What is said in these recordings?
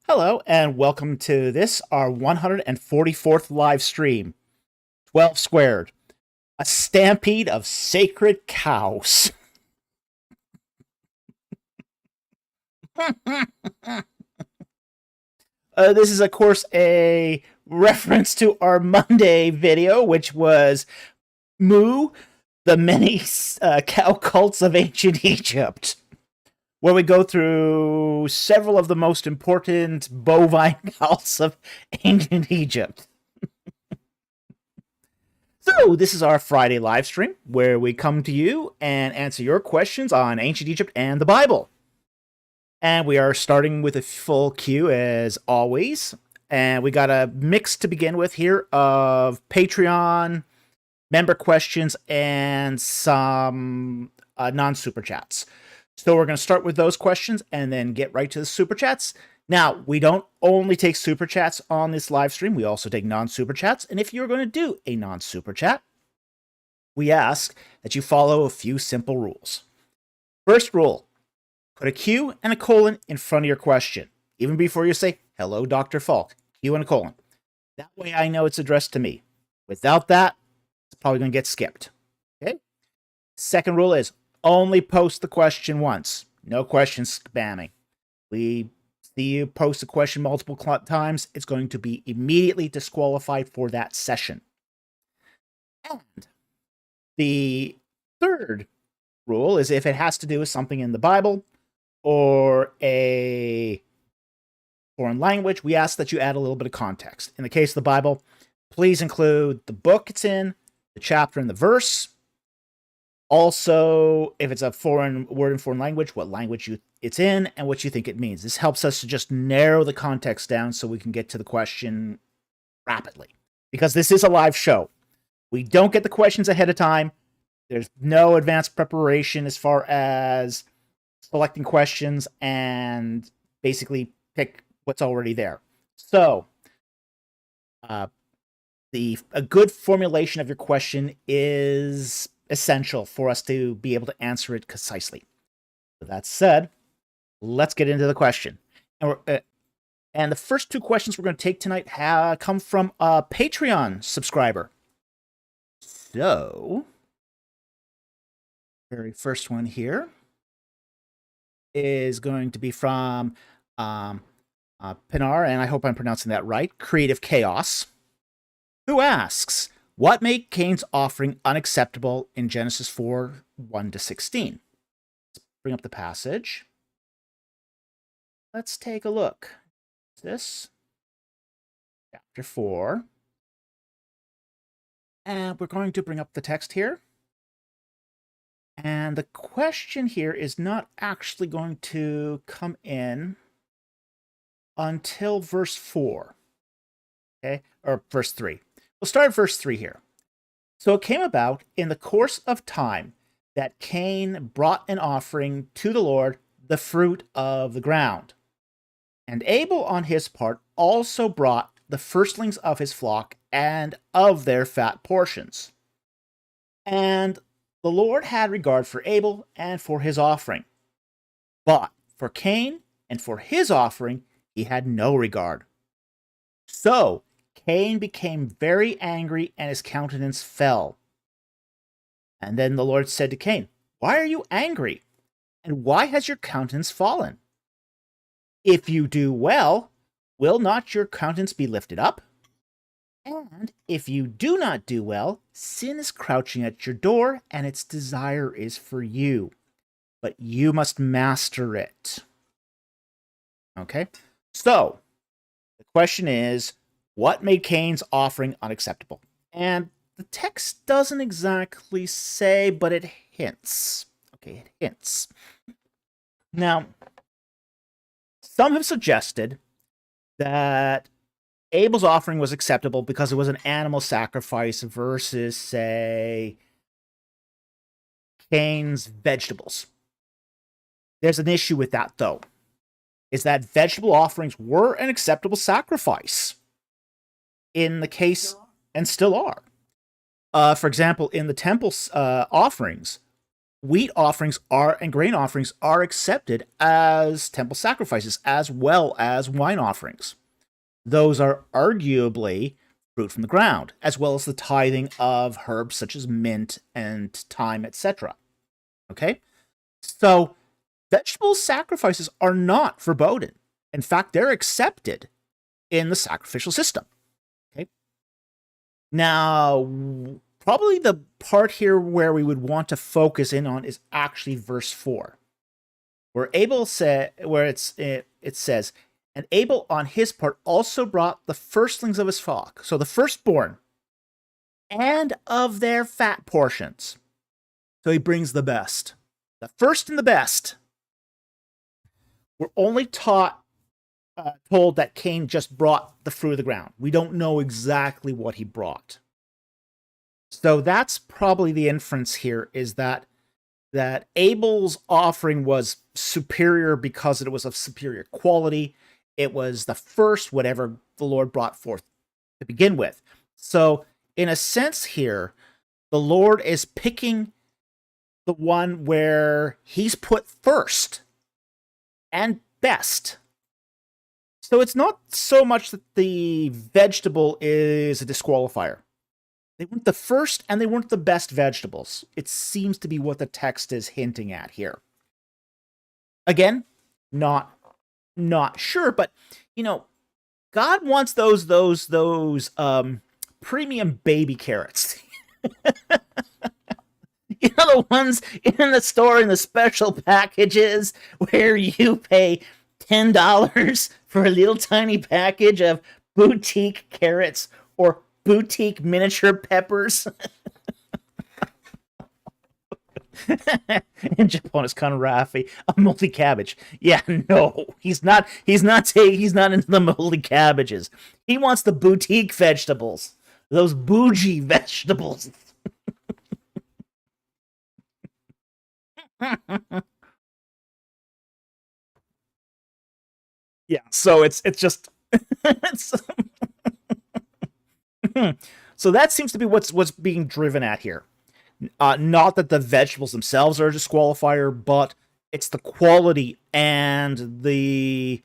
Hello, and welcome to this, our 144th live stream. 12 squared. A stampede of sacred cows. This is, of course, a reference to our Monday video, which was Moo, the many cow cults of ancient Egypt, where we go through several of the most important bovine cults of ancient Egypt. So, this is our Friday live stream where we come to you and answer your questions on ancient Egypt and the Bible. And we are starting with a full queue as always. And we got a mix to begin with here of Patreon, member questions, and some non-super chats. So we're going to start with those questions and then get right to the super chats. Now, we don't only take super chats on this live stream, we also take non-super chats. And if you're going to do a non-super chat, we ask that you follow a few simple rules. First rule, put a Q and a colon in front of your question. Even before you say, hello, Dr. Falk, Q and a colon. That way I know it's addressed to me. Without that, it's probably going to get skipped. Okay? Second rule is only post the question once. No question spamming. We see you post a question multiple times, it's going to be immediately disqualified for that session. And the third rule is if it has to do with something in the Bible or a foreign language, we ask that you add a little bit of context. In the case of the Bible, please include the book it's in, the chapter and the verse. Also, if it's a foreign word in foreign language, what language it's in and what you think it means. This helps us to just narrow the context down so we can get to the question rapidly. Because this is a live show. We don't get the questions ahead of time. There's no advanced preparation as far as selecting questions and basically pick what's already there. So, a good formulation of your question is essential for us to be able to answer it concisely. With that said, let's get into the question. And the first two questions we're going to take tonight come from a Patreon subscriber. So, very first one here is going to be from Pinar, and I hope I'm pronouncing that right, Creative Chaos, who asks, what made Cain's offering unacceptable in Genesis 4, 1-16? Let's bring up the passage. Let's take a look. This chapter 4. And we're going to bring up the text here. And the question here is not actually going to come in until verse 4. Okay? Or verse 3. We'll start at verse 3 here. So it came about in the course of time that Cain brought an offering to the Lord, the fruit of the ground. And Abel on his part also brought the firstlings of his flock and of their fat portions. And the Lord had regard for Abel and for his offering. But for Cain and for his offering he had no regard. So Cain became very angry, and his countenance fell. And then the Lord said to Cain, why are you angry? And why has your countenance fallen? If you do well, will not your countenance be lifted up? And if you do not do well, sin is crouching at your door, and its desire is for you. But you must master it. Okay? So, the question is, what made Cain's offering unacceptable? And the text doesn't exactly say, but it hints. Okay, it hints. Now, some have suggested that Abel's offering was acceptable because it was an animal sacrifice versus, say, Cain's vegetables. There's an issue with that, though, is that vegetable offerings were an acceptable sacrifice in the case, and still are. For example, in the temple offerings, wheat offerings and grain offerings are accepted as temple sacrifices, as well as wine offerings. Those are arguably fruit from the ground, as well as the tithing of herbs such as mint and thyme, etc. Okay? So, vegetable sacrifices are not verboten. In fact, they're accepted in the sacrificial system. Okay? Now, probably the part here where we would want to focus in on is actually verse 4, where Abel it says, and Abel on his part also brought the firstlings of his flock. So the firstborn and of their fat portions. So he brings the best. The first and the best. We're only told that Cain just brought the fruit of the ground. We don't know exactly what he brought. So that's probably the inference here, is that Abel's offering was superior because it was of superior quality. It was the first whatever the Lord brought forth to begin with. So in a sense here, the Lord is picking the one where he's put first and best. So it's not so much that the vegetable is a disqualifier. They weren't the first and they weren't the best vegetables. It seems to be what the text is hinting at here. Again, not sure, but God wants those premium baby carrots. The ones in the store in the special packages where you pay $10 for a little tiny package of boutique carrots or boutique miniature peppers. In Japan, it's kind of raffy. A moldy cabbage. Yeah, no, he's not into the moldy cabbages. He wants the boutique vegetables, those bougie vegetables. Yeah, so it's just so that seems to be what's being driven at here. Not that the vegetables themselves are a disqualifier, but it's the quality and the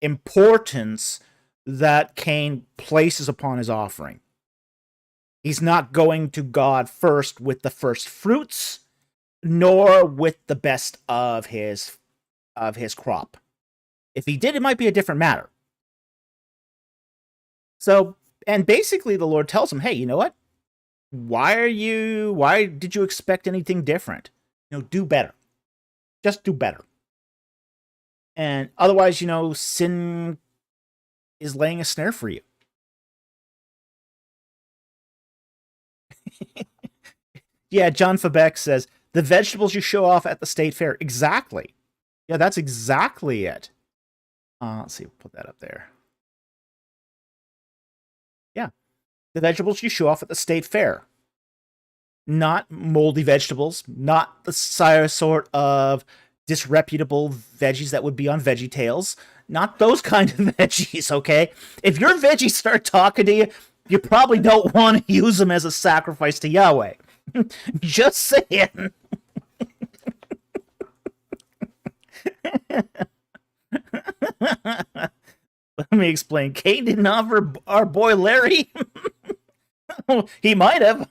importance that Cain places upon his offering. He's not going to God first with the first fruits, nor with the best of his crop. If he did, it might be a different matter. So, and basically the Lord tells him, hey, you know what? Why did you expect anything different? Do better. Just do better. And otherwise, sin is laying a snare for you. Yeah, John Fabeck says, the vegetables you show off at the state fair. Exactly. Yeah, that's exactly it. Let's see, put that up there. Yeah. The vegetables you show off at the state fair. Not moldy vegetables, not the sort of disreputable veggies that would be on Veggie Tales. Not those kind of veggies, okay? If your veggies start talking to you, you probably don't want to use them as a sacrifice to Yahweh. Just saying. Let me explain. Cain didn't offer our boy Larry. He might have.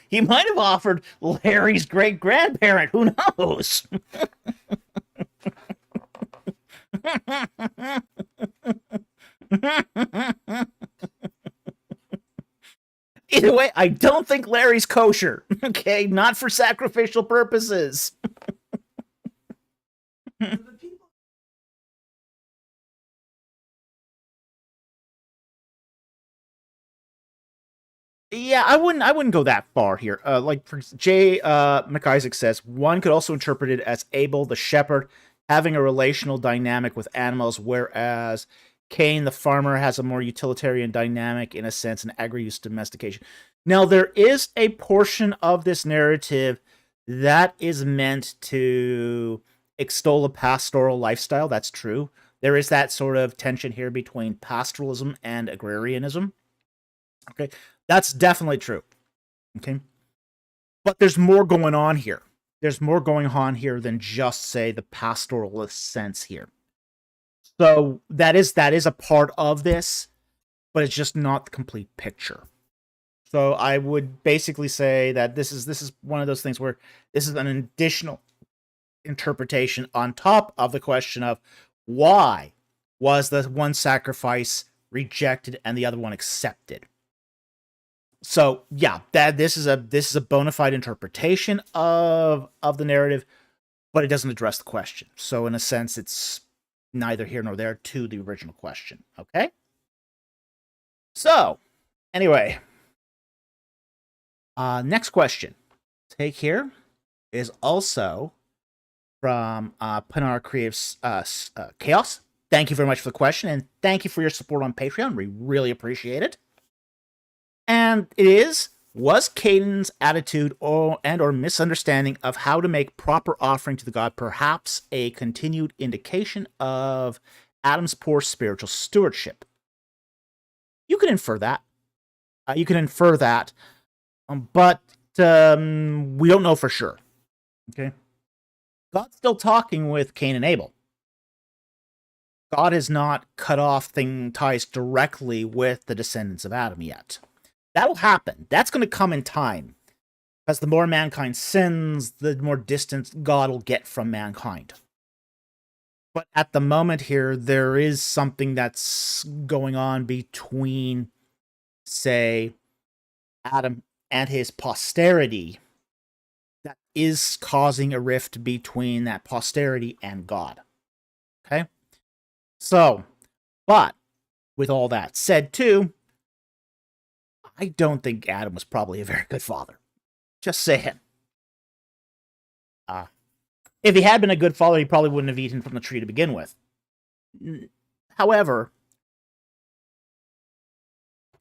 He might have offered Larry's great grandparent. Who knows? Either way, I don't think Larry's kosher. Okay, not for sacrificial purposes. Yeah, I wouldn't go that far here. Like for Jay McIsaac says, one could also interpret it as Abel the shepherd having a relational dynamic with animals, whereas Cain the farmer has a more utilitarian dynamic, in a sense, an agri-use domestication. Now, there is a portion of this narrative that is meant to extol a pastoral lifestyle. That's true. There is that sort of tension here between pastoralism and agrarianism. Okay, that's definitely true. Okay, but there's more going on here. There's more going on here than just, say, the pastoralist sense here. So that is a part of this, but it's just not the complete picture. So I would basically say that this is one of those things where this is an additional interpretation on top of the question of why was the one sacrifice rejected and the other one accepted. So yeah, this is a bona fide interpretation of the narrative, but it doesn't address the question. So in a sense, it's neither here nor there to the original question. Okay. So, Anyway, next question. Take here is also from Pinar Creatives Chaos. Thank you very much for the question, and thank you for your support on Patreon. We really appreciate it. And it is, was Cain's attitude or misunderstanding of how to make proper offering to the god perhaps a continued indication of Adam's poor spiritual stewardship? You can infer that. But we don't know for sure. Okay. God's still talking with Cain and Abel. God has not cut off ties directly with the descendants of Adam yet. That'll happen. That's going to come in time. Because the more mankind sins, the more distance God will get from mankind. But at the moment here, there is something that's going on between, say, Adam and his posterity that is causing a rift between that posterity and God. Okay? So, but with all that said too, I don't think Adam was probably a very good father. Just saying. If he had been a good father, he probably wouldn't have eaten from the tree to begin with. However,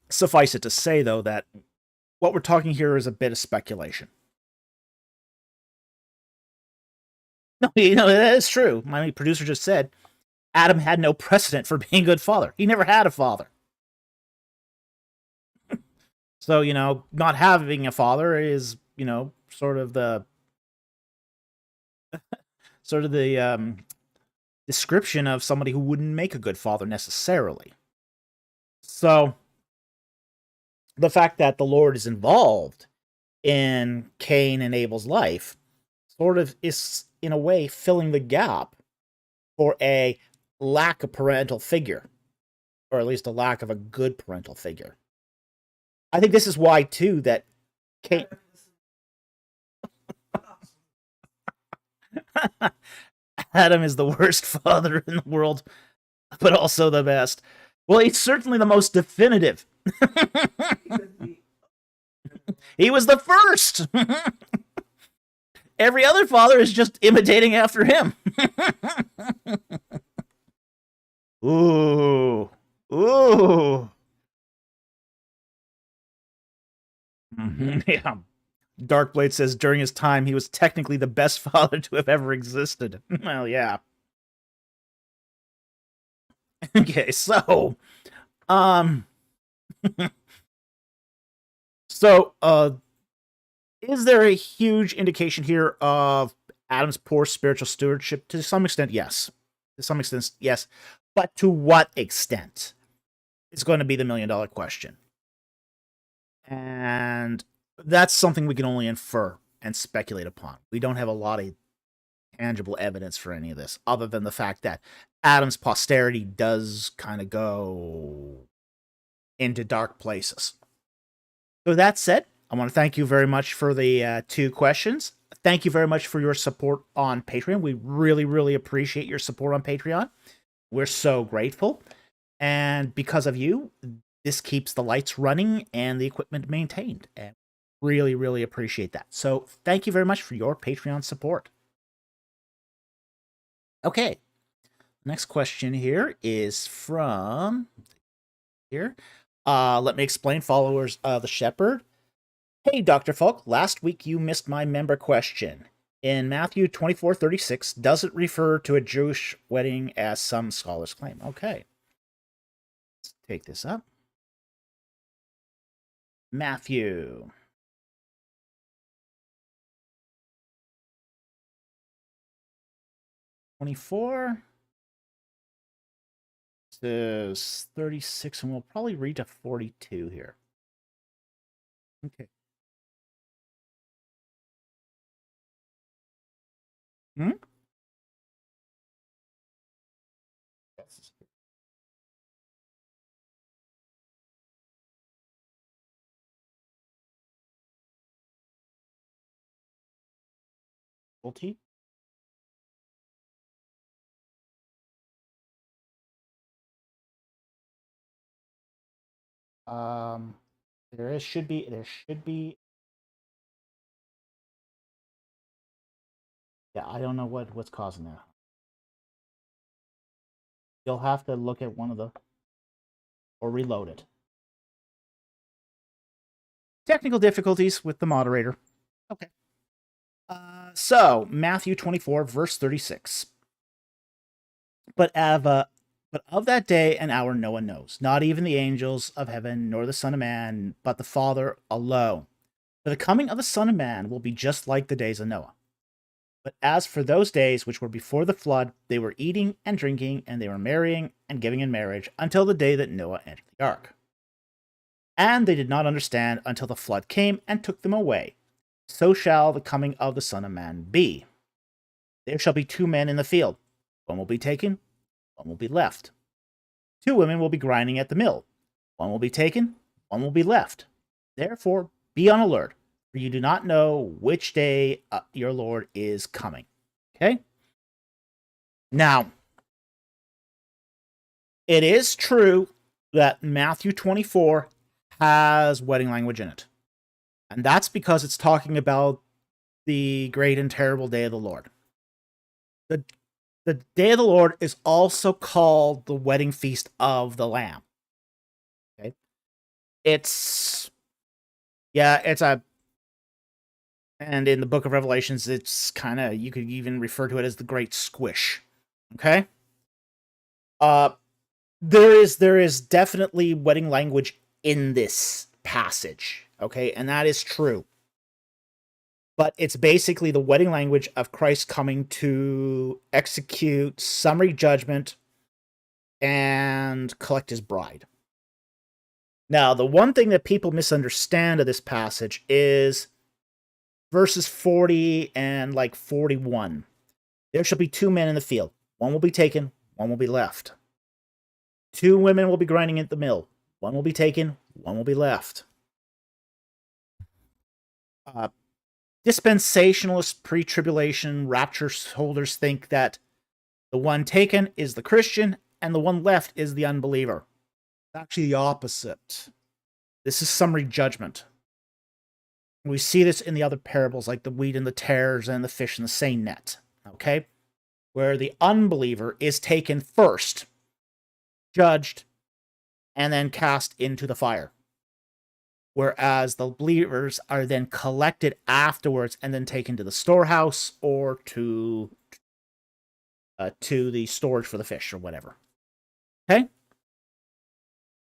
suffice it to say, though, that what we're talking here is a bit of speculation. No, that is true. My producer just said Adam had no precedent for being a good father. He never had a father. So, not having a father is, sort of the description of somebody who wouldn't make a good father necessarily. So, the fact that the Lord is involved in Cain and Abel's life sort of is, in a way, filling the gap for a lack of parental figure, or at least a lack of a good parental figure. I think this is why, too, that Cain... Adam is the worst father in the world, but also the best. Well, he's certainly the most definitive. He was the first. Every other father is just imitating after him. Ooh. Yeah. Darkblade says during his time, he was technically the best father to have ever existed. Well, yeah. Okay, so, is there a huge indication here of Adam's poor spiritual stewardship? To some extent, yes. But to what extent? It's going to be the million-dollar question. And that's something we can only infer and speculate upon. We don't have a lot of tangible evidence for any of this, other than the fact that Adam's posterity does kind of go into dark places. So that said, I want to thank you very much for the 2 questions. Thank you very much for your support on Patreon. We really, really appreciate your support on Patreon. We're so grateful. And because of you, this keeps the lights running and the equipment maintained. And really, really appreciate that. So thank you very much for your Patreon support. Okay. Next question here is from here. Let me explain, followers of the Shepherd. Hey, Dr. Falk, last week you missed my member question. In Matthew 24:36, does it refer to a Jewish wedding as some scholars claim? Okay. Let's take this up. Matthew. (24) says 36, and we'll probably read to 42 here. Okay. Hmm? T? There should be. Yeah, I don't know what's causing that. You'll have to look at one of the or reload it. Technical difficulties with the moderator. Okay. So Matthew 24 verse 36. But of that day and hour no one knows, not even the angels of heaven, nor the Son of Man, but the Father alone. For the coming of the Son of Man will be just like the days of Noah. But as for those days which were before the flood, they were eating and drinking, and they were marrying and giving in marriage, until the day that Noah entered the ark. And they did not understand until the flood came and took them away. So shall the coming of the Son of Man be. There shall be 2 men in the field. One will be taken, one will be left. 2 women will be grinding at the mill. One will be taken, one will be left. Therefore, be on alert, for you do not know which day your Lord is coming. Okay? Now, it is true that Matthew 24 has wedding language in it. And that's because it's talking about the great and terrible day of the Lord. The day of the Lord is also called the wedding feast of the Lamb. Okay? And in the book of Revelations, it's kind of, you could even refer to it as the great squish. Okay? There is definitely wedding language in this passage. Okay? And that is true. But it's basically the wedding language of Christ coming to execute summary judgment and collect his bride. Now, the one thing that people misunderstand of this passage is verses 40 and 41. There shall be 2 men in the field. One will be taken, one will be left. 2 women will be grinding at the mill. One will be taken, one will be left. Dispensationalist pre-tribulation rapture holders think that the one taken is the Christian and the one left is the unbeliever. It's actually the opposite. This is summary judgment. We see this in the other parables like the wheat and the tares and the fish in the same net. Okay? Where the unbeliever is taken first, judged, and then cast into the fire. Whereas the believers are then collected afterwards and then taken to the storehouse or to the storage for the fish or whatever. Okay?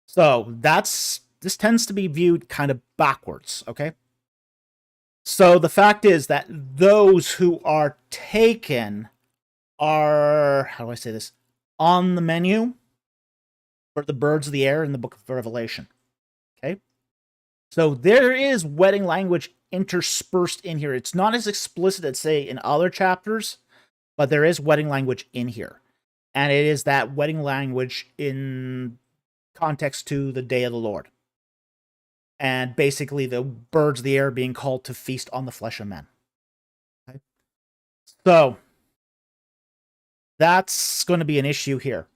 So this tends to be viewed kind of backwards, okay? So the fact is that those who are taken are, how do I say this, on the menu for the birds of the air in the book of Revelation. Okay? So there is wedding language interspersed in here. It's not as explicit as, say, in other chapters, but there is wedding language in here. And it is that wedding language in context to the day of the Lord. And basically the birds of the air being called to feast on the flesh of men. Okay? So that's going to be an issue here.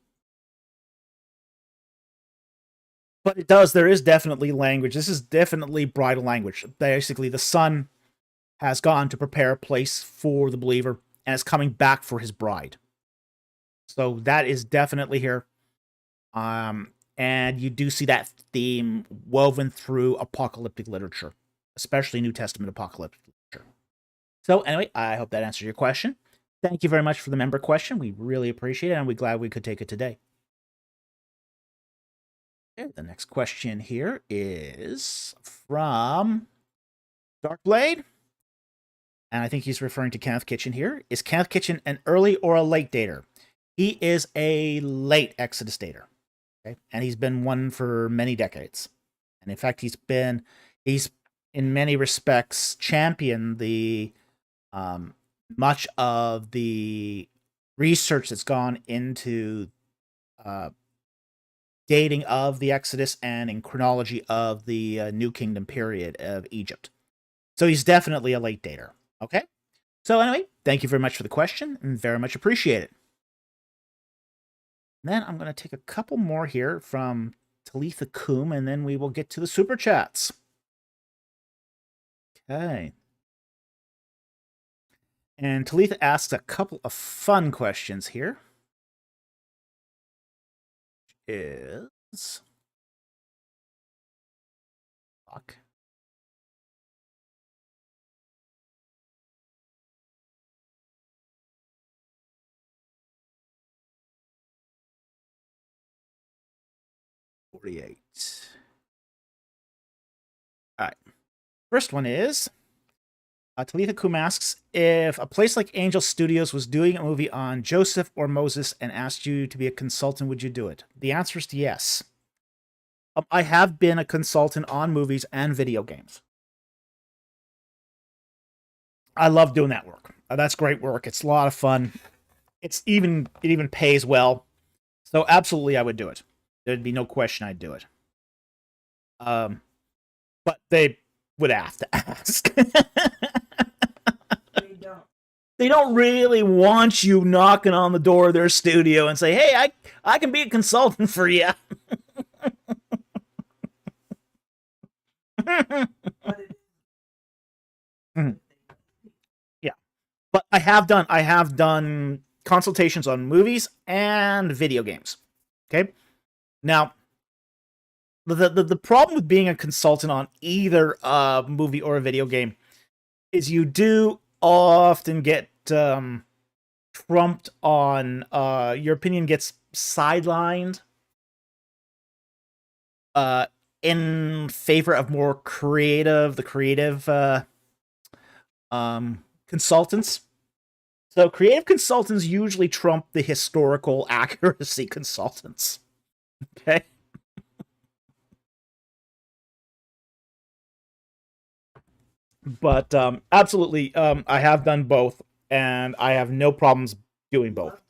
But there is definitely language. This is definitely bridal language. Basically, the Son has gone to prepare a place for the believer and is coming back for his bride. So that is definitely here. And you do see that theme woven through apocalyptic literature, especially New Testament apocalyptic literature. So anyway, I hope that answers your question. Thank you very much for the member question. We really appreciate it, and we're glad we could take it today. Okay, the next question here is from Darkblade. And I think he's referring to Kenneth Kitchen here. Is Kenneth Kitchen an early or a late dater? He is a late Exodus dater. Okay? And he's been one for many decades. And in fact, he's in many respects championed the much of the research that's gone into dating of the Exodus and in chronology of the New Kingdom period of Egypt. So he's definitely a late dater. Okay? So anyway, thank you very much for the question and very much appreciate it. Then I'm going to take a couple more here from Talitha Coom, and then we will get to the super chats. Okay. And Talitha asks a couple of fun questions here. Is fuck. All right. First one is Talitha Kum asks, if a place like Angel Studios was doing a movie on Joseph or Moses and asked you to be a consultant, would you do it? The answer is yes. I have been a consultant on movies and video games. I love doing that work. That's great work. It's a lot of fun. It even pays well. So absolutely, I would do it. There'd be no question I'd do it. But they would have to ask. They don't really want you knocking on the door of their studio and say, "Hey, I can be a consultant for you." Yeah, but I have done consultations on movies and video games. Okay, now the problem with being a consultant on either a movie or a video game is you do often get trumped on, your opinion gets sidelined in favor of more creative consultants. So creative consultants usually trump the historical accuracy consultants. Okay. But absolutely, I have done both, and I have no problems doing both.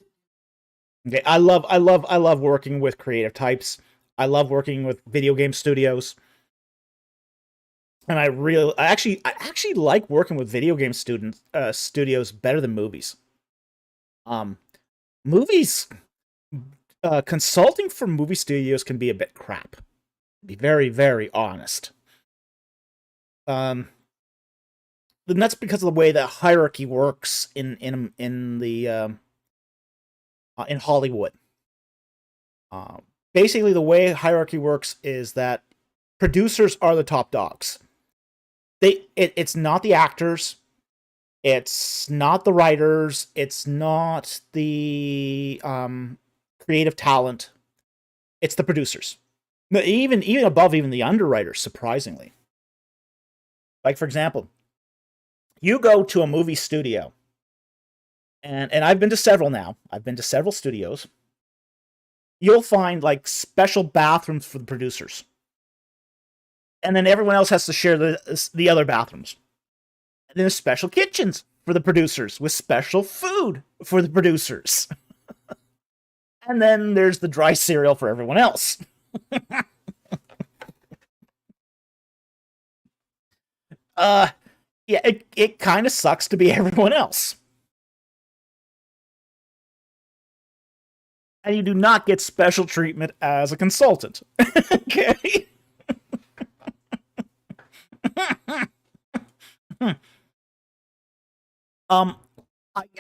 Okay, I love working with creative types. I love working with video game studios, and I actually like working with video game studios better than movies. Movies, consulting for movie studios can be a bit crap. To be very, very honest. Then that's because of the way the hierarchy works in Hollywood. Basically, the way hierarchy works is that producers are the top dogs. It's not the actors, it's not the writers, it's not the creative talent. It's the producers. Even above even the underwriters, surprisingly. Like, for example, you go to a movie studio, and I've been to several now. I've been to several studios. You'll find like special bathrooms for the producers, and then everyone else has to share the other bathrooms. And then there's special kitchens for the producers with special food for the producers. And then there's the dry cereal for everyone else. Yeah, it kind of sucks to be everyone else. And you do not get special treatment as a consultant. Okay?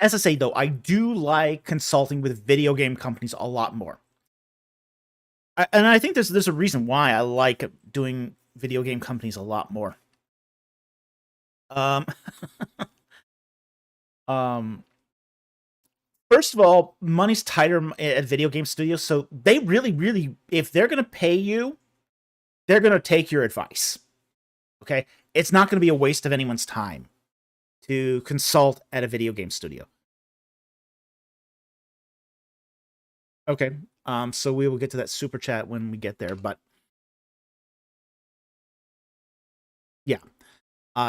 As I say, though, I do like consulting with video game companies a lot more. And I think there's a reason why I like doing video game companies a lot more. Um, First of all, money's tighter at video game studios, so they really, if they're gonna pay you, they're gonna take your advice. Okay, it's not gonna be a waste of anyone's time to consult at a video game studio. Okay, so we will get to that super chat when we get there, but yeah,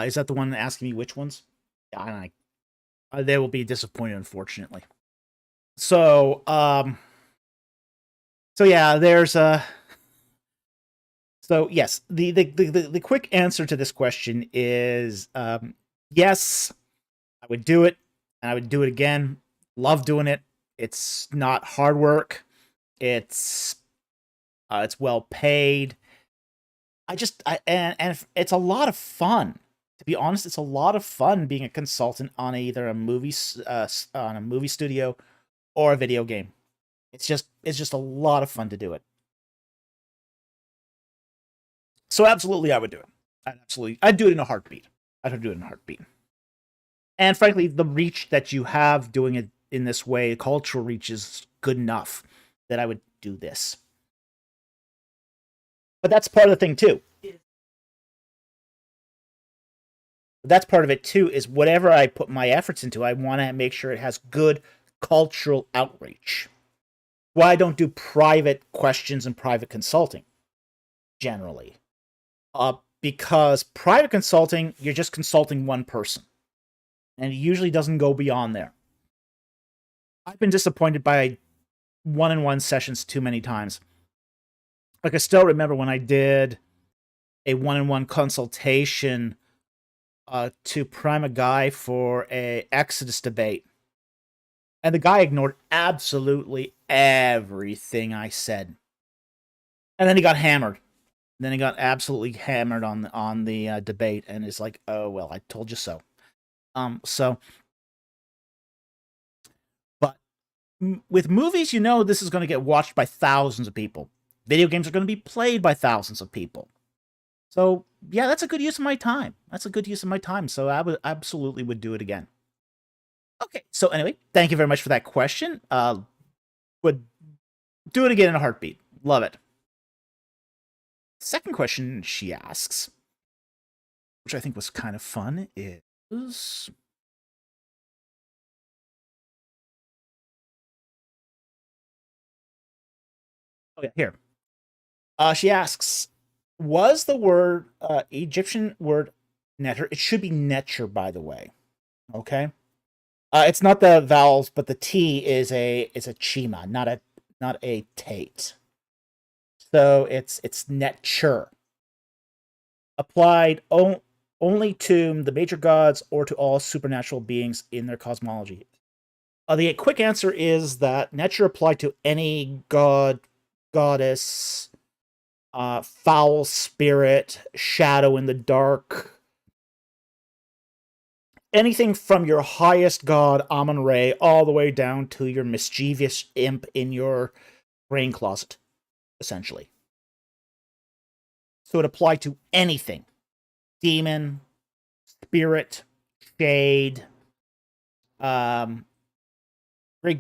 is that the one asking me which ones? Yeah, they will be disappointed, unfortunately. So, so yeah, there's a. So yes, the quick answer to this question is yes, I would do it, and I would do it again. Love doing it. It's not hard work. It's It's well paid. And it's a lot of fun. To be honest, it's a lot of fun being a consultant on either on a movie studio or a video game. It's just a lot of fun to do it. So absolutely, I would do it. I'd do it in a heartbeat. I'd do it in a heartbeat. And frankly, the reach that you have doing it in this way, cultural reach, is good enough that I would do this. But that's part of the thing too. That's part of it too, is whatever I put my efforts into, I want to make sure it has good cultural outreach. Why I don't do private questions and private consulting, generally. Because private consulting, you're just consulting one person. And it usually doesn't go beyond there. I've been disappointed by one-on-one sessions too many times. Like, I still remember when I did a one-on-one consultation to prime a guy for a Exodus debate. And the guy ignored absolutely everything I said. And then he got hammered. Then he got absolutely hammered on the debate, and it's like, oh, well, I told you so. But with movies, this is going to get watched by thousands of people. Video games are going to be played by thousands of people. So, yeah, that's a good use of my time. So I absolutely would do it again. Okay, so anyway, thank you very much for that question. Would do it again in a heartbeat. Love it. Second question she asks, which I think was kind of fun, is... Oh, yeah, here. She asks, was the word Egyptian word netter? It should be netcher, by the way. Okay? It's not the vowels, but the T is a chima, not a tate. So it's netcher. Applied only to the major gods or to all supernatural beings in their cosmology. The quick answer is that netcher applied to any god, goddess, foul spirit, shadow in the dark. Anything from your highest god, Amun-Re, all the way down to your mischievous imp in your brain closet, essentially. So it applied to anything. Demon, spirit, shade, great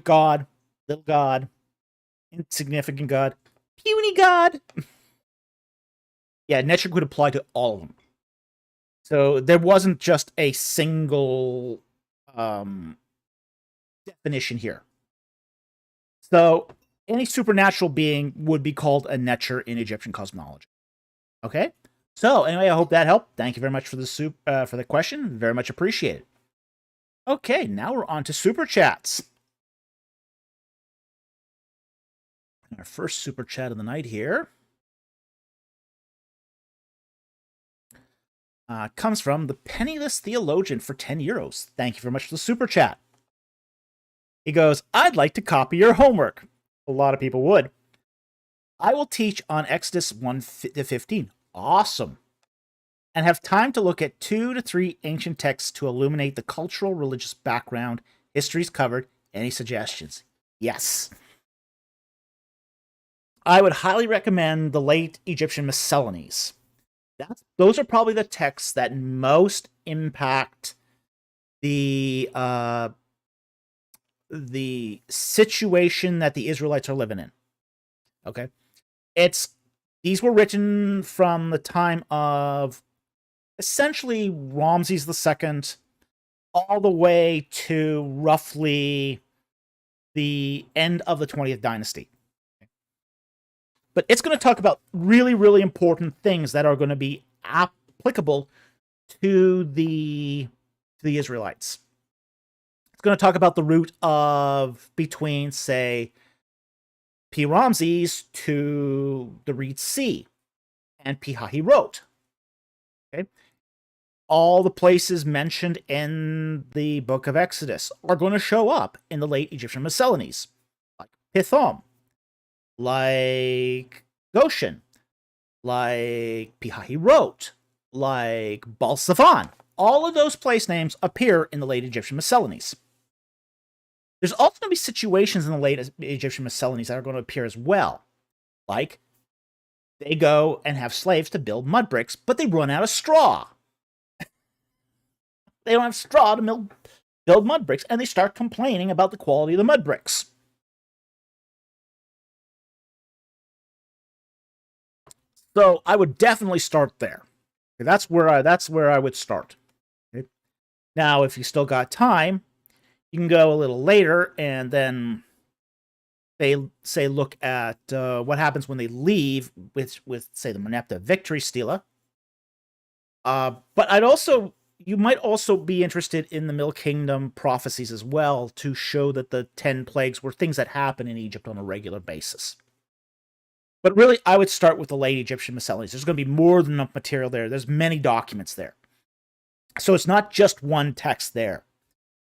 god, little god, insignificant god, puny god. Yeah, netcher could apply to all of them. So there wasn't just a single definition here. So any supernatural being would be called a netcher in Egyptian cosmology. Okay? So anyway, I hope that helped. Thank you very much for the question. Very much appreciated. Okay, now we're on to super chats. Our first super chat of the night here comes from the Penniless Theologian for 10 euros. Thank you very much for the super chat. He goes, I'd like to copy your homework. A lot of people would. I will teach on Exodus 1 to 15. Awesome. And have time to look at 2 to 3 ancient texts to illuminate the cultural, religious background, histories covered, any suggestions? Yes. I would highly recommend the late Egyptian miscellanies. Those are probably the texts that most impact the situation that the Israelites are living in. Okay? These were written from the time of essentially Ramses II all the way to roughly the end of the 20th dynasty. But it's going to talk about really, really important things that are going to be applicable to the Israelites. It's going to talk about the route of between, say, P. Ramses to the Red Sea and Pi Hahiroth. Okay? All the places mentioned in the book of Exodus are going to show up in the late Egyptian miscellanies, like Pithom, like Goshen, like Pihahirot, like Balsavan. All of those place names appear in the late Egyptian miscellanies. There's also going to be situations in the late Egyptian miscellanies that are going to appear as well. Like, they go and have slaves to build mud bricks, but they run out of straw. They don't have straw to build mud bricks, and they start complaining about the quality of the mud bricks. So I would definitely start there. That's where I would start. Okay? Now, if you still got time, you can go a little later, and then they say look at what happens when they leave with say the Meneptah victory stela. But you might also be interested in the Middle Kingdom prophecies as well, to show that the 10 plagues were things that happen in Egypt on a regular basis. But really, I would start with the late Egyptian miscellanies. There's going to be more than enough material there. There's many documents there. So it's not just one text there.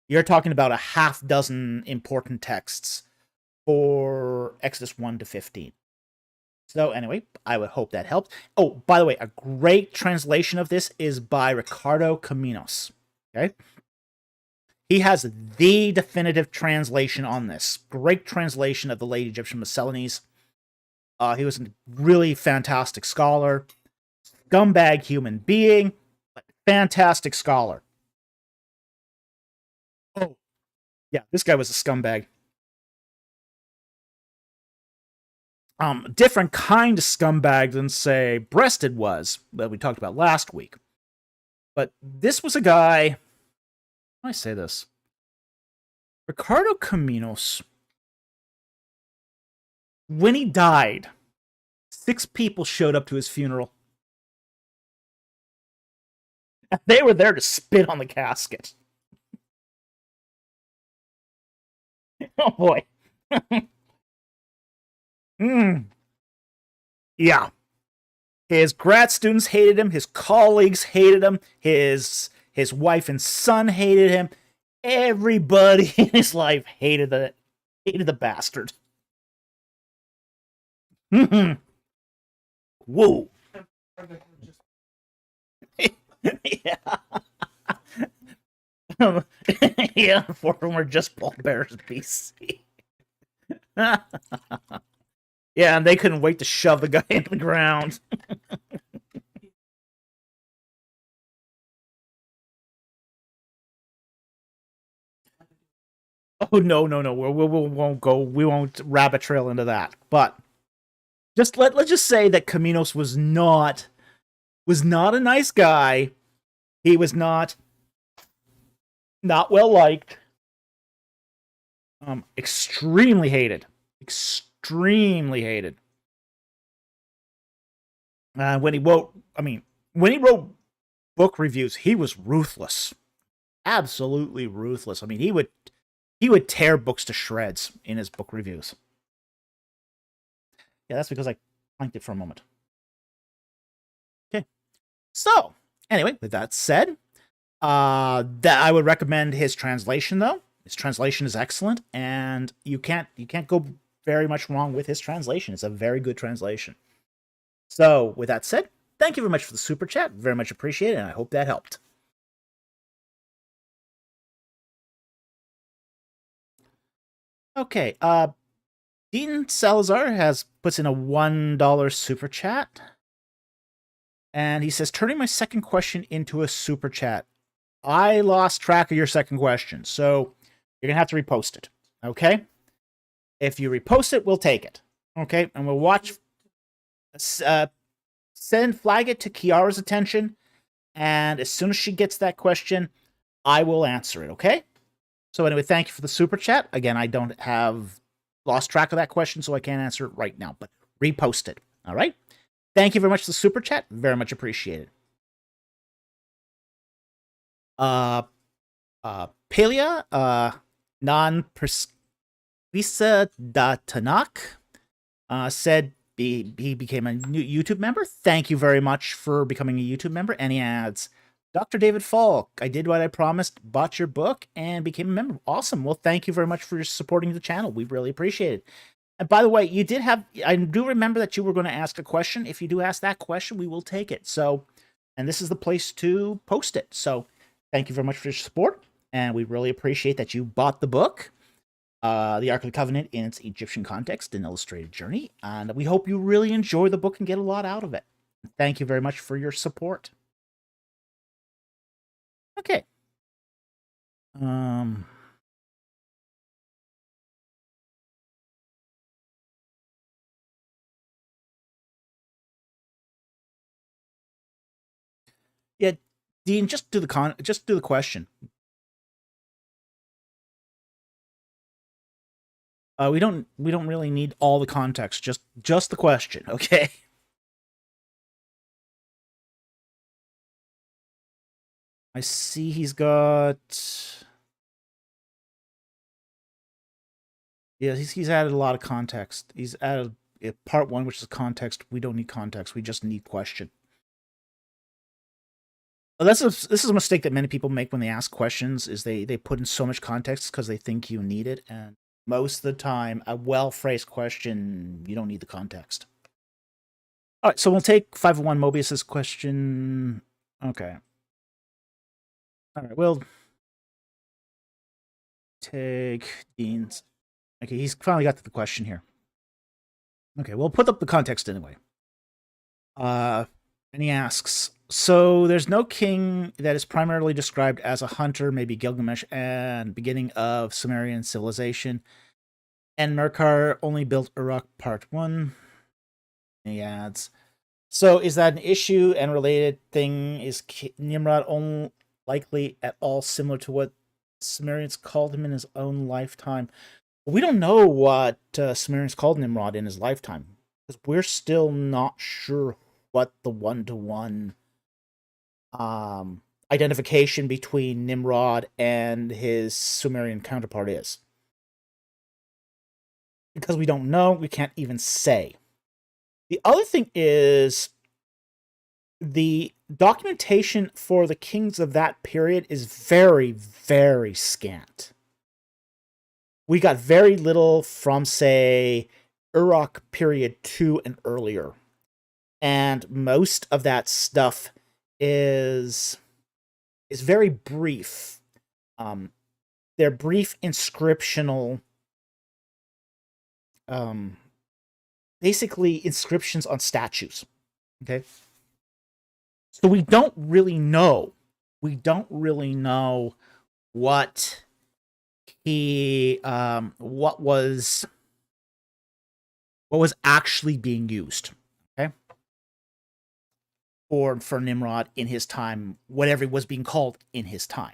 You're talking about a half dozen important texts for Exodus 1 to 15. So anyway, I would hope that helped. Oh, by the way, a great translation of this is by Ricardo Caminos. Okay? He has the definitive translation on this. Great translation of the late Egyptian miscellanies. He was a really fantastic scholar. Scumbag human being, but fantastic scholar. Oh, yeah, this guy was a scumbag. Different kind of scumbag than, say, Breasted was, that we talked about last week. But this was a guy... How do I say this? Ricardo Caminos, when he died, 6 people showed up to his funeral. They were there to spit on the casket. Oh boy. Yeah. His grad students hated him. His colleagues hated him. His wife and son hated him. Everybody in his life hated the bastard. Whoa. Yeah. Yeah, 4 of them were just pallbearers BC. Yeah, and they couldn't wait to shove the guy into the ground. Oh no! We won't go. We won't rabbit trail into that. But let's just say that Caminos was not a nice guy. He was not well liked. Extremely hated. Extremely hated. When he wrote book reviews, he was ruthless. Absolutely ruthless. I mean, he would tear books to shreds in his book reviews. Yeah, that's because I planked it for a moment. Okay. So, anyway, with that said, that I would recommend his translation, though. His translation is excellent, and you can't go very much wrong with his translation. It's a very good translation. So, with that said, thank you very much for the super chat. Very much appreciated, and I hope that helped. Okay, Dean Salazar puts in a $1 super chat. And he says, turning my second question into a super chat. I lost track of your second question, so you're going to have to repost it. Okay? If you repost it, we'll take it. Okay? And we'll watch. Flag it to Kiara's attention. And as soon as she gets that question, I will answer it. Okay? So anyway, thank you for the super chat. Again, I don't have lost track of that question, so I can't answer it right now. But repost it. All right? Thank you very much for the super chat. Very much appreciated. Pelia, non-Perspisa Tanak, said he became a new YouTube member. Thank you very much for becoming a YouTube member. And he adds, Dr. David Falk, I did what I promised, bought your book, and became a member. Awesome. Well, thank you very much for supporting the channel. We really appreciate it. And by the way, you did have, I do remember that you were going to ask a question. If you do ask that question, we will take it. So, and this is the place to post it. So thank you very much for your support. And we really appreciate that you bought the book, The Ark of the Covenant in its Egyptian Context, an Illustrated Journey. And we hope you really enjoy the book and get a lot out of it. Thank you very much for your support. Okay. Yeah, Dean, just do the question. We don't really need all the context, just the question, okay? I see he's got, yeah, he's added a lot of context. He's added part 1, which is context. We don't need context. We just need question. This is a mistake that many people make when they ask questions, is they put in so much context because they think you need it, and most of the time, a well-phrased question, you don't need the context. All right, so we'll take 501 Mobius's question. Okay. All right, we'll take Dean's. Okay, he's finally got to the question here. Okay, we'll put up the context anyway. And he asks, so there's no king that is primarily described as a hunter, maybe Gilgamesh, and beginning of Sumerian civilization. And Merkar only built Uruk Part 1. And he adds, so is that an issue and related thing? Is Nimrod only likely at all similar to what Sumerians called him in his own lifetime? We don't know what Sumerians called Nimrod in his lifetime, because we're still not sure what the one-to-one identification between Nimrod and his Sumerian counterpart is. Because we don't know, we can't even say. The other thing is, the documentation for the kings of that period is very, very scant. We got very little from, say, Uruk period 2 and earlier. And most of that stuff is very brief. They're brief inscriptional, basically inscriptions on statues. Okay? So we don't really know. We don't really know what what was actually being used, okay, for Nimrod in his time, whatever was being called in his time.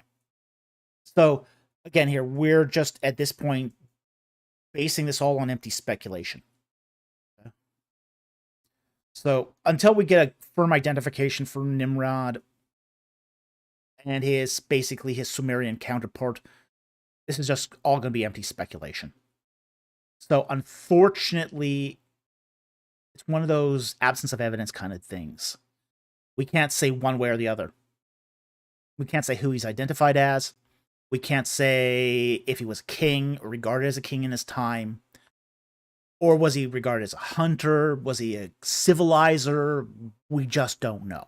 So again, here we're just at this point basing this all on empty speculation. Okay? So until we get a firm identification for Nimrod and basically his Sumerian counterpart, this is just all going to be empty speculation. So, unfortunately, it's one of those absence of evidence kind of things. We can't say one way or the other. We can't say who he's identified as. We can't say if he was king or regarded as a king in his time. Or was he regarded as a hunter? Was he a civilizer? We just don't know.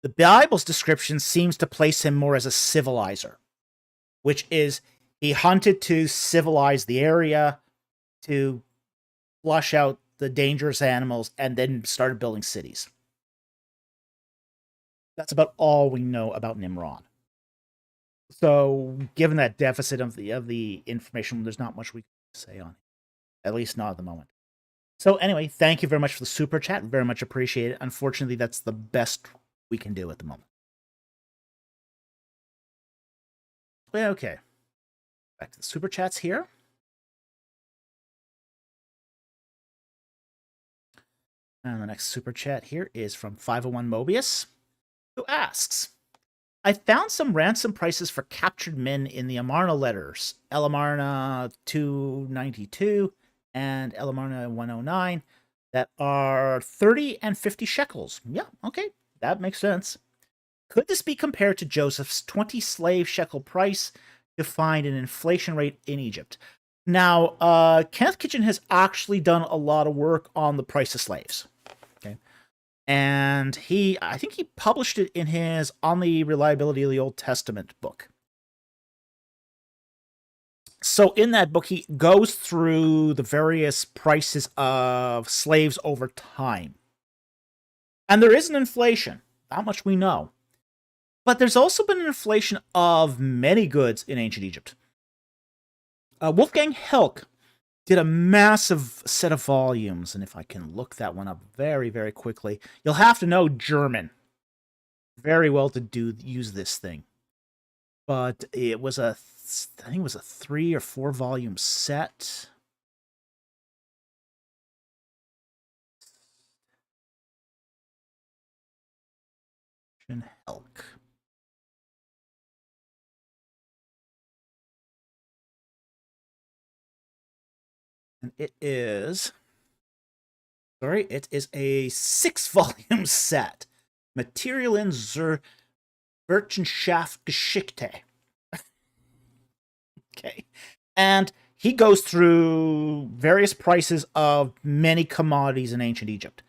The Bible's description seems to place him more as a civilizer, which is he hunted to civilize the area, to flush out the dangerous animals, and then started building cities. That's about all we know about Nimrod. So, given that deficit of the information, there's not much we can say on it. At least not at the moment. So anyway, thank you very much for the super chat. Very much appreciate it. Unfortunately, that's the best we can do at the moment. Okay. Back to the super chats here. And the next super chat here is from 501 Mobius, who asks, I found some ransom prices for captured men in the Amarna letters, Elamarna 292 and Elamarna 109, that are 30 and 50 shekels. Yeah, okay, that makes sense. Could this be compared to Joseph's 20 slave shekel price to find an inflation rate in Egypt? Now, Kenneth Kitchen has actually done a lot of work on the price of slaves. Okay. And I think he published it in his On the Reliability of the Old Testament book. So in that book, he goes through the various prices of slaves over time. And there is an inflation. That much we know. But there's also been an inflation of many goods in ancient Egypt. Wolfgang Helck did a massive set of volumes, and if I can look that one up very, very quickly, you'll have to know German very well to use this thing. But it was I think it was a 3 or 4 volume set. Helck. And it is a 6 volume set. Materialien zur Wirtschaftsgeschichte. Okay. And he goes through various prices of many commodities in ancient Egypt.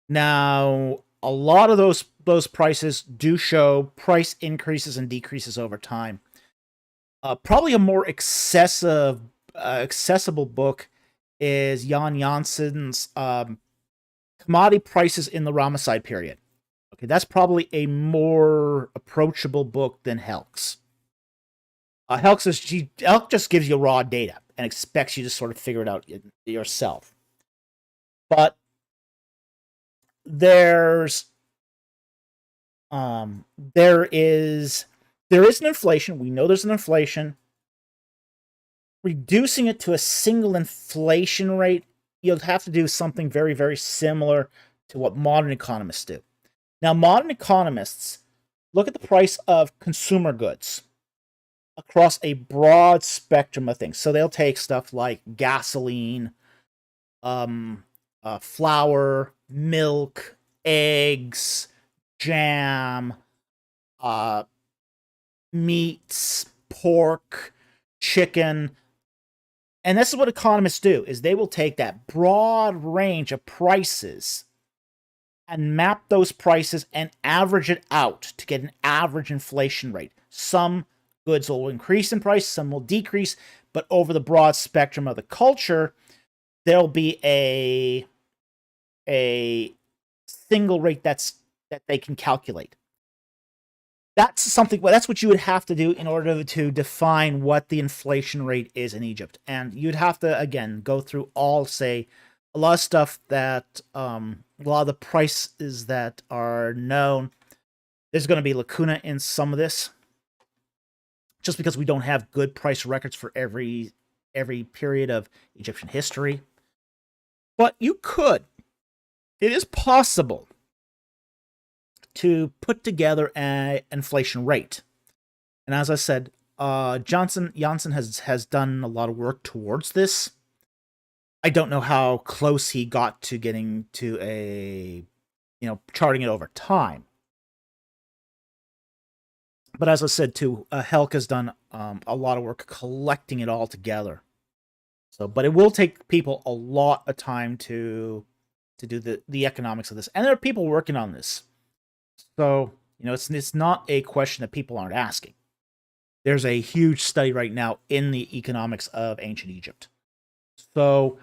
Now, a lot of those prices do show price increases and decreases over time. Probably a more accessible book is Jan Janssen's Commodity Prices in the Ramesside Period. Okay, that's probably a more approachable book than Helck's. Helck just gives you raw data and expects you to sort of figure it out yourself. But there is an inflation. We know there's an inflation. Reducing it to a single inflation rate, you'll have to do something very, very similar to what modern economists do. Now, modern economists look at the price of consumer goods across a broad spectrum of things. So they'll take stuff like gasoline, flour, milk, eggs, jam, meats, pork, chicken. And this is what economists do, is they will take that broad range of prices and map those prices and average it out to get an average inflation rate. Some goods will increase in price, some will decrease, but over the broad spectrum of the culture, there'll be a single rate that they can calculate. That's what you would have to do in order to define what the inflation rate is in Egypt. And you'd have to, again, go through a lot of stuff that, a lot of the prices that are known. There's going to be lacuna in some of this, just because we don't have good price records for every period of Egyptian history. But you could. It is possible to put together an inflation rate. And as I said, Janssen has done a lot of work towards this. I don't know how close he got to getting to charting it over time. But as I said too, Helck has done a lot of work collecting it all together. But it will take people a lot of time to do the economics of this, and there are people working on this. So it's not a question that people aren't asking. There's a huge study right now in the economics of ancient Egypt. So,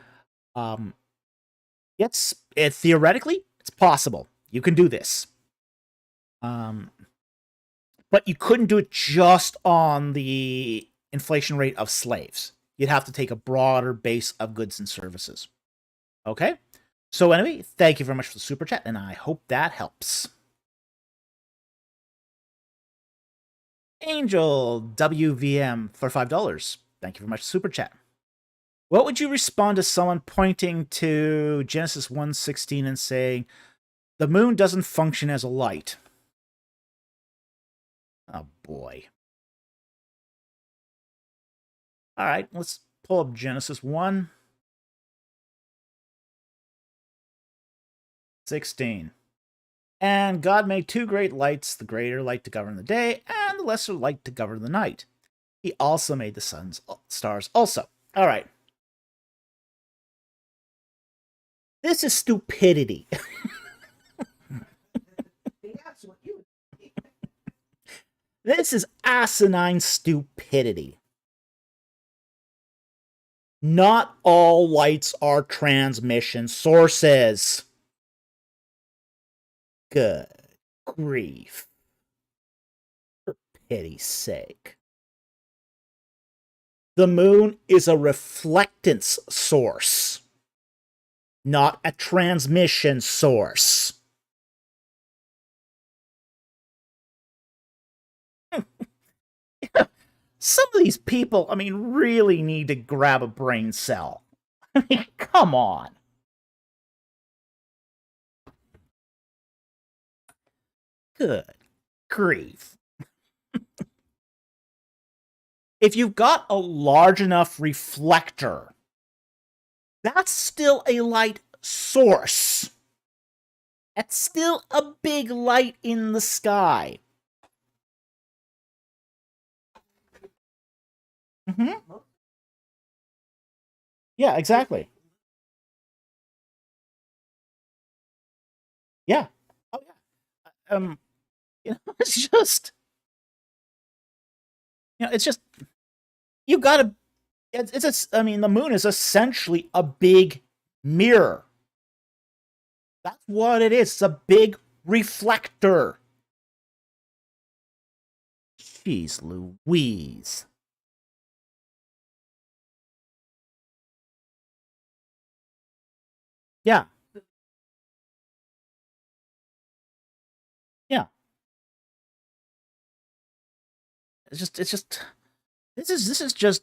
theoretically, it's possible. You can do this. But you couldn't do it just on the inflation rate of slaves. You'd have to take a broader base of goods and services. Okay? So anyway, thank you very much for the super chat, and I hope that helps. Angel WVM for $5. Thank you very much, super chat. What would you respond to someone pointing to Genesis 1:16 and saying, the moon doesn't function as a light? Oh, boy. All right, let's pull up Genesis 1:16. And God made two great lights, the greater light to govern the day, and the lesser light to govern the night. He also made the stars also. All right. This is stupidity. This is asinine stupidity. Not all lights are transmission sources. Good grief. For pity's sake. The moon is a reflectance source, not a transmission source. Some of these people, I mean, really need to grab a brain cell. I mean, come on. Good grief. If you've got a large enough reflector, that's still a light source. That's still a big light in the sky. Mm-hmm. Yeah, exactly. Yeah. Oh yeah. It's just, it's just, you gotta. I mean, the moon is essentially a big mirror. That's what it is. It's a big reflector. Jeez Louise. Yeah. Yeah. It's just this is just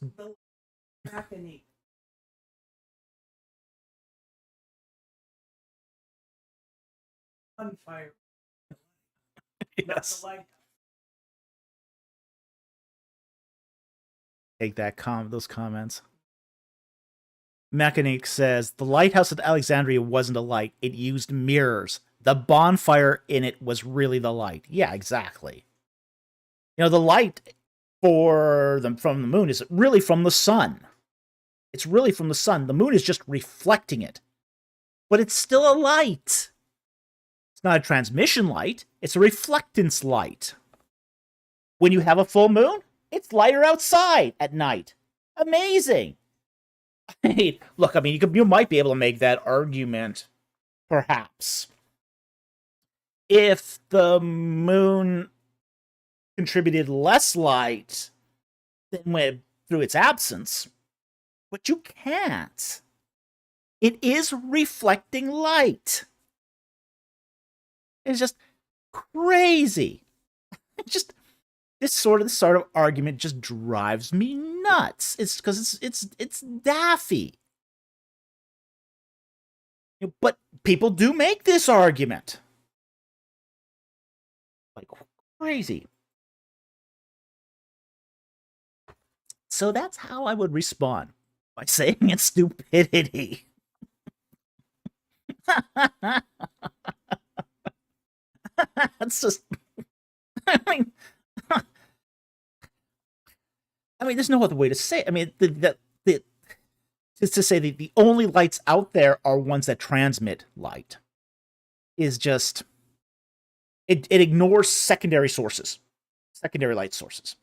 on fire. Yes. Take that those comments. Mechanic says the lighthouse at Alexandria wasn't a light, it used mirrors. The bonfire in it was really the light. Yeah, exactly. The light from the moon is really from the sun. It's really from the sun. The moon is just reflecting it. But it's still a light. It's not a transmission light, it's a reflectance light. When you have a full moon, it's lighter outside at night. Amazing. Look, I mean, you might be able to make that argument, perhaps, if the moon contributed less light than went through its absence, but you can't. It is reflecting light. It's just crazy. It's just this sort of argument just drives me nuts. It's because it's daffy. But people do make this argument. Like crazy. So that's how I would respond, by saying it's stupidity. That's just, I mean, there's no other way to say it. I mean, to say that the only lights out there are ones that transmit light is just, it ignores secondary sources, secondary light sources.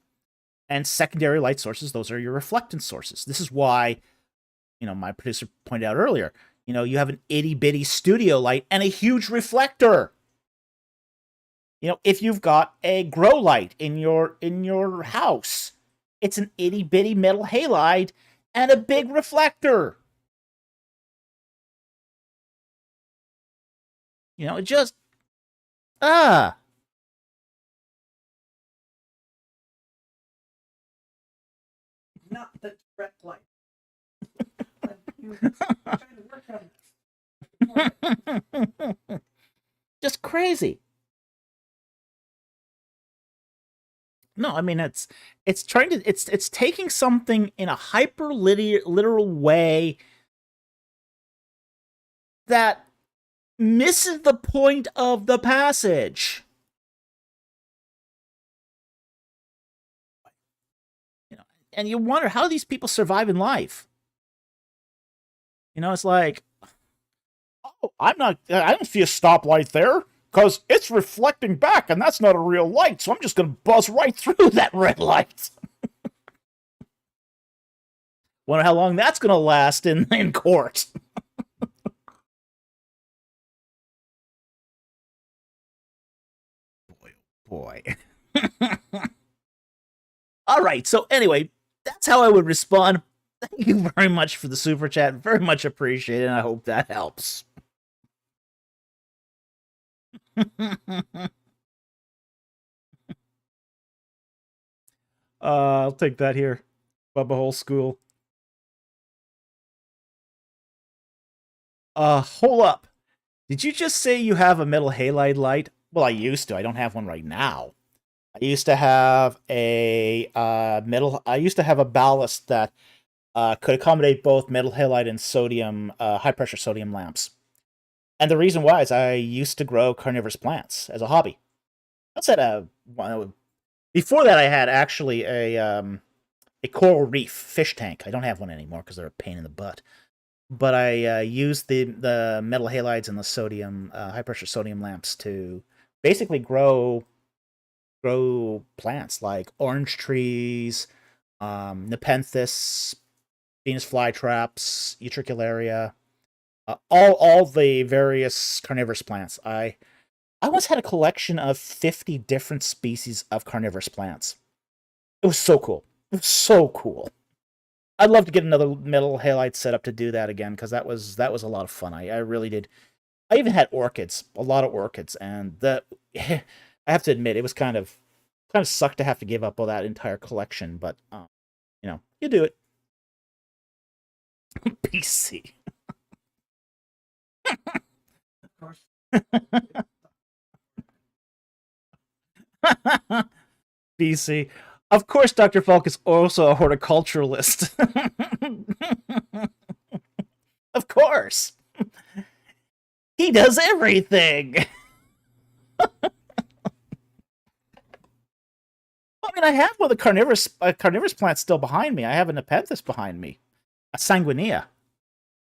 And secondary light sources, those are your reflectance sources. This is why, my producer pointed out earlier, you have an itty-bitty studio light and a huge reflector. If you've got a grow light in your house, it's an itty-bitty metal halide and a big reflector. It just, not the direct light. Just crazy. No, I mean it's taking something in a hyper literal way that misses the point of the passage. And you wonder how these people survive in life. It's like, oh, I don't see a stoplight there because it's reflecting back and that's not a real light, so I'm just going to buzz right through that red light. Wonder how long that's going to last in court. Boy, oh boy. All right, so anyway, that's how I would respond. Thank you very much for the super chat. Very much appreciated, and I hope that helps. I'll take that here. Bubba Whole School. Hold up. Did you just say you have a metal halide light? Well, I used to. I don't have one right now. I used to have a I used to have a ballast that could accommodate both metal halide and sodium, high pressure sodium lamps. And the reason why is I used to grow carnivorous plants as a hobby. That's at before that I had actually a coral reef fish tank. I don't have one anymore because they're a pain in the butt. But I used the metal halides and the sodium high pressure sodium lamps to basically grow plants like orange trees, Nepenthes, Venus flytraps, Utricularia, all the various carnivorous plants. I once had a collection of 50 different species of carnivorous plants. It was so cool. It was so cool. I'd love to get another metal halide set up to do that again because that was a lot of fun. I really did. I even had orchids, a lot of orchids, and I have to admit it was kind of sucked to have to give up all that entire collection, but you do it. PC. Of course. BC. Of course, Dr. Falk is also a horticulturalist. Of course. He does everything. I mean, I have one of the carnivorous plants still behind me. I have a Nepenthes behind me. A Sanguinea.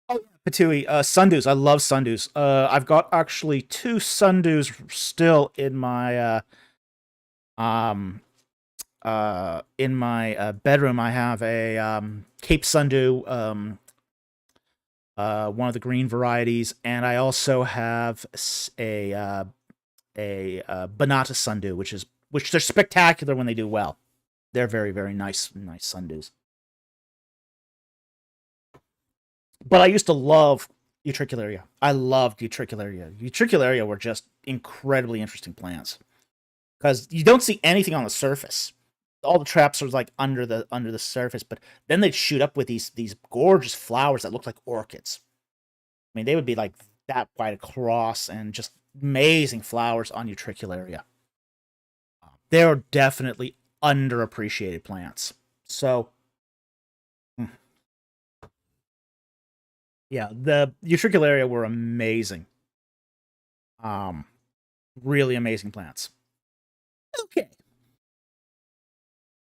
Oh, Patui. Sundews. I love sundews. I've got actually two sundews still in my bedroom. I have a Cape Sundew, one of the green varieties, and I also have a Banata Sundew, which they're spectacular when they do well. They're very, very nice sundews. But I used to love Utricularia. I loved Utricularia. Utricularia were just incredibly interesting plants because you don't see anything on the surface. All the traps are like under the surface, but then they'd shoot up with these gorgeous flowers that look like orchids. I mean, they would be like that wide across and just amazing flowers on Utricularia. They're definitely underappreciated plants. So, yeah, the Utricularia were amazing. Um, really amazing plants. Okay.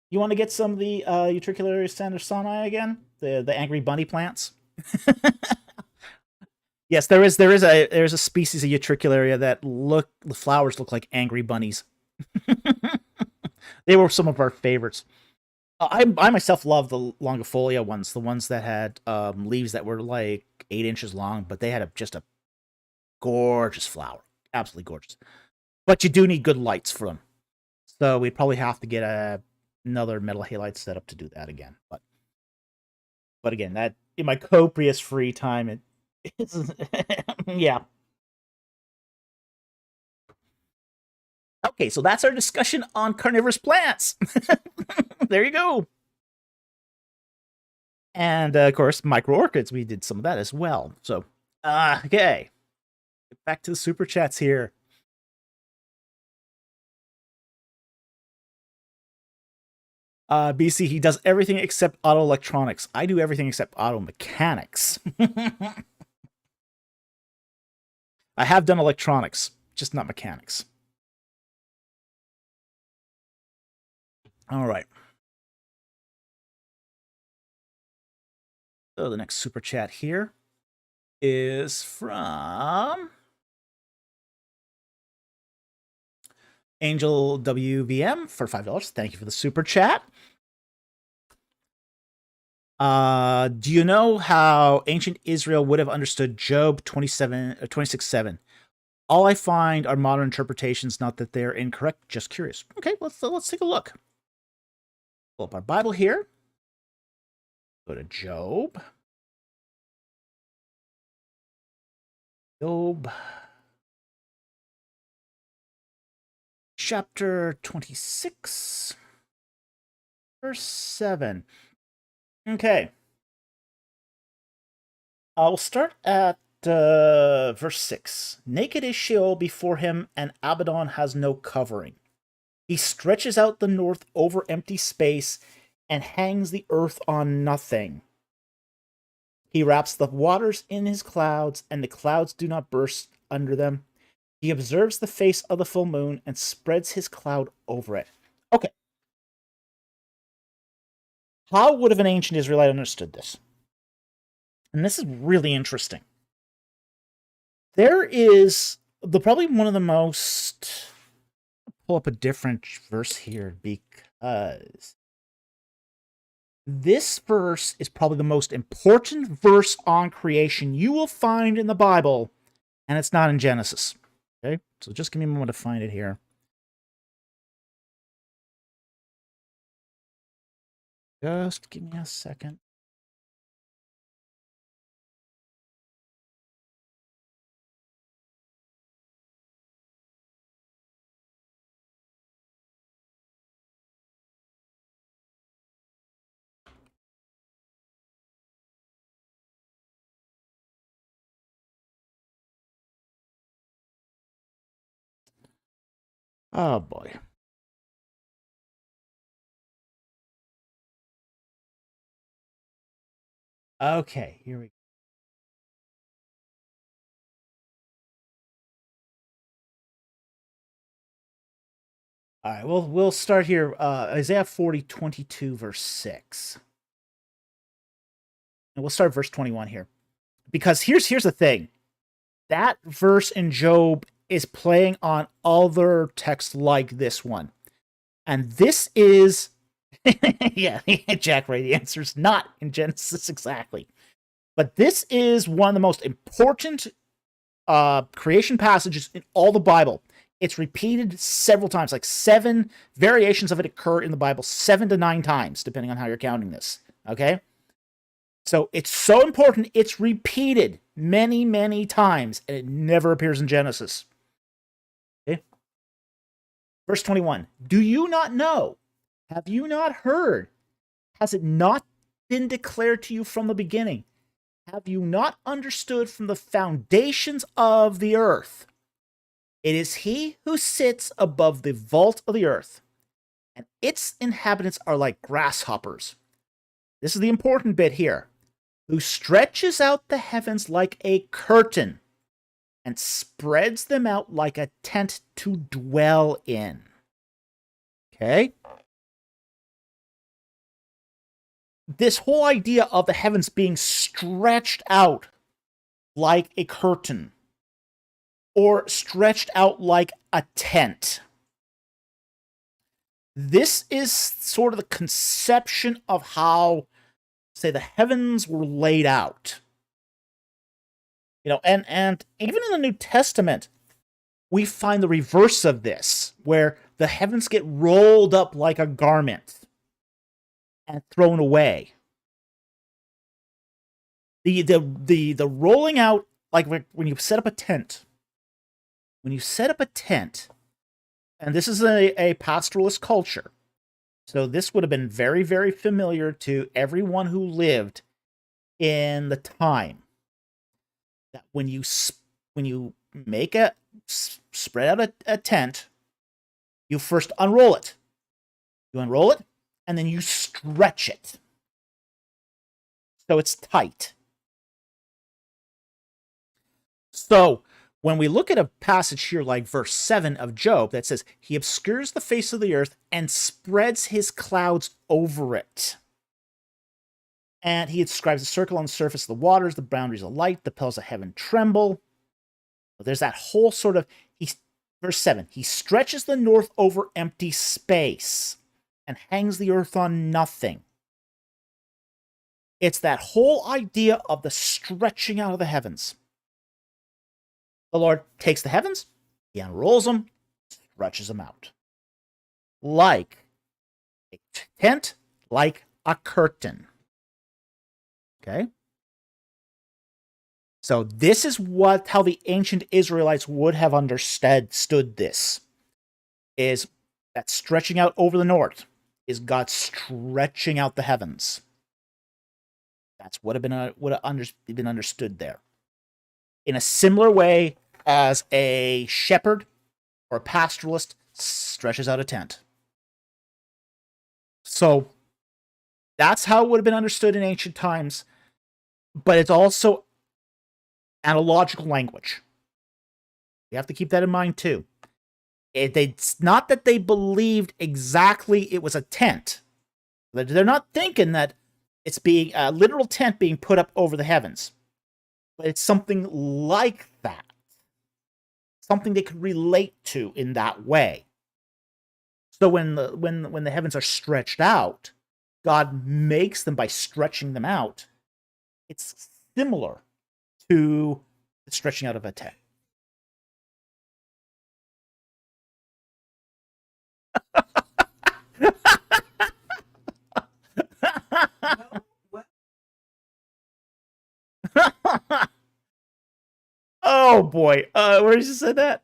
You want to get some of the Utricularia sandersoni again? The angry bunny plants? Yes, there's a species of Utricularia that the flowers look like angry bunnies. They were some of our favorites. I myself love the longifolia ones, the ones that had leaves that were like 8 inches long, but they had just a gorgeous flower, absolutely gorgeous. But you do need good lights for them, so we'd probably have to get another metal halide setup to do that again. But again, that in my copious free time, it's yeah. Okay, so that's our discussion on carnivorous plants. There you go. And of course, micro orchids. We did some of that as well. So, okay, get back to the super chats here. BC, he does everything except auto electronics. I do everything except auto mechanics. I have done electronics, just not mechanics. All right. So the next super chat here. is from Angel WVM for $5. Thank you for the super chat. Do you know how ancient Israel would have understood Job 26:7? All I find are modern interpretations, not that they're incorrect. Just curious. Okay, let's take a look. Pull up our Bible here. Go to Job. Job. Chapter 26. Verse 7. Okay. I'll start at verse 6. Naked is Sheol before him, and Abaddon has no covering. He stretches out the north over empty space and hangs the earth on nothing. He wraps the waters in his clouds, and the clouds do not burst under them. He observes the face of the full moon and spreads his cloud over it. Okay. How would have an ancient Israelite understood this? And this is really interesting. There is probably one of the most... I'll pull up a different verse here because this verse is probably the most important verse on creation you will find in the Bible, and it's not in Genesis. Okay, so just give me a moment to find it here. Just give me a second. Oh boy. Okay, here we go. All right, we'll start here. Isaiah 40:22, verse 6. And we'll start verse 21 here. Because here's the thing. That verse in Job is playing on other texts like this one. And this is... yeah, Jack Ray, the answer is not in Genesis exactly. But this is one of the most important creation passages in all the Bible. It's repeated several times, like 7 variations of it occur in the Bible 7 to 9 times, depending on how you're counting this. Okay? So it's so important, it's repeated many, many times, and it never appears in Genesis. Okay? Verse 21. Do you not know? Have you not heard? Has it not been declared to you from the beginning? Have you not understood from the foundations of the earth? It is he who sits above the vault of the earth, and its inhabitants are like grasshoppers. This is the important bit here. Who stretches out the heavens like a curtain and spreads them out like a tent to dwell in. Okay? This whole idea of the heavens being stretched out like a curtain or stretched out like a tent. This is sort of the conception of how, say, the heavens were laid out. You know, and even in the New Testament, we find the reverse of this, where the heavens get rolled up like a garment and thrown away. The rolling out, like when you set up a tent. When you set up a tent, and this is a pastoralist culture, so this would have been very, very familiar to everyone who lived in the time. That when you make spread out a tent, you first unroll it. You unroll it, and then you stretch it. So it's tight. So when we look at a passage here like verse 7 of Job that says, he obscures the face of the earth and spreads his clouds over it. And he describes the circle on the surface of the waters, the boundaries of light, the pillars of heaven tremble. There's that whole sort of, verse 7, he stretches the north over empty space and hangs the earth on nothing. It's that whole idea of the stretching out of the heavens. The Lord takes the heavens, he unrolls them, stretches them out. Like a tent, like a curtain. Okay? So this is how the ancient Israelites would have understood this. Is that stretching out over the north is God stretching out the heavens. That's what would have been understood there. In a similar way as a shepherd or a pastoralist stretches out a tent. So that's how it would have been understood in ancient times, but it's also analogical language. You have to keep that in mind too. It's not that they believed exactly it was a tent. They're not thinking that it's being a literal tent being put up over the heavens. But it's something like that. Something they could relate to in that way. So when the heavens are stretched out, God makes them by stretching them out. It's similar to the stretching out of a tent. Oh boy, where did you say that?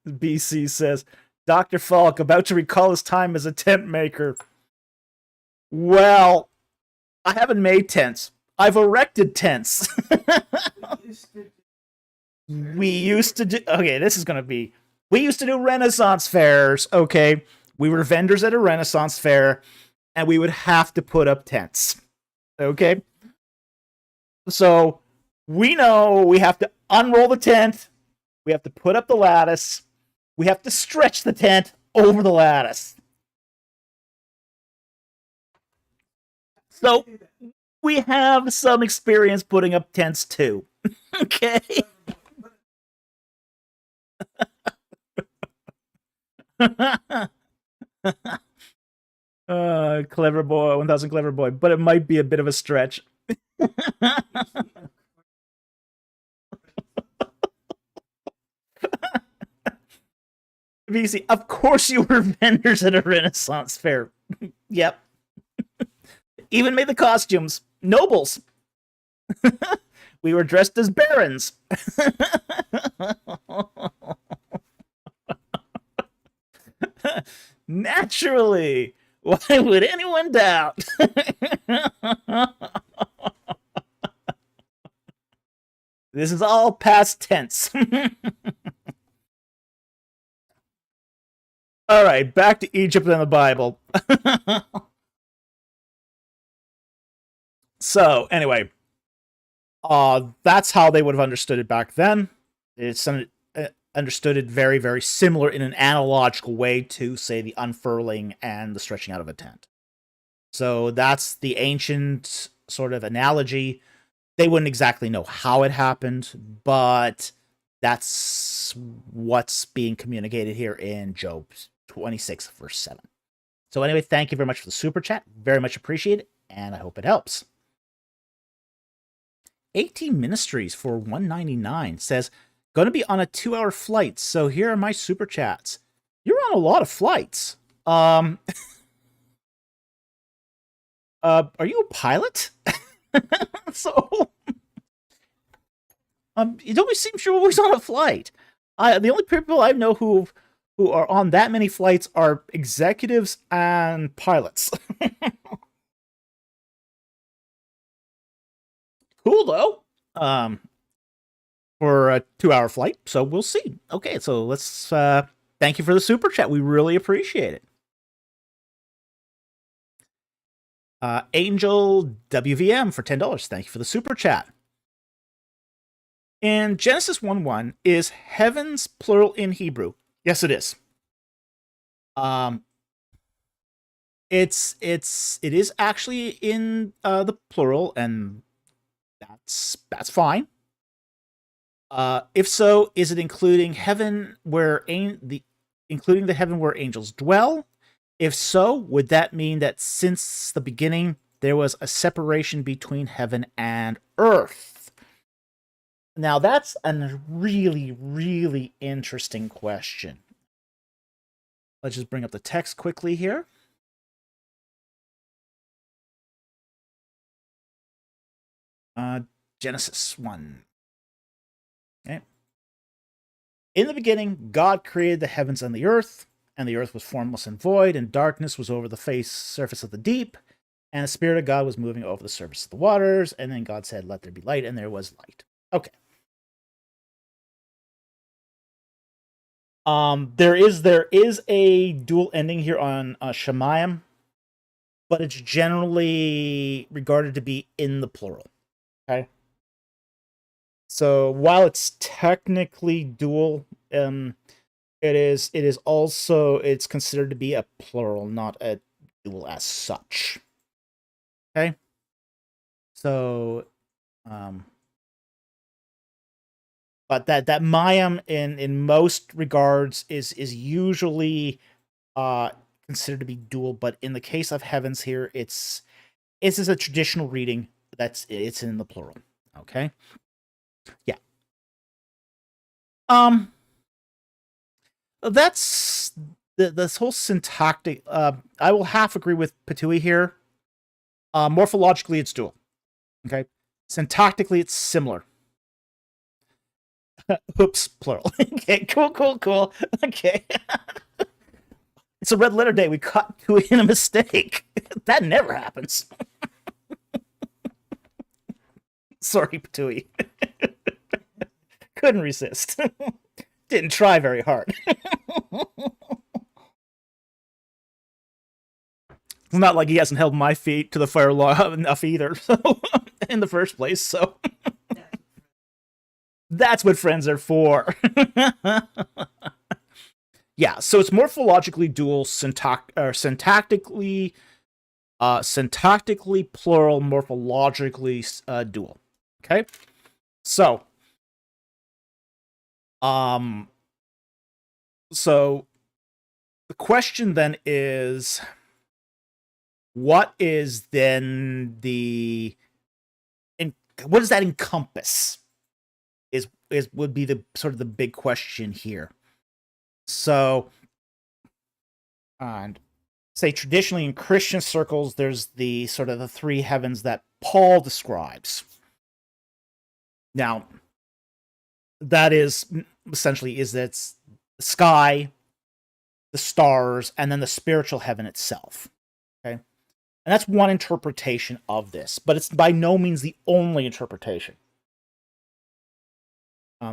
BC says, Dr. Falk about to recall his time as a tent maker. Well, I haven't made tents. I've erected tents. We used to do, okay, this is going to be, we used to do Renaissance fairs, okay? We were vendors at a Renaissance fair, and we would have to put up tents, okay? So, we know we have to unroll the tent, we have to put up the lattice, we have to stretch the tent over the lattice. So, we have some experience putting up tents too, okay? Clever boy, 1000 clever boy, but it might be a bit of a stretch. VC, of course you were vendors at a Renaissance fair. Yep. Even made the costumes. Nobles. We were dressed as barons. Naturally. Why would anyone doubt? This is all past tense. All right, back to Egypt and the Bible. So, anyway, that's how they would have understood it back then. It's understood it very, very similar in an analogical way to, say, the unfurling and the stretching out of a tent. So that's the ancient sort of analogy. They wouldn't exactly know how it happened, but that's what's being communicated here in Job 26, verse 7. So anyway, thank you very much for the super chat. Very much appreciated, and I hope it helps. 18 Ministries for $1.99 says, going to be on a 2-hour flight, so here are my super chats. You're on a lot of flights. Are you a pilot? So, it always seems you're always on a flight. The only people I know who are on that many flights are executives and pilots. Cool though. For a 2-hour flight, so we'll see. Okay, so let's thank you for the super chat. We really appreciate it. Angel WVM for $10. Thank you for the super chat. In Genesis 1:1, is heavens plural in Hebrew? Yes, it is. It is actually in the plural, and that's fine. If so, is it including heaven including the heaven where angels dwell? If so, would that mean that since the beginning there was a separation between heaven and earth? Now that's a really, really interesting question. Let's just bring up the text quickly here. Genesis 1. Okay. In the beginning, God created the heavens and the earth was formless and void, and darkness was over the surface of the deep, and the Spirit of God was moving over the surface of the waters, and then God said, let there be light, and there was light. Okay. There is a dual ending here on Shemayim, but it's generally regarded to be in the plural. Okay. So while it's technically dual, it is also, it's considered to be a plural, not a dual as such. Okay. So, but that Mayim in most regards is usually considered to be dual, but in the case of heavens here, it's a traditional reading it's in the plural. Okay. Yeah. That's this whole syntactic. I will half agree with Patui here. Morphologically, it's dual. Okay. Syntactically, it's similar. Oops, plural. Okay, cool. Okay. It's a red letter day. We caught Patui in a mistake. That never happens. Sorry, Patui. Couldn't resist. Didn't try very hard. It's not like he hasn't held my feet to the fire long enough either, so in the first place, so that's what friends are for. Yeah, so it's morphologically dual, syntactically plural, morphologically dual. Okay? So so the question then is, what is then what does that encompass? Would be the sort of the big question here. So, and say traditionally in Christian circles, there's the sort of the three heavens that Paul describes. Now, that is essentially it's the sky, the stars, and then the spiritual heaven itself. Okay. And that's one interpretation of this, but it's by no means the only interpretation.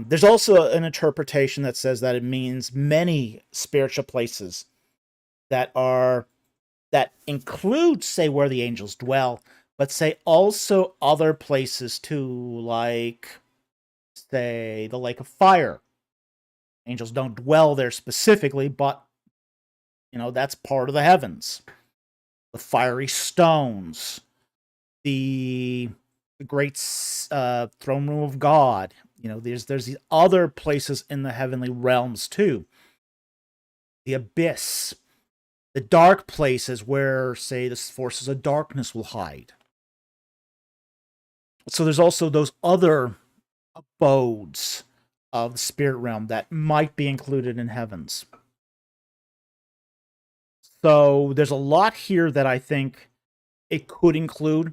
There's also an interpretation that says that it means many spiritual places that include, say, where the angels dwell, but say also other places too, like, say, the lake of fire. Angels don't dwell there specifically, but, that's part of the heavens. The fiery stones, the great throne room of God. There's these other places in the heavenly realms too. The abyss, the dark places where, say, the forces of darkness will hide. So there's also those other abodes of the spirit realm that might be included in heavens. So there's a lot here that I think it could include,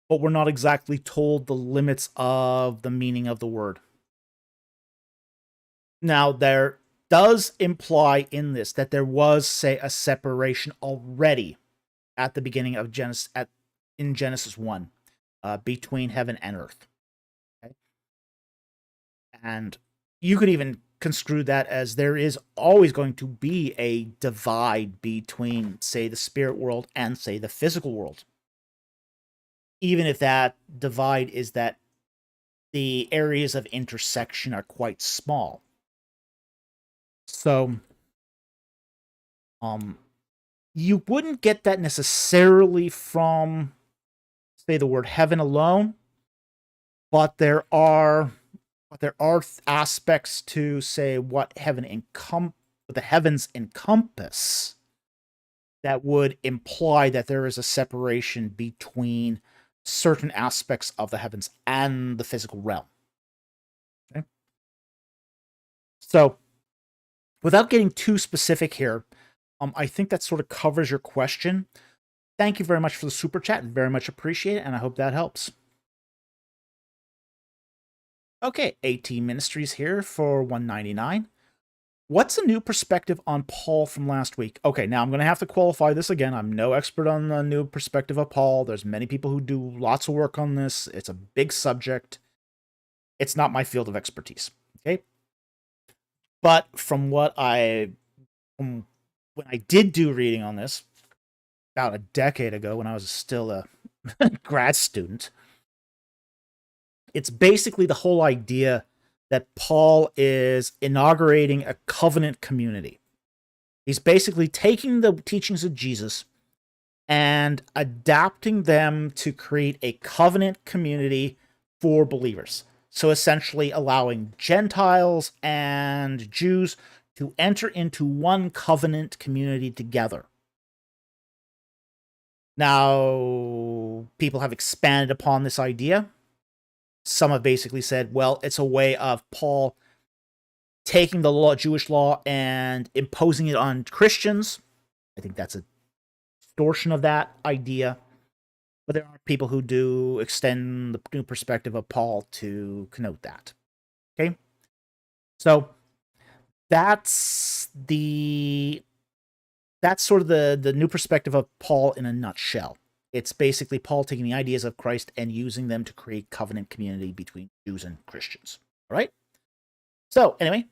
but we're not exactly told the limits of the meaning of the word. Now, there does imply in this that there was, say, a separation already at the beginning of in Genesis 1 between heaven and earth. Okay? And you could even construe that as there is always going to be a divide between, say, the spirit world and, say, the physical world. Even if that divide is that the areas of intersection are quite small. So, you wouldn't get that necessarily from, say, the word heaven alone, but there are aspects to, say, what the heavens encompass that would imply that there is a separation between certain aspects of the heavens and the physical realm. Okay? So, without getting too specific here, I think that sort of covers your question. Thank you very much for the super chat. Very much appreciate it, and I hope that helps. Okay, AT Ministries here for $1.99. What's a new perspective on Paul from last week? Okay, now I'm going to have to qualify this again. I'm no expert on the new perspective of Paul. There's many people who do lots of work on this. It's a big subject. It's not my field of expertise. Okay? But from when I did do reading on this, about a decade ago when I was still a grad student, it's basically the whole idea that Paul is inaugurating a covenant community. He's basically taking the teachings of Jesus and adapting them to create a covenant community for believers. So essentially allowing Gentiles and Jews to enter into one covenant community together. Now, people have expanded upon this idea. Some have basically said, well, it's a way of Paul taking the Jewish law and imposing it on Christians. I think that's a distortion of that idea. But there are people who do extend the new perspective of Paul to connote that. Okay? So that's sort of the new perspective of Paul in a nutshell. It's basically Paul taking the ideas of Christ and using them to create covenant community between Jews and Christians. All right? So, anyway,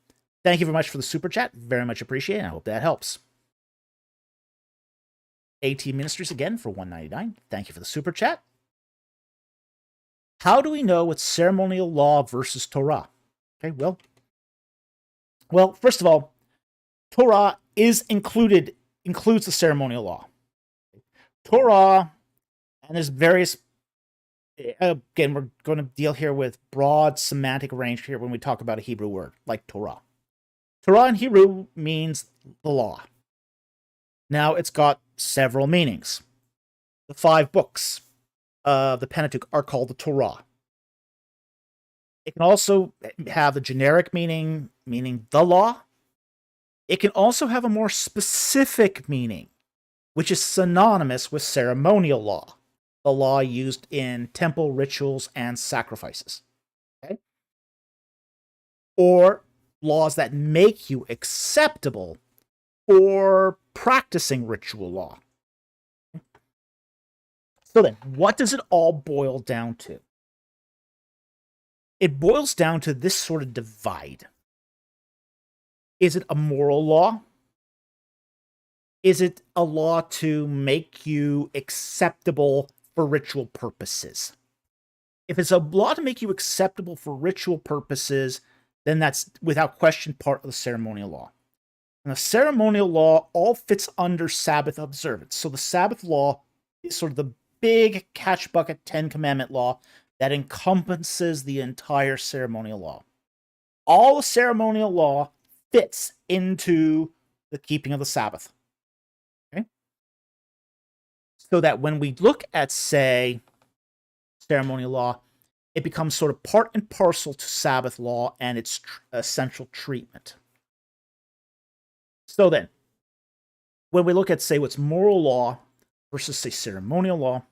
thank you very much for the super chat. Very much appreciated. I hope that helps. AT Ministries again for $1.99. Thank you for the super chat. How do we know what's ceremonial law versus Torah? Okay, well, first of all, Torah includes the ceremonial law. Torah, and there's various, again, we're going to deal here with broad semantic range here when we talk about a Hebrew word, like Torah. Torah in Hebrew means the law. Now, it's got several meanings. The 5 books of the Pentateuch are called the Torah. It can also have the generic meaning the law. It can also have a more specific meaning, which is synonymous with ceremonial law, the law used in temple rituals and sacrifices. Okay? Or laws that make you acceptable for practicing ritual law. So then, what does it all boil down to? It boils down to this sort of divide. Is it a moral law? Is it a law to make you acceptable for ritual purposes? If it's a law to make you acceptable for ritual purposes, then that's without question part of the ceremonial law. And the ceremonial law all fits under Sabbath observance. So the Sabbath law is sort of the big catch bucket 10 commandment law that encompasses the entire ceremonial law. All the ceremonial law fits into the keeping of the Sabbath. Okay? So that when we look at, say, ceremonial law, it becomes sort of part and parcel to Sabbath law and its essential treatment. So then, when we look at, say, what's moral law versus, say, ceremonial law,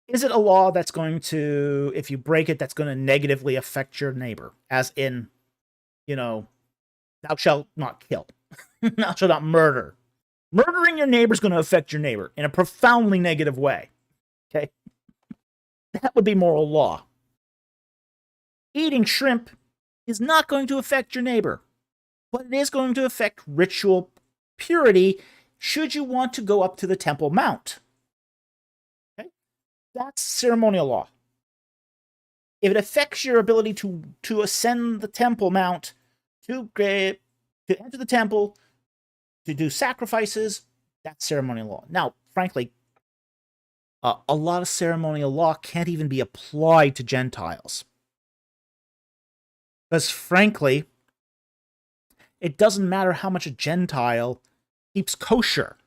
is it a law that's going to, if you break it, that's going to negatively affect your neighbor? As in, thou shalt not kill. Thou shalt not murder. Murdering your neighbor is going to affect your neighbor in a profoundly negative way. Okay? That would be moral law. Eating shrimp is not going to affect your neighbor, but it is going to affect ritual purity should you want to go up to the Temple Mount. Okay? That's ceremonial law. If it affects your ability to ascend the Temple Mount to to enter the temple, to do sacrifices, that's ceremonial law. Now, frankly, a lot of ceremonial law can't even be applied to Gentiles. Because frankly, it doesn't matter how much a Gentile keeps kosher.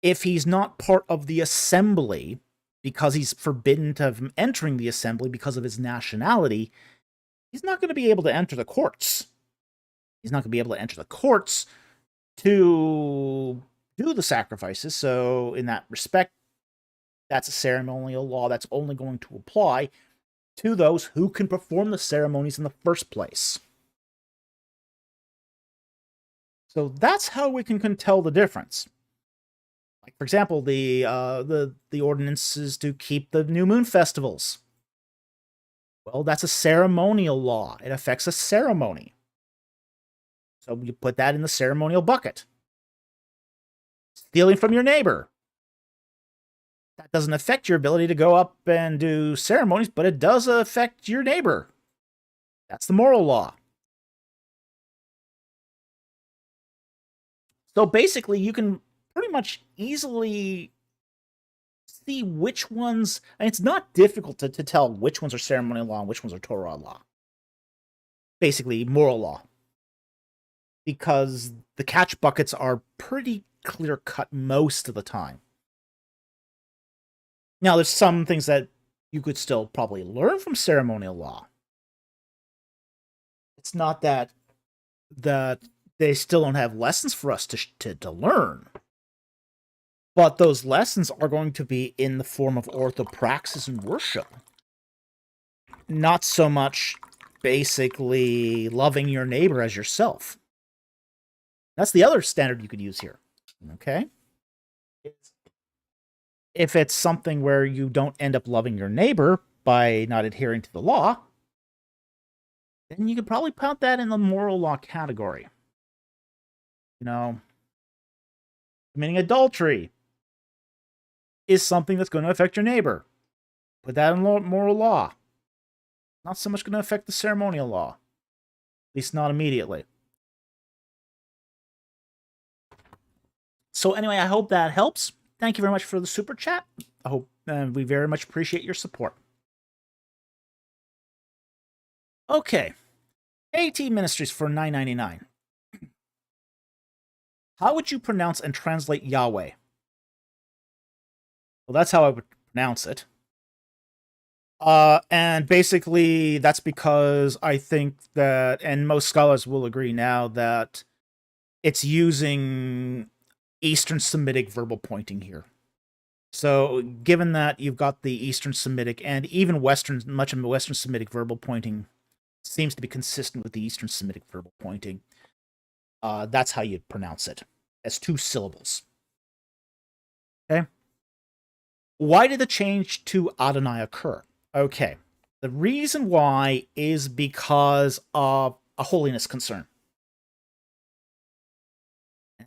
If he's not part of the assembly, because he's forbidden from entering the assembly because of his nationality, he's not going to be able to enter the courts. He's not going to be able to enter the courts to do the sacrifices. So in that respect, that's a ceremonial law that's only going to apply to those who can perform the ceremonies in the first place. So that's how we can tell the difference. Like, for example, the ordinances to keep the new moon festivals. Well, that's a ceremonial law. It affects a ceremony. So you put that in the ceremonial bucket. Stealing from your neighbor. That doesn't affect your ability to go up and do ceremonies, but it does affect your neighbor. That's the moral law. So basically, you can pretty much easily see which ones, and it's not difficult to tell which ones are ceremonial law and which ones are Torah law. Basically, moral law. Because the catch buckets are pretty clear-cut most of the time. Now, there's some things that you could still probably learn from ceremonial law. It's not that they still don't have lessons for us to learn. But those lessons are going to be in the form of orthopraxis and worship. Not so much basically loving your neighbor as yourself. That's the other standard you could use here. Okay? If it's something where you don't end up loving your neighbor by not adhering to the law, then you could probably put that in the moral law category. You know, committing adultery is something that's going to affect your neighbor. Put that in moral law. Not so much going to affect the ceremonial law. At least not immediately. So anyway, I hope that helps. Thank you very much for the super chat. I hope we very much appreciate your support. Okay. AT Ministries for $9.99. How would you pronounce and translate Yahweh? Well, that's how I would pronounce it. And basically, that's because I think that, and most scholars will agree now, that it's using Eastern Semitic verbal pointing here. So, given that you've got the Eastern Semitic and even much of the Western Semitic verbal pointing seems to be consistent with the Eastern Semitic verbal pointing, that's how you'd pronounce it, as 2 syllables. Okay? Why did the change to Adonai occur? Okay. The reason why is because of a holiness concern.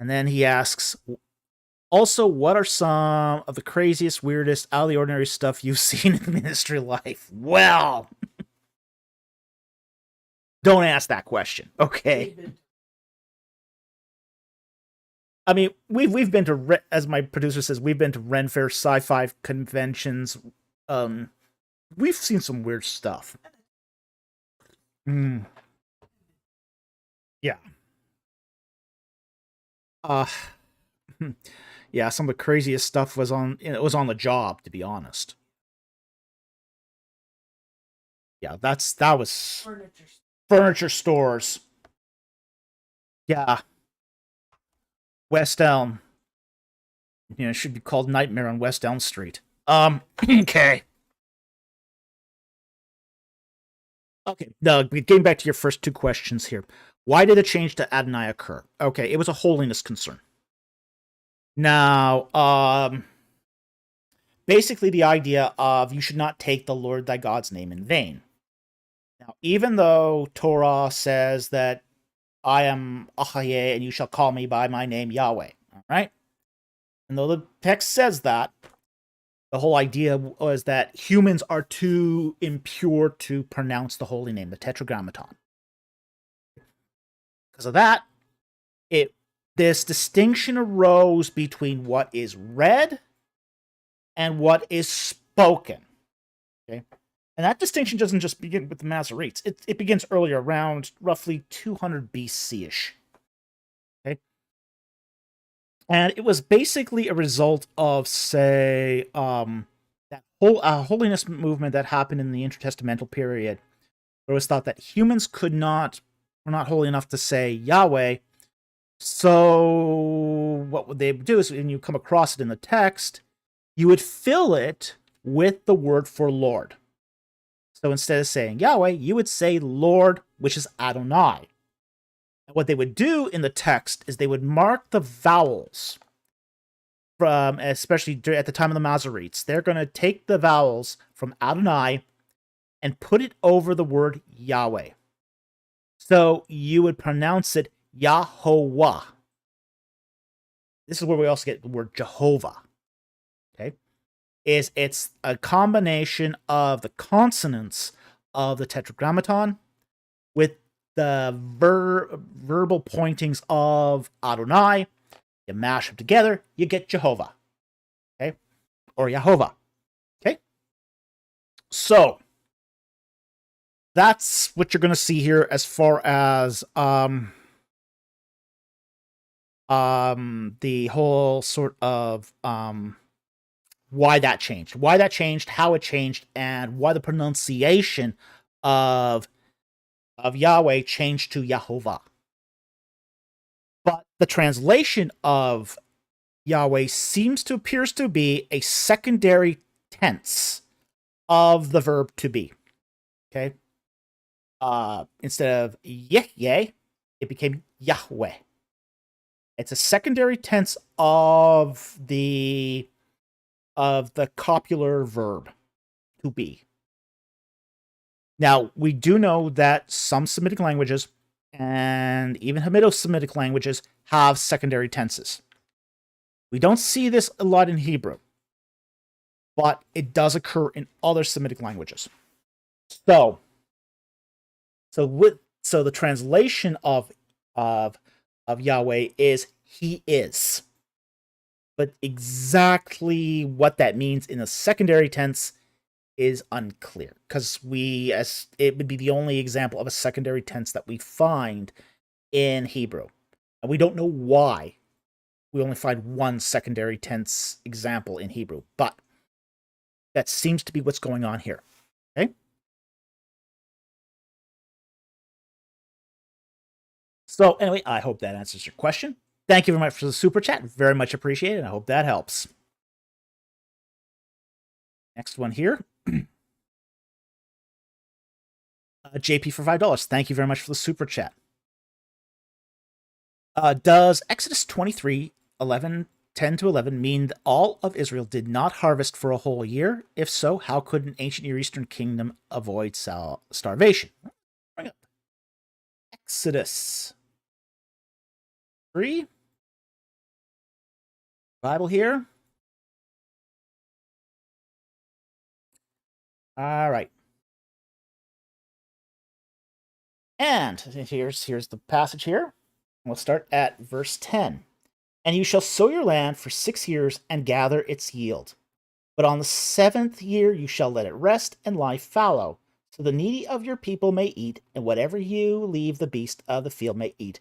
And then he asks, also, what are some of the craziest, weirdest, out of the ordinary stuff you've seen in ministry life? Well, don't ask that question, okay? I mean, we've been to, as my producer says, we've been to Ren Fair, sci-fi conventions. We've seen some weird stuff. Yeah. Yeah, some of the craziest stuff was on the job, to be honest. Yeah, that was furniture stores. Yeah. West Elm. You know, it should be called Nightmare on West Elm Street. Okay. Okay, now, getting back to your first 2 questions here. Why did a change to Adonai occur? Okay, it was a holiness concern. Now, basically the idea of you should not take the Lord thy God's name in vain. Now, even though Torah says that I am Achaye and you shall call me by my name Yahweh, all right? And though the text says that, the whole idea was that humans are too impure to pronounce the holy name, the Tetragrammaton. Because of that, this distinction arose between what is read and what is spoken. Okay? And that distinction doesn't just begin with the Masoretes. It begins earlier, around roughly 200 BC-ish. Okay? And it was basically a result of, say, that whole holiness movement that happened in the intertestamental period. It was thought that humans were not holy enough to say Yahweh. So what would they do is, when you come across it in the text, you would fill it with the word for Lord. So instead of saying Yahweh, you would say Lord, which is Adonai. And what they would do in the text is they would mark the vowels from, especially at the time of the Masoretes, they're going to take the vowels from Adonai and put it over the word Yahweh. So you would pronounce it Yahovah. This is where we also get the word Jehovah. Okay? It's a combination of the consonants of the Tetragrammaton with the verbal pointings of Adonai. You mash them together, you get Jehovah. Okay? Or Yahovah. Okay? So, that's what you're going to see here as far as the whole sort of why that changed, how it changed, and why the pronunciation of Yahweh changed to Yahovah. But the translation of Yahweh appears to be a secondary tense of the verb to be. Okay? Instead of Yeh, it became Yahweh. It's a secondary tense of the copular verb to be. Now, we do know that some Semitic languages and even Hamitic-Semitic languages have secondary tenses. We don't see this a lot in Hebrew, but it does occur in other Semitic languages. So the translation of Yahweh is He is. But exactly what that means in a secondary tense is unclear, because it would be the only example of a secondary tense that we find in Hebrew. And we don't know why we only find one secondary tense example in Hebrew, but that seems to be what's going on here. Okay? So anyway, I hope that answers your question. Thank you very much for the super chat. Very much appreciated. I hope that helps. Next one here. JP for $5. Thank you very much for the super chat. Does Exodus 23, 10 to 11 mean that all of Israel did not harvest for a whole year? If so, how could an ancient Near Eastern kingdom avoid starvation? Bring up Exodus 3. Bible here. All right. And here's the passage here. We'll start at verse 10. And you shall sow your land for 6 years and gather its yield. But on the 7th year you shall let it rest and lie fallow, so the needy of your people may eat, and whatever you leave the beast of the field may eat.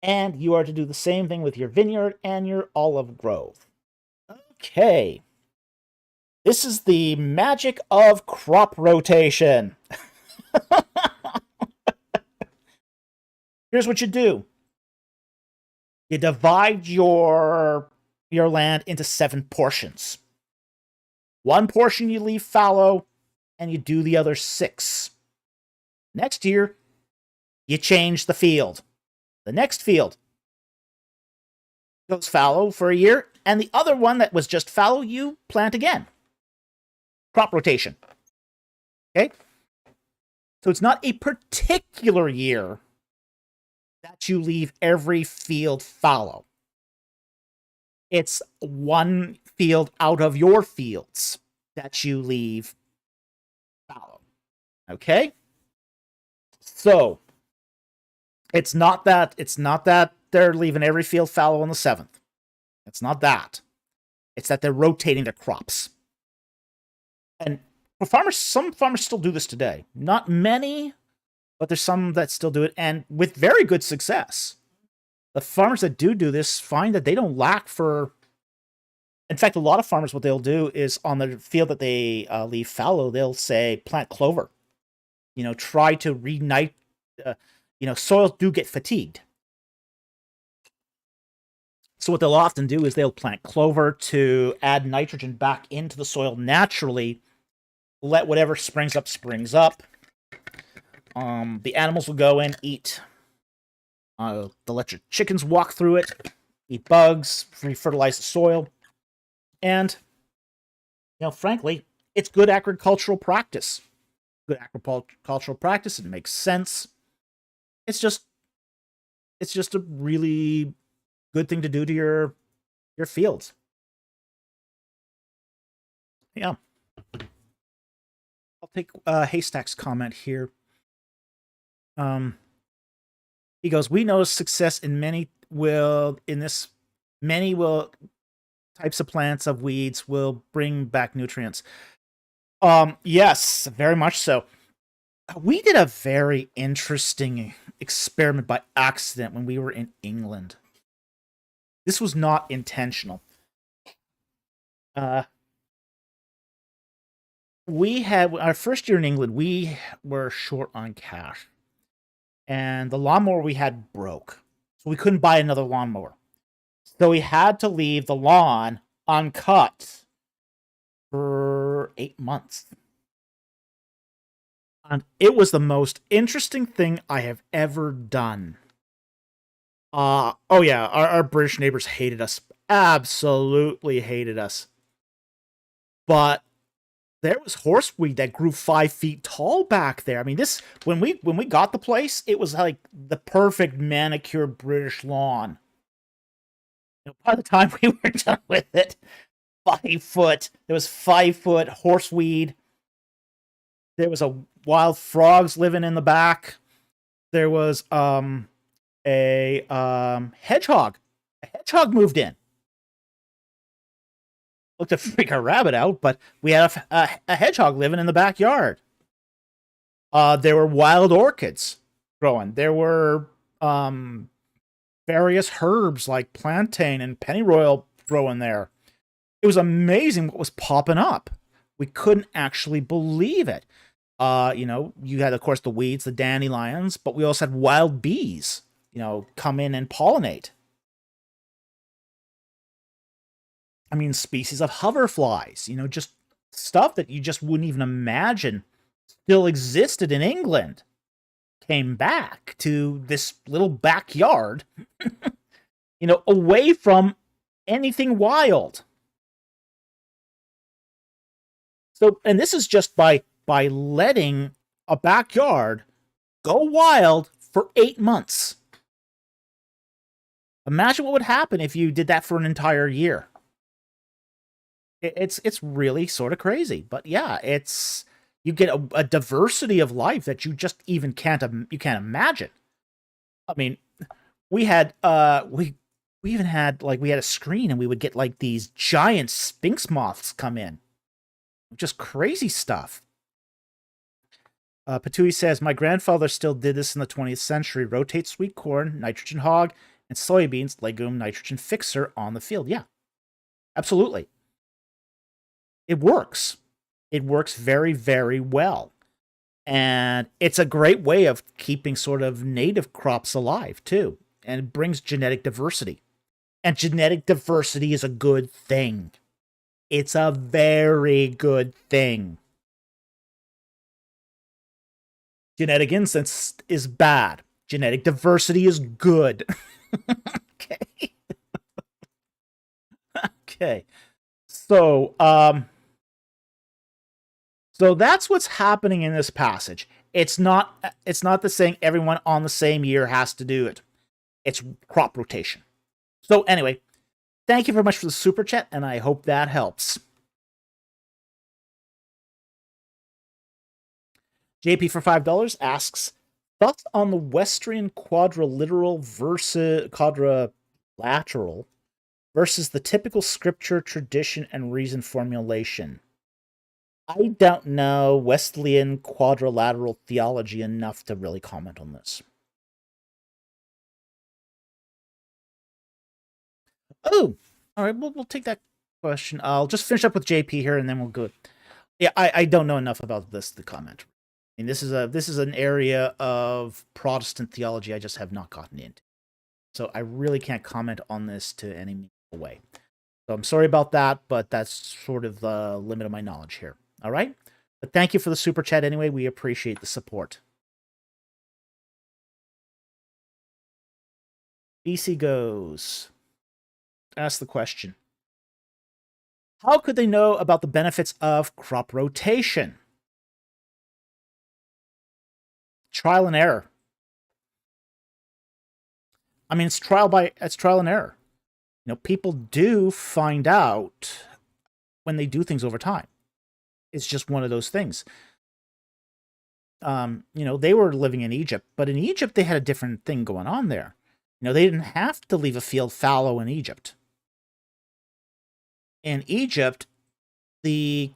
And you are to do the same thing with your vineyard and your olive grove. Okay. This is the magic of crop rotation. Here's what you do. You divide your land into 7 portions. 1 portion you leave fallow, and you do the other 6. Next year, you change the field. The next field goes fallow for a year, and the other one that was just fallow, you plant again. Crop rotation. Okay? So it's not a particular year that you leave every field fallow. It's 1 field out of your fields that you leave fallow. Okay? So, It's not that they're leaving every field fallow on the 7th. It's not that. It's that they're rotating their crops. And for farmers, some farmers still do this today. Not many, but there's some that still do it, and with very good success. The farmers that do this find that they don't lack for. In fact, a lot of farmers, what they'll do is on the field that they leave fallow, they'll say plant clover. Try to reignite. Soils do get fatigued. So what they'll often do is they'll plant clover to add nitrogen back into the soil naturally. Let whatever springs up. The animals will go in, eat. They'll let your chickens walk through it, eat bugs, refertilize the soil. And, frankly, it's good agricultural practice. Good agricultural practice. It makes sense. It's just a really good thing to do to your fields. Yeah. I'll take Haystack's comment here. He goes, we know success in many types of plants of weeds will bring back nutrients. Yes, very much so. We did a very interesting experiment by accident when we were in England. This was not intentional. We had our first year in England, we were short on cash. And the lawnmower we had broke. So we couldn't buy another lawnmower. So we had to leave the lawn uncut for 8 months. And it was the most interesting thing I have ever done. Our British neighbors hated us. Absolutely hated us. But there was horseweed that grew 5 feet tall back there. I mean, when we got the place, it was like the perfect manicured British lawn. By the time we were done with it, 5 foot. There was 5 foot horseweed. There was a wild frogs living in the back. There was a hedgehog. A hedgehog moved in. Looked to freak our rabbit out, but we had a hedgehog living in the backyard. There were wild orchids growing. There were various herbs like plantain and pennyroyal growing there. It was amazing what was popping up. We couldn't actually believe it. You had, of course, the weeds, the dandelions, but we also had wild bees, come in and pollinate. I mean, species of hoverflies, just stuff that you just wouldn't even imagine still existed in England, came back to this little backyard, away from anything wild. So, and this is just by letting a backyard go wild for 8 months. Imagine what would happen if you did that for an entire year. It's really sort of crazy, but yeah, you get a diversity of life that you just even can't imagine. I mean, we had we even had we had a screen and we would get like these giant sphinx moths come in, just crazy stuff. Patui says, my grandfather still did this in the 20th century. Rotate sweet corn, nitrogen hog, and soybeans, legume nitrogen fixer on the field. Yeah, absolutely. It works. It works very, very well. And it's a great way of keeping sort of native crops alive, too. And it brings genetic diversity. And genetic diversity is a good thing. It's a very good thing. Genetic incense is bad. Genetic diversity is good. Okay. Okay. So that's what's happening in this passage. It's not the saying everyone on the same year has to do it. It's crop rotation. So anyway, thank you very much for the super chat, and I hope that helps. JP for $5 asks, Thoughts on the Western quadrilateral versus quadrilateral versus the typical scripture, tradition, and reason formulation? I don't know Wesleyan quadrilateral theology enough to really comment on this. Oh, all right. We'll take that question. I'll just finish up with JP here, and then we'll go. Yeah, I don't know enough about this to comment. I mean, this is an area of Protestant theology I just have not gotten into, so I really can't comment on this to any meaningful way. So I'm sorry about that, but that's sort of the limit of my knowledge here. All right, but thank you for the super chat anyway. We appreciate the support. BC goes. Ask the question. How could they know about the benefits of crop rotation? Trial and error. I mean, it's trial and error. You know, people do find out when they do things over time. It's just one of those things. You know, they were living in Egypt, but in Egypt they had a different thing going on there. You know, they didn't have to leave a field fallow in Egypt. In Egypt, the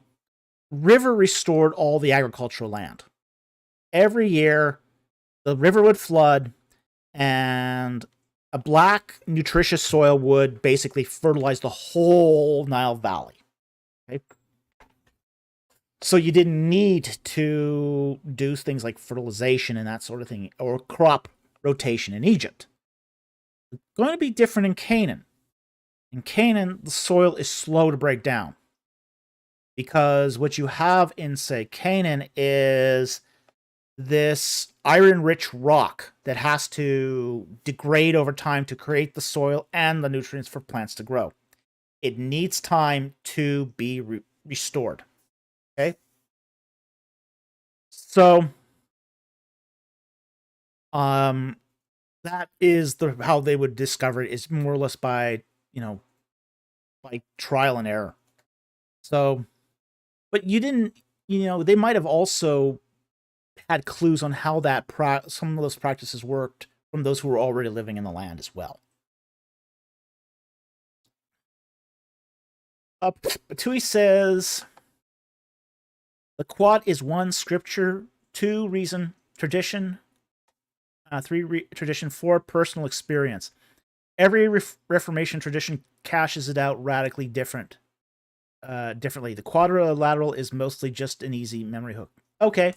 river restored all the agricultural land. Every year, the river would flood, and a black, nutritious soil would basically fertilize the whole Nile Valley. Okay? So you didn't need to do things like fertilization and that sort of thing, or crop rotation in Egypt. It's going to be different in Canaan. In Canaan, the soil is slow to break down. Because what you have in, say, Canaan is this iron-rich rock that has to degrade over time to create the soil and the nutrients for plants to grow. It needs time to be restored. Okay? So, that is how they would discover it, is more or less by, you know, by trial and error. So, but you didn't, you know, they might have also had clues on how that some of those practices worked from those who were already living in the land as well. Tui says the quad is 1, scripture; 2, reason; tradition; 3, tradition; 4, personal experience. Every Reformation tradition cashes it out radically differently. The quadrilateral is mostly just an easy memory hook. Okay.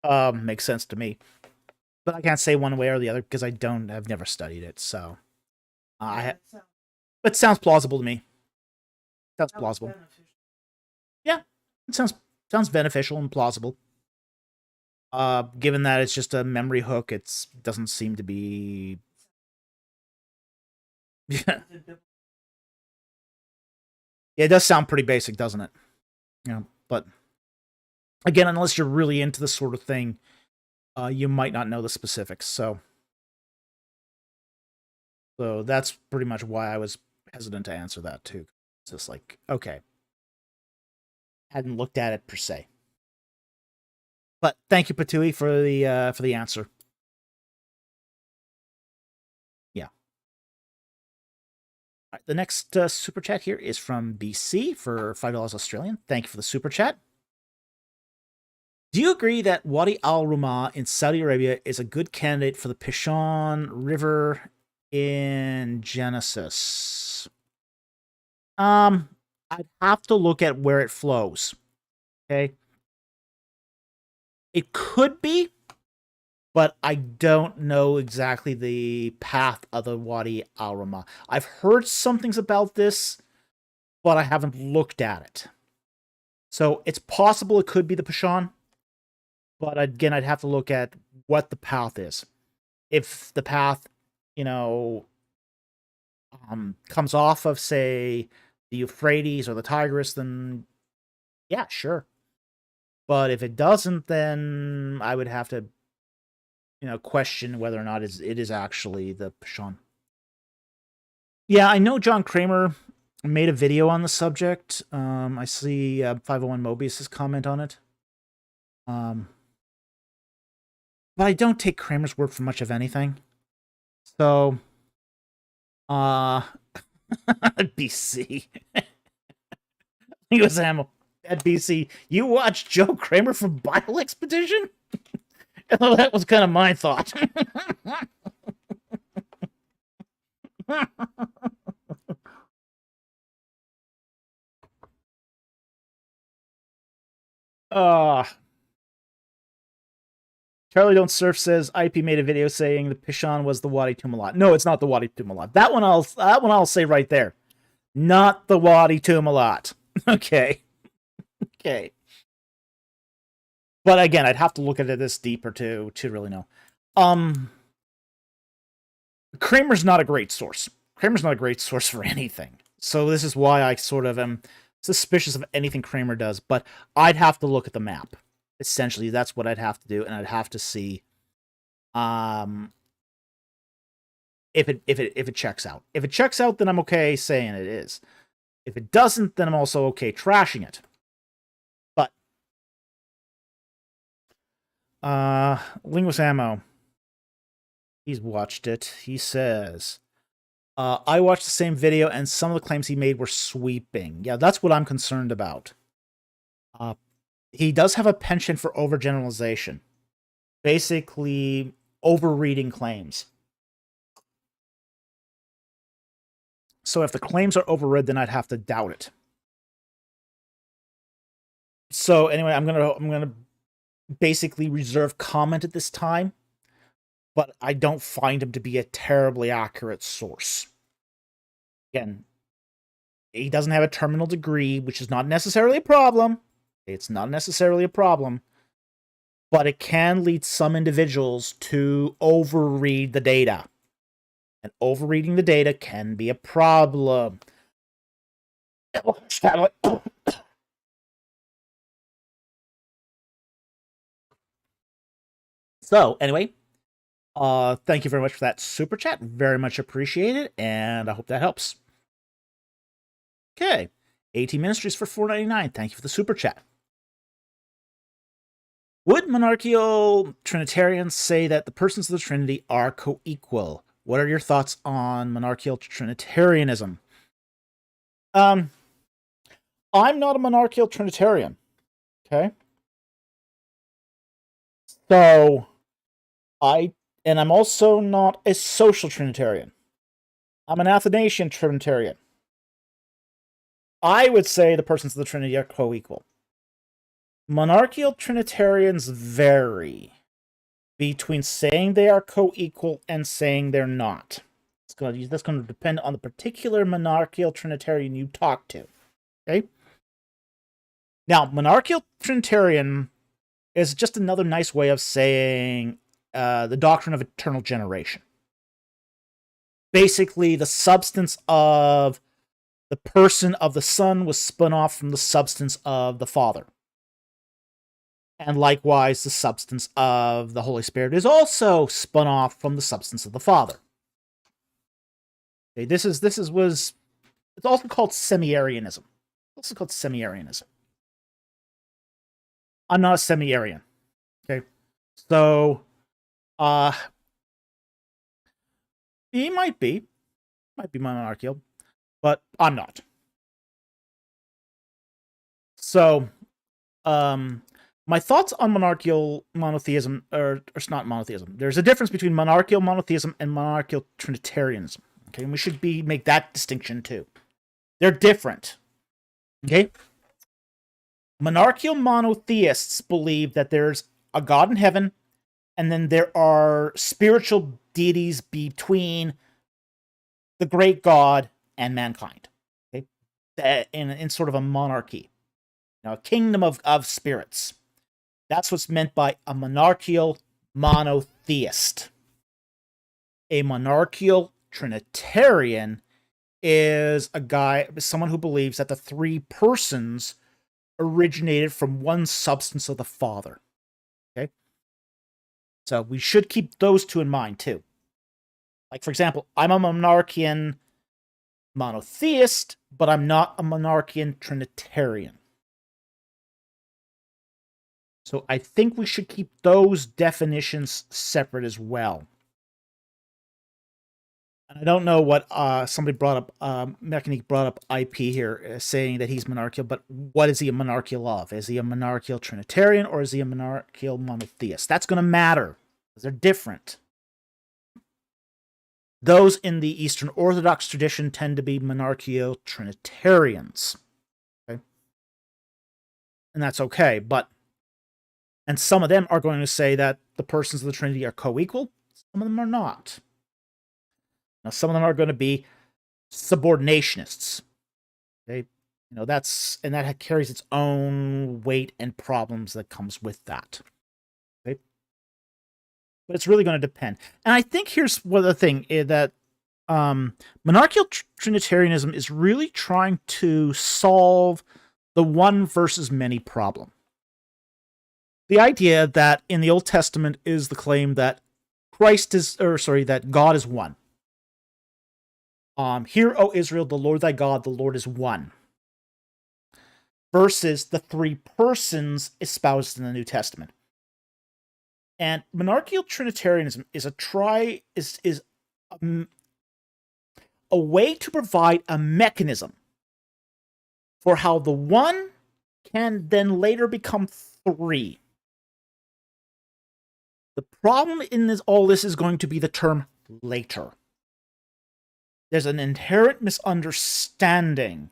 Makes sense to me. But I can't say one way or the other because I've never studied it, so it sounds plausible to me. Sounds plausible. Yeah, it sounds beneficial and plausible. Given that it's just a memory hook, it doesn't seem to be. Yeah. Yeah, it does sound pretty basic, doesn't it? Yeah, but again, unless you're really into this sort of thing, you might not know the specifics. So that's pretty much why I was hesitant to answer that too. It's just like, okay, hadn't looked at it per se. But thank you, Patui, for the answer. Yeah. All right, the next super chat here is from BC for $5 Australian. Thank you for the super chat. Do you agree that Wadi al-Rumah in Saudi Arabia is a good candidate for the Pishon River in Genesis? I'd have to look at where it flows. Okay. It could be, but I don't know exactly the path of the Wadi al-Rumah. I've heard some things about this, but I haven't looked at it. So it's possible it could be the Pishon, but again, I'd have to look at what the path is. If the path, you know, comes off of, say, the Euphrates or the Tigris, then yeah, sure. But if it doesn't, then I would have to, you know, question whether or not it is actually the Pishon. Yeah, I know John Kramer made a video on the subject. I see 501 Mobius's comment on it. But I don't take Kramer's word for much of anything. So, BC. He was ammo at BC. You watched Joe Kramer from Bible Expedition? Well, that was kind of my thought. uh Charlie Don't Surf says IP made a video saying the Pishon was the Wadi Tumalat. No, it's not the Wadi Tumalat. That one I'll say right there. Not the Wadi Tumalat. Okay. Okay. But again, I'd have to look at it this deeper to really know. Kramer's not a great source. Kramer's not a great source for anything. So this is why I sort of am suspicious of anything Kramer does. But I'd have to look at the map. Essentially, that's what I'd have to do, and I'd have to see if it checks out. If it checks out, then I'm okay saying it is. If it doesn't, then I'm also okay trashing it. But Linguist Ammo, he's watched it. He says, I watched the same video, and some of the claims he made were sweeping. Yeah, that's what I'm concerned about. He does have a penchant for overgeneralization. Basically, overreading claims. So if the claims are overread, then I'd have to doubt it. So anyway, I'm gonna basically reserve comment at this time, but I don't find him to be a terribly accurate source. Again, he doesn't have a terminal degree, which is not necessarily a problem. It's not necessarily a problem, but it can lead some individuals to overread the data. And overreading the data can be a problem. So, anyway, thank you very much for that super chat. Very much appreciated, and I hope that helps. Okay. AT Ministries for $4.99. Thank you for the super chat. Would monarchical Trinitarians say that the persons of the Trinity are co-equal? What are your thoughts on monarchical Trinitarianism? I'm not a monarchical Trinitarian. Okay? So, I'm also not a social Trinitarian. I'm an Athanasian Trinitarian. I would say the persons of the Trinity are co-equal. Monarchical Trinitarians vary between saying they are co-equal and saying they're not. That's going to depend on the particular monarchical Trinitarian you talk to. Okay? Now, monarchical Trinitarian is just another nice way of saying the doctrine of eternal generation. Basically, the substance of the person of the Son was spun off from the substance of the Father. And likewise, the substance of the Holy Spirit is also spun off from the substance of the Father. Okay, it's also called semi-Arianism. I'm not a semi-Arian. Okay. So he might be monarchical, but I'm not. So my thoughts on monarchical monotheism, or it's not monotheism. There's a difference between monarchical monotheism and monarchical Trinitarianism. Okay, and we should make that distinction too. They're different. Okay? Monarchical monotheists believe that there's a God in heaven, and then there are spiritual deities between the great God and mankind. Okay? In sort of a monarchy. Now, a kingdom of spirits. That's what's meant by a monarchical monotheist. A monarchical Trinitarian is someone who believes that the three persons originated from one substance of the Father. Okay? So we should keep those two in mind too. Like, for example, I'm a monarchian monotheist, but I'm not a monarchian Trinitarian. So I think we should keep those definitions separate as well. And I don't know what somebody brought up, Mechanique brought up IP here, saying that he's monarchical, but what is he a monarchical of? Is he a monarchical Trinitarian, or is he a monarchical monotheist? That's going to matter, because they're different. Those in the Eastern Orthodox tradition tend to be monarchical Trinitarians. Okay? And that's okay, and some of them are going to say that the persons of the Trinity are co-equal, some of them are not. Now, some of them are going to be subordinationists. Okay, that carries its own weight and problems that comes with that. Okay, but it's really going to depend. And I think here's one other thing that monarchical Trinitarianism is really trying to solve the one versus many problem. The idea that in the Old Testament is the claim that that God is one. Hear, O Israel, the Lord thy God, the Lord is one. Versus the three persons espoused in the New Testament. And monarchical Trinitarianism is a way to provide a mechanism for how the one can then later become three. The problem in all this is going to be the term later. There's an inherent misunderstanding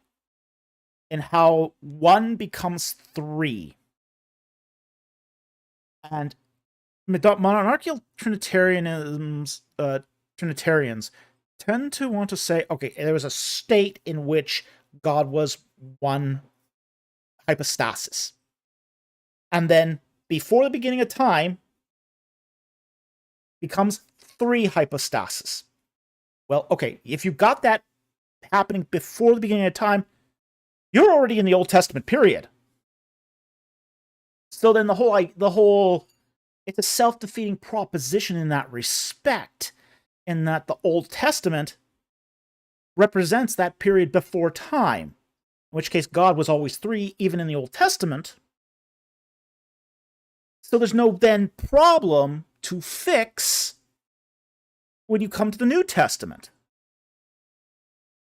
in how one becomes three. And monarchical Trinitarians tend to want to say, okay, there was a state in which God was one hypostasis. And then, before the beginning of time, becomes three hypostasis. Well, okay, if you got that happening before the beginning of time, you're already in the Old Testament period. So then the whole it's a self-defeating proposition in that respect, in that the Old Testament represents that period before time, in which case God was always three, even in the Old Testament. So there's no then problem to fix when you come to the New Testament.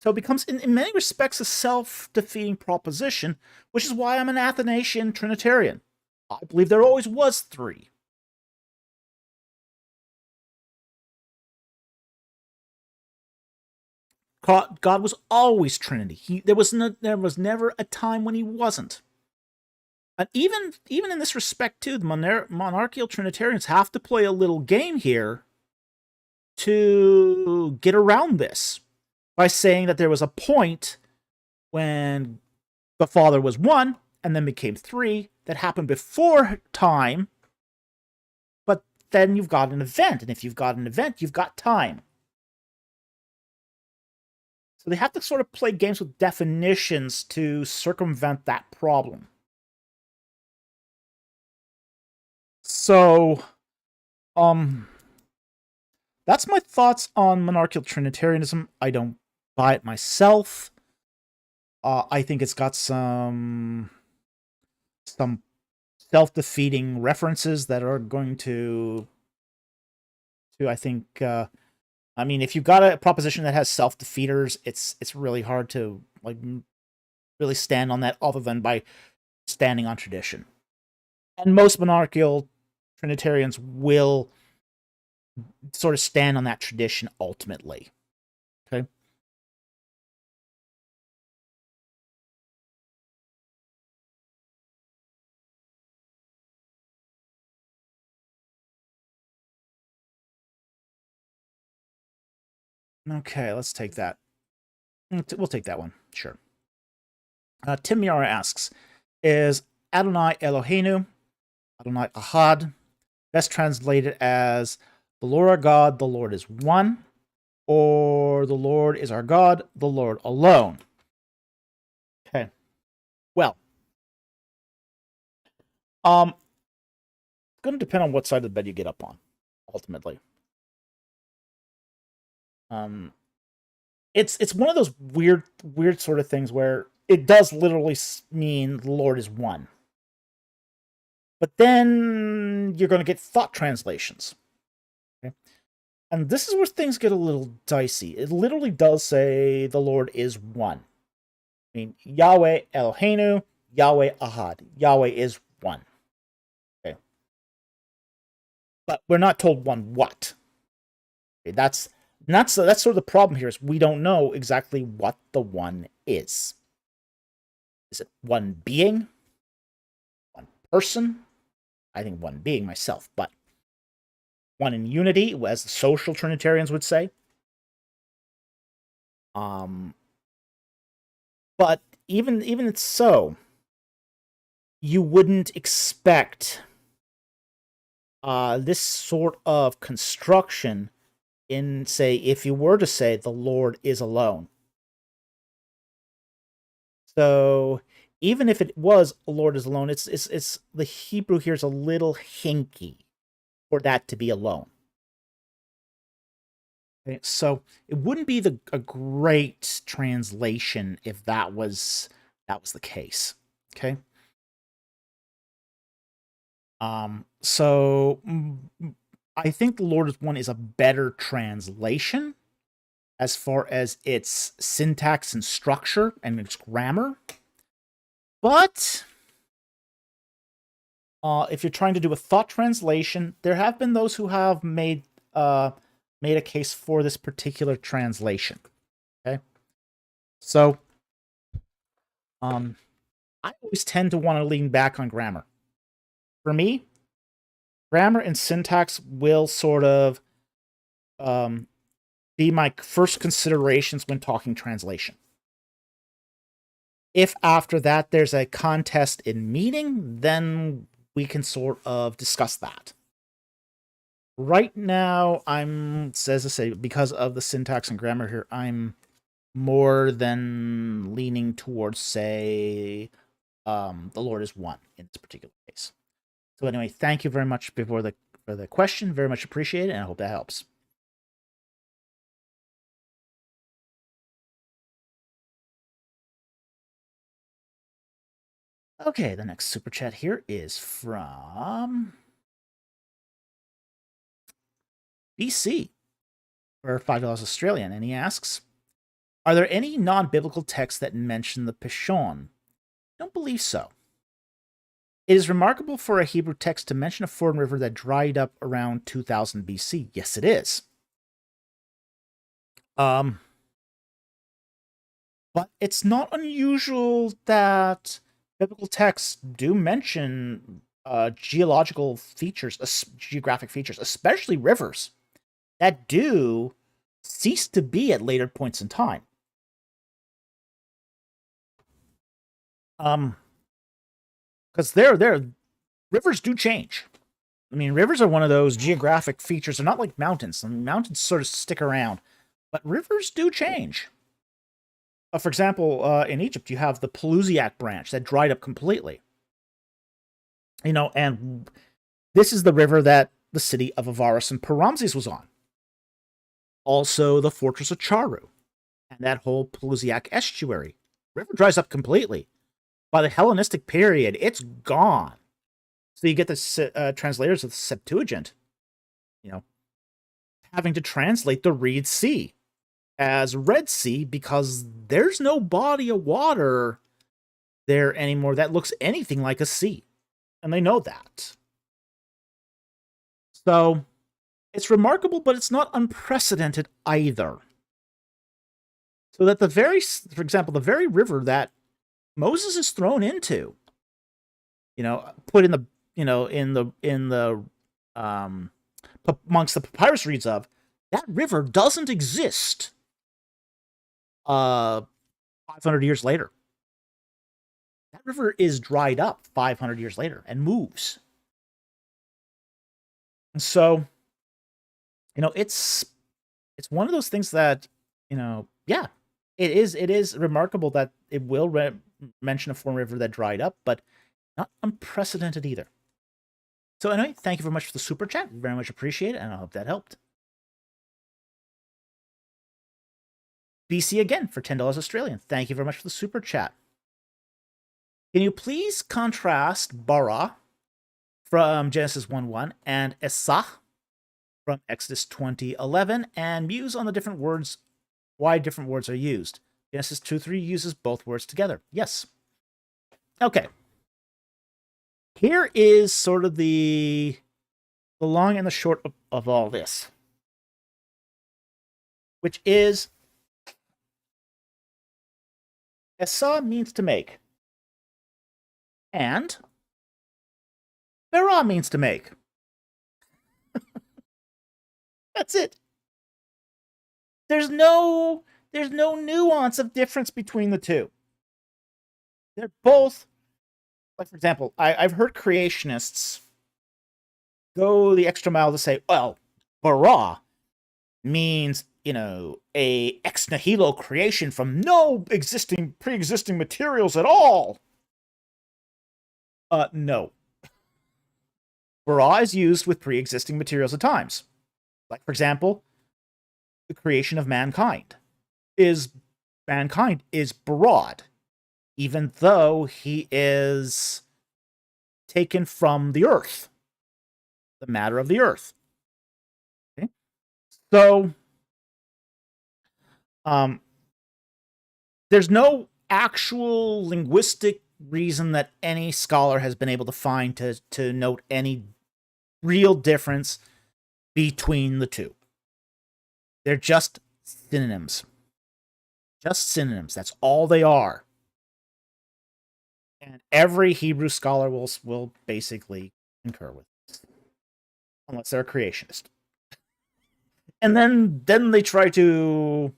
So it becomes, in many respects, a self-defeating proposition, which is why I'm an Athanasian Trinitarian. I believe there always was three. God was always Trinity. There was never a time when he wasn't. And even in this respect, too, the monarchical Trinitarians have to play a little game here to get around this by saying that there was a point when the Father was one and then became three that happened before time, but then you've got an event, and if you've got an event, you've got time. So they have to sort of play games with definitions to circumvent that problem. So, that's my thoughts on monarchical Trinitarianism. I don't buy it myself. I think it's got some self-defeating references that are going to I think, I mean, if you've got a proposition that has self-defeaters, it's really hard to like really stand on that other than by standing on tradition. And most monarchical Trinitarians will sort of stand on that tradition ultimately. Okay. Okay, let's take that. We'll take that one. Sure. Tim Miara asks, is Adonai Eloheinu, Adonai Ahad, best translated as the Lord our God, the Lord is one, or the Lord is our God, the Lord alone? Okay. Well, it's going to depend on what side of the bed you get up on, ultimately. It's one of those weird sort of things where it does literally mean the Lord is one. But then you're going to get thought translations. Okay? And this is where things get a little dicey. It literally does say the Lord is one. I mean, Yahweh Eloheinu, Yahweh Ahad. Yahweh is one. Okay. But we're not told one what. Okay, that's sort of the problem here, is we don't know exactly what the one is. Is it one being? One person? I think one being myself, but one in unity, as the social Trinitarians would say. But even so, you wouldn't expect this sort of construction in, say, if you were to say the Lord is alone. So even if it was Lord is alone, it's the Hebrew here is a little hinky for that to be alone. Okay, so it wouldn't be a great translation if that was the case. Okay. So I think the Lord is one is a better translation as far as its syntax and structure and its grammar. But if you're trying to do a thought translation, there have been those who have made a case for this particular translation. Okay, so I always tend to want to lean back on grammar. For me, grammar and syntax will sort of be my first considerations when talking translation. If after that there's a contest in meaning, then we can sort of discuss that. Right now, as I say, because of the syntax and grammar here, I'm more than leaning towards, say, the Lord is one in this particular case. So anyway, thank you very much for the question. Very much appreciated, and I hope that helps. Okay, the next super chat here is from BC for $5 Australian, and he asks, are there any non-biblical texts that mention the Pishon? I don't believe so. It is remarkable for a Hebrew text to mention a foreign river that dried up around 2000 BC. Yes, it is. But it's not unusual that biblical texts do mention geological features, geographic features, especially rivers, that do cease to be at later points in time. Because rivers do change. I mean, rivers are one of those geographic features. They're not like mountains. I mean, mountains sort of stick around, but rivers do change. For example, in Egypt, you have the Pelusiac branch that dried up completely. And this is the river that the city of Avaris and Paramses was on. Also, the fortress of Charu and that whole Pelusiac estuary. River dries up completely. By the Hellenistic period, it's gone. So you get the translators of the Septuagint, having to translate the Red Sea as Red Sea because there's no body of water there anymore that looks anything like a sea. And they know that. So it's remarkable, but it's not unprecedented either. So that for example, the very river that Moses is thrown into, put in the, amongst the papyrus reads of, that river doesn't exist 500 years later. That river is dried up 500 years later and moves. And so, it's one of those things that, yeah, it is remarkable that it will mention a foreign river that dried up, but not unprecedented either. So anyway, thank you very much for the super chat. Very much appreciate it, and I hope that helped. BC again for $10 Australian. Thank you very much for the super chat. Can you please contrast bara from Genesis 1:1, and Esah from Exodus 20:11, and muse on the different words, why different words are used. Genesis 2:3 uses both words together. Yes. Okay. Here is sort of the long and the short of all this, which is Esah means to make, and Berah means to make. That's it. There's no nuance of difference between the two. They're both, like, for example, I've heard creationists go the extra mile to say, well, bara means, a ex nihilo creation from no pre-existing materials at all. No. Bara is used with pre-existing materials at times. Like, for example, the creation of mankind is broad, even though he is taken from the earth, the matter of the earth. Okay? So, there's no actual linguistic reason that any scholar has been able to find to note any real difference between the two. They're just synonyms. Just synonyms. That's all they are. And every Hebrew scholar will basically concur with this, unless they're a creationist. And then they try to...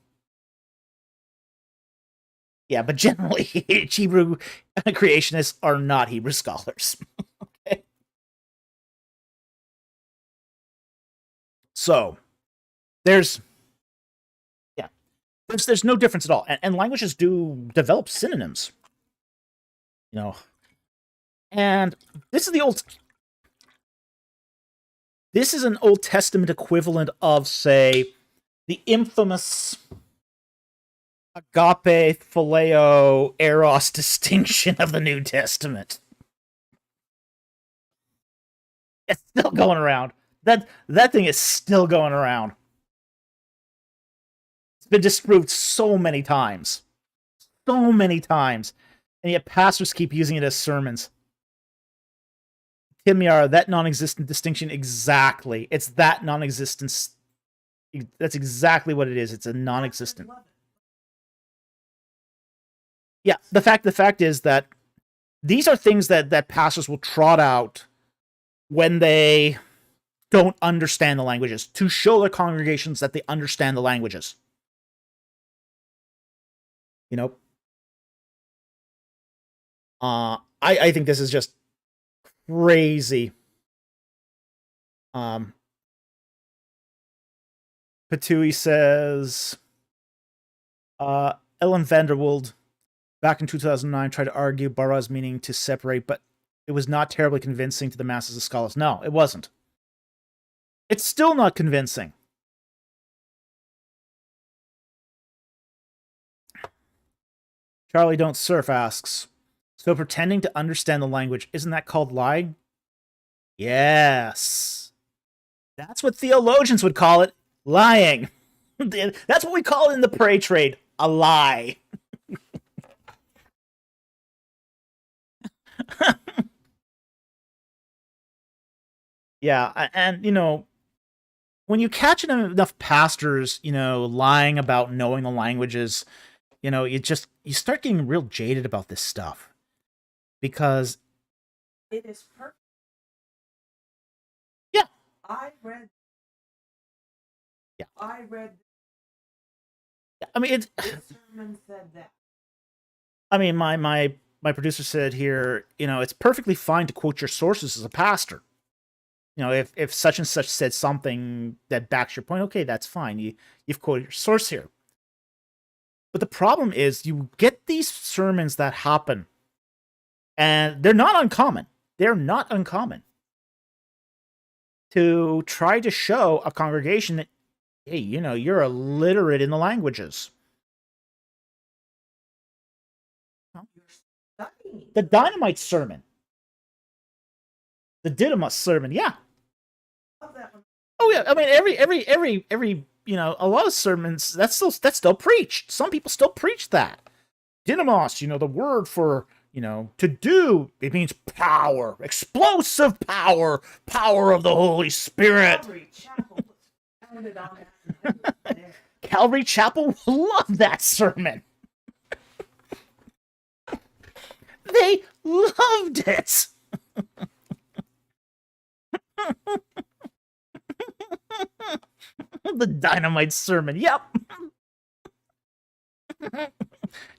Yeah, but generally, Hebrew creationists are not Hebrew scholars. Okay? So, there's no difference at all. And languages do develop synonyms. And this is an Old Testament equivalent of, say, the infamous agape, phileo, eros distinction of the New Testament. It's still going around. That thing is still going around. It's been disproved so many times. So many times. And yet pastors keep using it as sermons. Tim Yara, that non-existent distinction, exactly. It's that non-existence. That's exactly what it is. It's a non-existent. Yeah, the fact is that these are things that pastors will trot out when they don't understand the languages, to show their congregations that they understand the languages. I think this is just crazy. Patui says, Ellen Vanderwold, back in 2009, tried to argue Barah's meaning to separate, but it was not terribly convincing to the masses of scholars. No, it wasn't. It's still not convincing. Charlie Don't Surf asks, so pretending to understand the language, isn't that called lying? Yes. That's what theologians would call it, lying. That's what we call it in the prey trade, a lie. Yeah, and, when you catch enough pastors, lying about knowing the languages, you start getting real jaded about this stuff. Because it is perfect. Yeah. I read. Yeah. I mean, this sermon said that. I mean, my producer said here, it's perfectly fine to quote your sources as a pastor. If such and such said something that backs your point, okay, that's fine. You've quoted your source here. But the problem is, you get these sermons that happen, and they're not uncommon. They're not uncommon. To try to show a congregation that, hey, you're illiterate in the languages. The dynamite sermon. The Didymus sermon, yeah. Love that one. Oh yeah, I mean every a lot of sermons that's still preached. Some people still preach that. Dynamos, the word for to do, it means power, explosive power, power of the Holy Spirit. Calvary Chapel was founded on that. Calvary Chapel will love that sermon. They loved it. The dynamite sermon. Yep.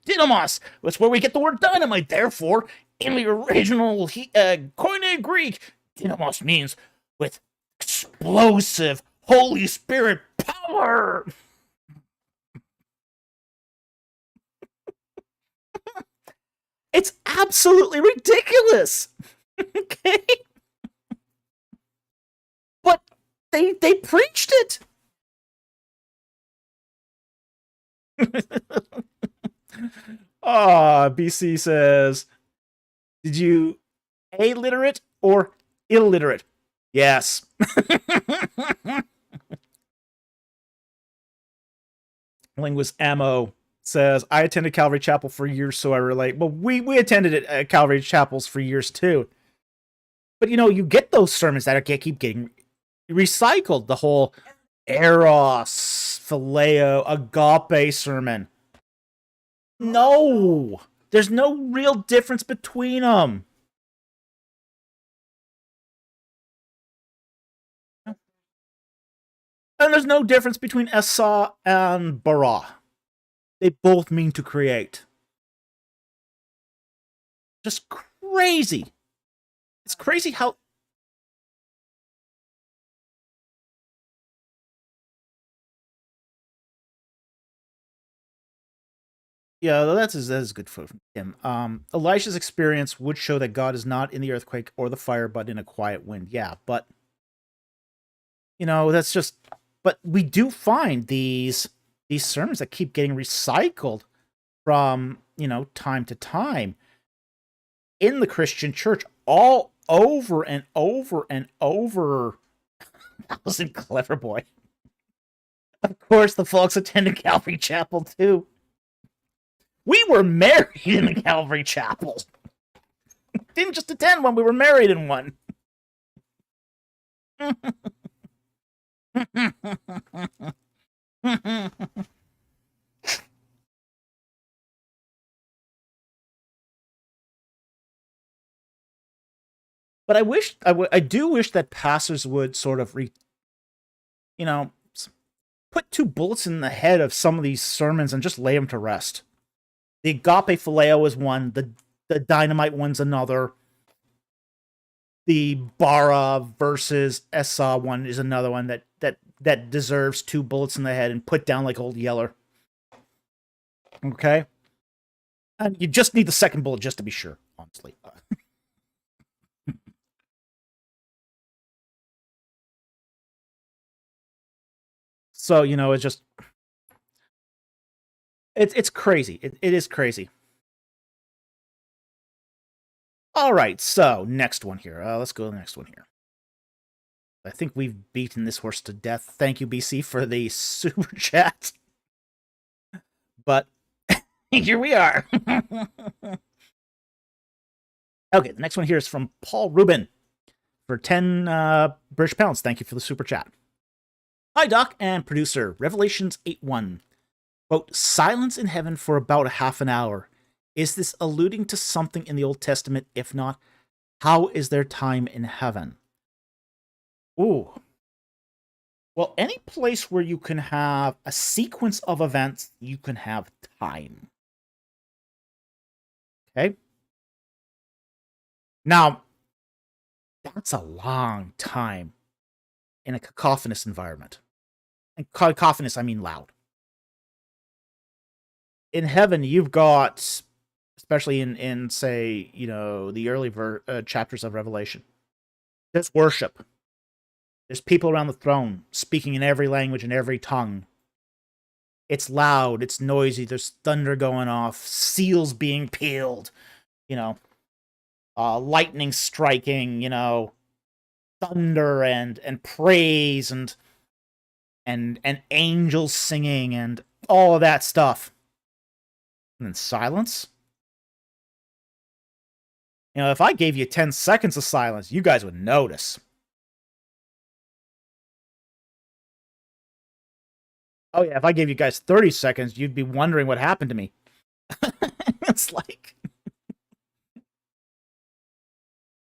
Dynamos. That's where we get the word dynamite. Therefore, in the original Koine Greek, dynamos means with explosive Holy Spirit power. It's absolutely ridiculous. Okay? But they preached it. BC says, did you illiterate or illiterate? Yes. Linguist Ammo says, I attended Calvary Chapel for years, so I relate. Well, we attended it at Calvary Chapels for years too. But you get those sermons that keep getting recycled. The whole eros, phileo, agape sermon. No, there's no real difference between them. And there's no difference between Esa and bara. They both mean to create. Just crazy. It's crazy how... Yeah, that is good for him. Elisha's experience would show that God is not in the earthquake or the fire, but in a quiet wind. Yeah, but that's just. But we do find these sermons that keep getting recycled from time to time in the Christian church, all over and over and over. That wasn't clever, boy. Of course, the folks attended Calvary Chapel too. We were married in the Calvary Chapel. Didn't just attend one, we were married in one. But I do wish that pastors would sort of put two bullets in the head of some of these sermons and just lay them to rest. The agape phileo is one. The dynamite one's another. The bara versus Esa one is another one that deserves two bullets in the head and put down like Old Yeller. Okay? And you just need the second bullet just to be sure, honestly. So, it's just... It's crazy. It is crazy. All right, so next one here. Let's go to the next one here. I think we've beaten this horse to death. Thank you, BC, for the super chat. But here we are. Okay, the next one here is from Paul Rubin for 10 British pounds. Thank you for the super chat. Hi, Doc and producer. Revelations 8:1. Quote, silence in heaven for about a half an hour. Is this alluding to something in the Old Testament? If not, how is there time in heaven? Ooh. Well, any place where you can have a sequence of events, you can have time. Okay? Now, that's a long time in a cacophonous environment. And cacophonous, I mean loud. In heaven, you've got, especially in say, the early chapters of Revelation, there's worship. There's people around the throne speaking in every language and every tongue. It's loud, it's noisy, there's thunder going off, seals being peeled, lightning striking, thunder and praise and angels singing and all of that stuff. And then silence. You know, if I gave you 10 seconds of silence, you guys would notice. Oh yeah, if I gave you guys 30 seconds, you'd be wondering what happened to me. It's like,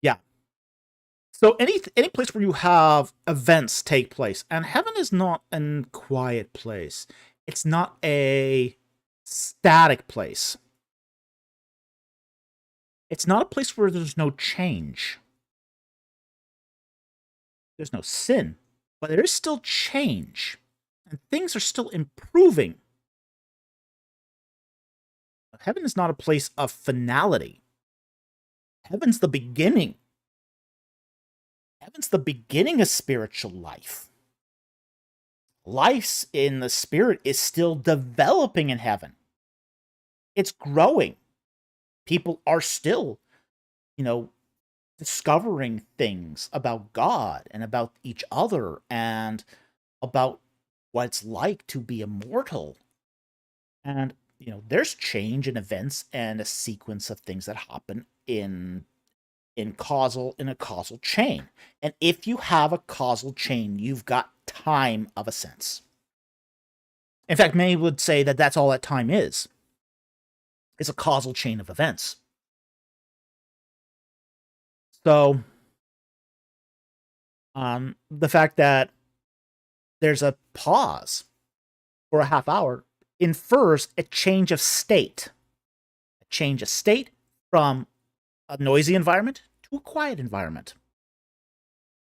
yeah. So any place where you have events take place, and heaven is not a quiet place. It's not a static place. It's not a place where there's no change. There's no sin, but there is still change, and things are still improving. Heaven is not a place of finality. Heaven's the beginning. Heaven's the beginning of spiritual life. Life in the spirit is still developing in heaven. It's growing. People are still, discovering things about God and about each other and about what it's like to be immortal. And, there's change in events and a sequence of things that happen in a causal chain. And if you have a causal chain, you've got time of a sense. In fact, many would say that that's all that time is. It's a causal chain of events. So, the fact that there's a pause for a half hour infers a change of state. A change of state from a noisy environment to a quiet environment.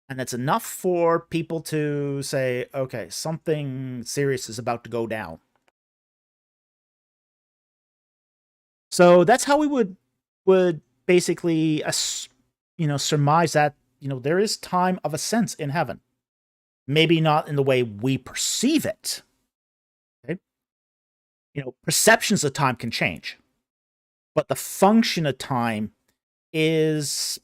And that's enough for people to say, okay, something serious is about to go down. So that's how we would basically, surmise that, there is time of a sense in heaven. Maybe not in the way we perceive it. Okay? Perceptions of time can change. But the function of time is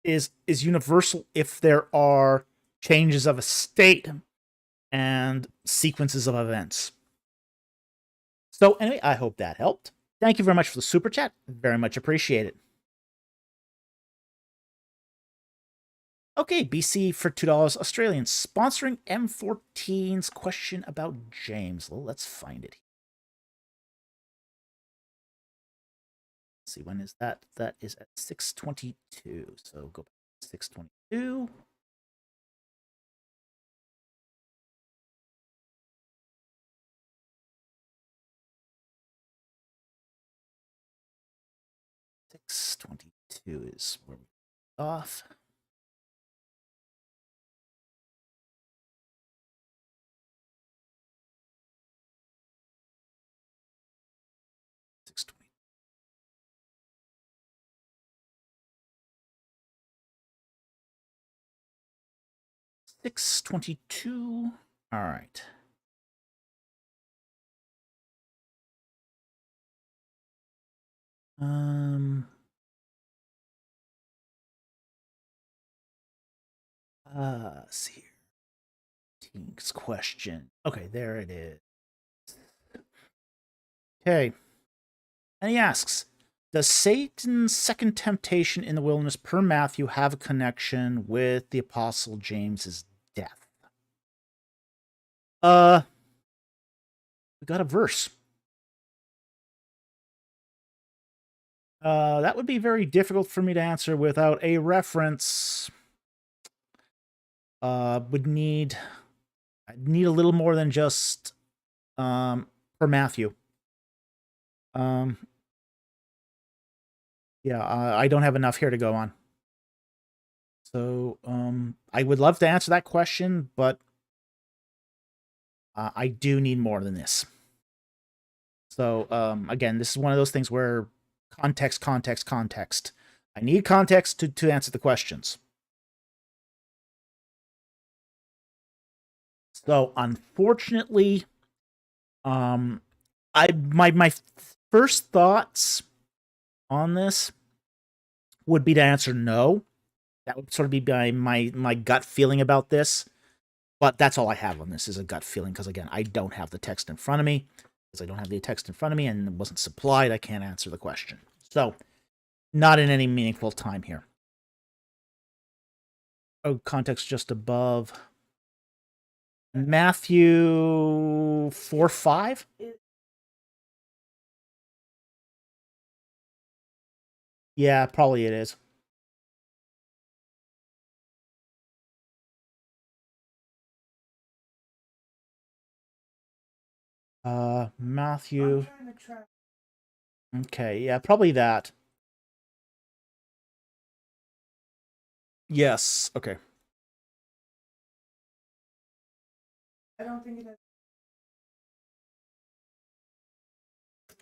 universal if there are changes of a state and sequences of events. So anyway, I hope that helped. Thank you very much for the super chat. Very much appreciated. Okay, BC for $2 Australian, sponsoring M14's question about James. Well, let's find it. Let's see, when is that? That is at 6:22. So go back to 6:22. $6:22 is where we're off. $6:22. All right. Let's see here. Tink's question. Okay, there it is. Okay. And he asks, does Satan's second temptation in the wilderness per Matthew have a connection with the Apostle James's death? We got a verse. That would be very difficult for me to answer without a reference. I'd need a little more than just per Matthew. Yeah, I don't have enough here to go on. So, I would love to answer that question, but I do need more than this. So, again, this is one of those things where context. I need context to answer the questions. So, unfortunately, my first thoughts on this would be to answer no. That would sort of be my gut feeling about this. But that's all I have on this is a gut feeling because, again, I don't have the text in front of me. Because I don't have the text in front of me and it wasn't supplied, I can't answer the question. So, not in any meaningful time here. Oh, context just above. Matthew 4:5. Yeah, probably it is. Matthew. Okay, yeah, probably that. Yes, okay. I don't think it has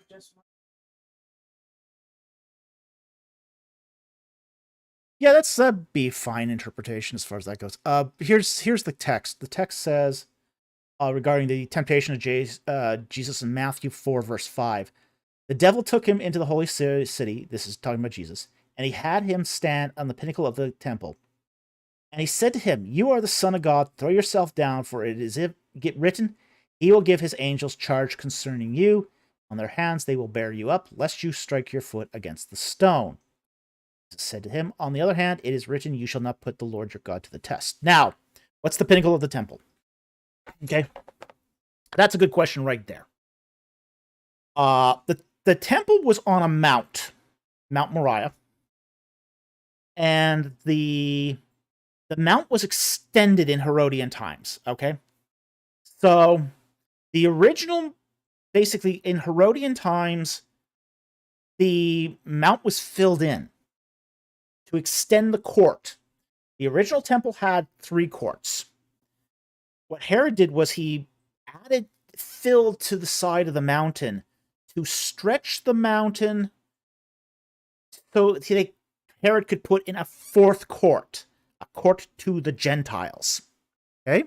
just one. Yeah, that'd be fine interpretation as far as that goes. Here's the text. The text says, regarding the temptation of Jesus in Matthew 4, verse 5. The devil took him into the holy city, this is talking about Jesus, and he had him stand on the pinnacle of the temple. And he said to him, "You are the Son of God, throw yourself down, for it is written, he will give his angels charge concerning you. On their hands they will bear you up, lest you strike your foot against the stone." Jesus said to him, "On the other hand, it is written, you shall not put the Lord your God to the test." Now, what's the pinnacle of the temple? Okay, that's a good question right there. The temple was on a mount, Mount Moriah, and the mount was extended in Herodian times. Okay, so the original, basically in Herodian times, the mount was filled in to extend the court. The original temple had 3 courts. What Herod did was he added fill to the side of the mountain to stretch the mountain so Herod could put in a 4th court, a court to the Gentiles. Okay?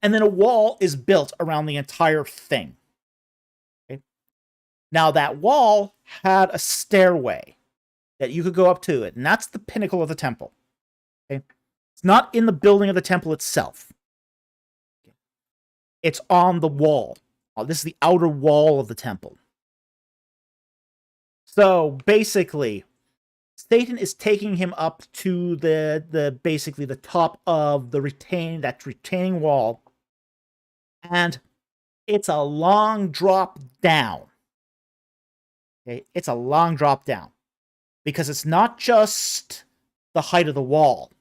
And then a wall is built around the entire thing. Okay? Now, that wall had a stairway that you could go up to it, and that's the pinnacle of the temple. Okay? It's not in the building of the temple itself. Okay? It's on the wall. This is the outer wall of the temple. So basically, Satan is taking him up to the basically the top of the retaining wall, and it's a long drop down. Okay, it's a long drop down because it's not just the height of the wall;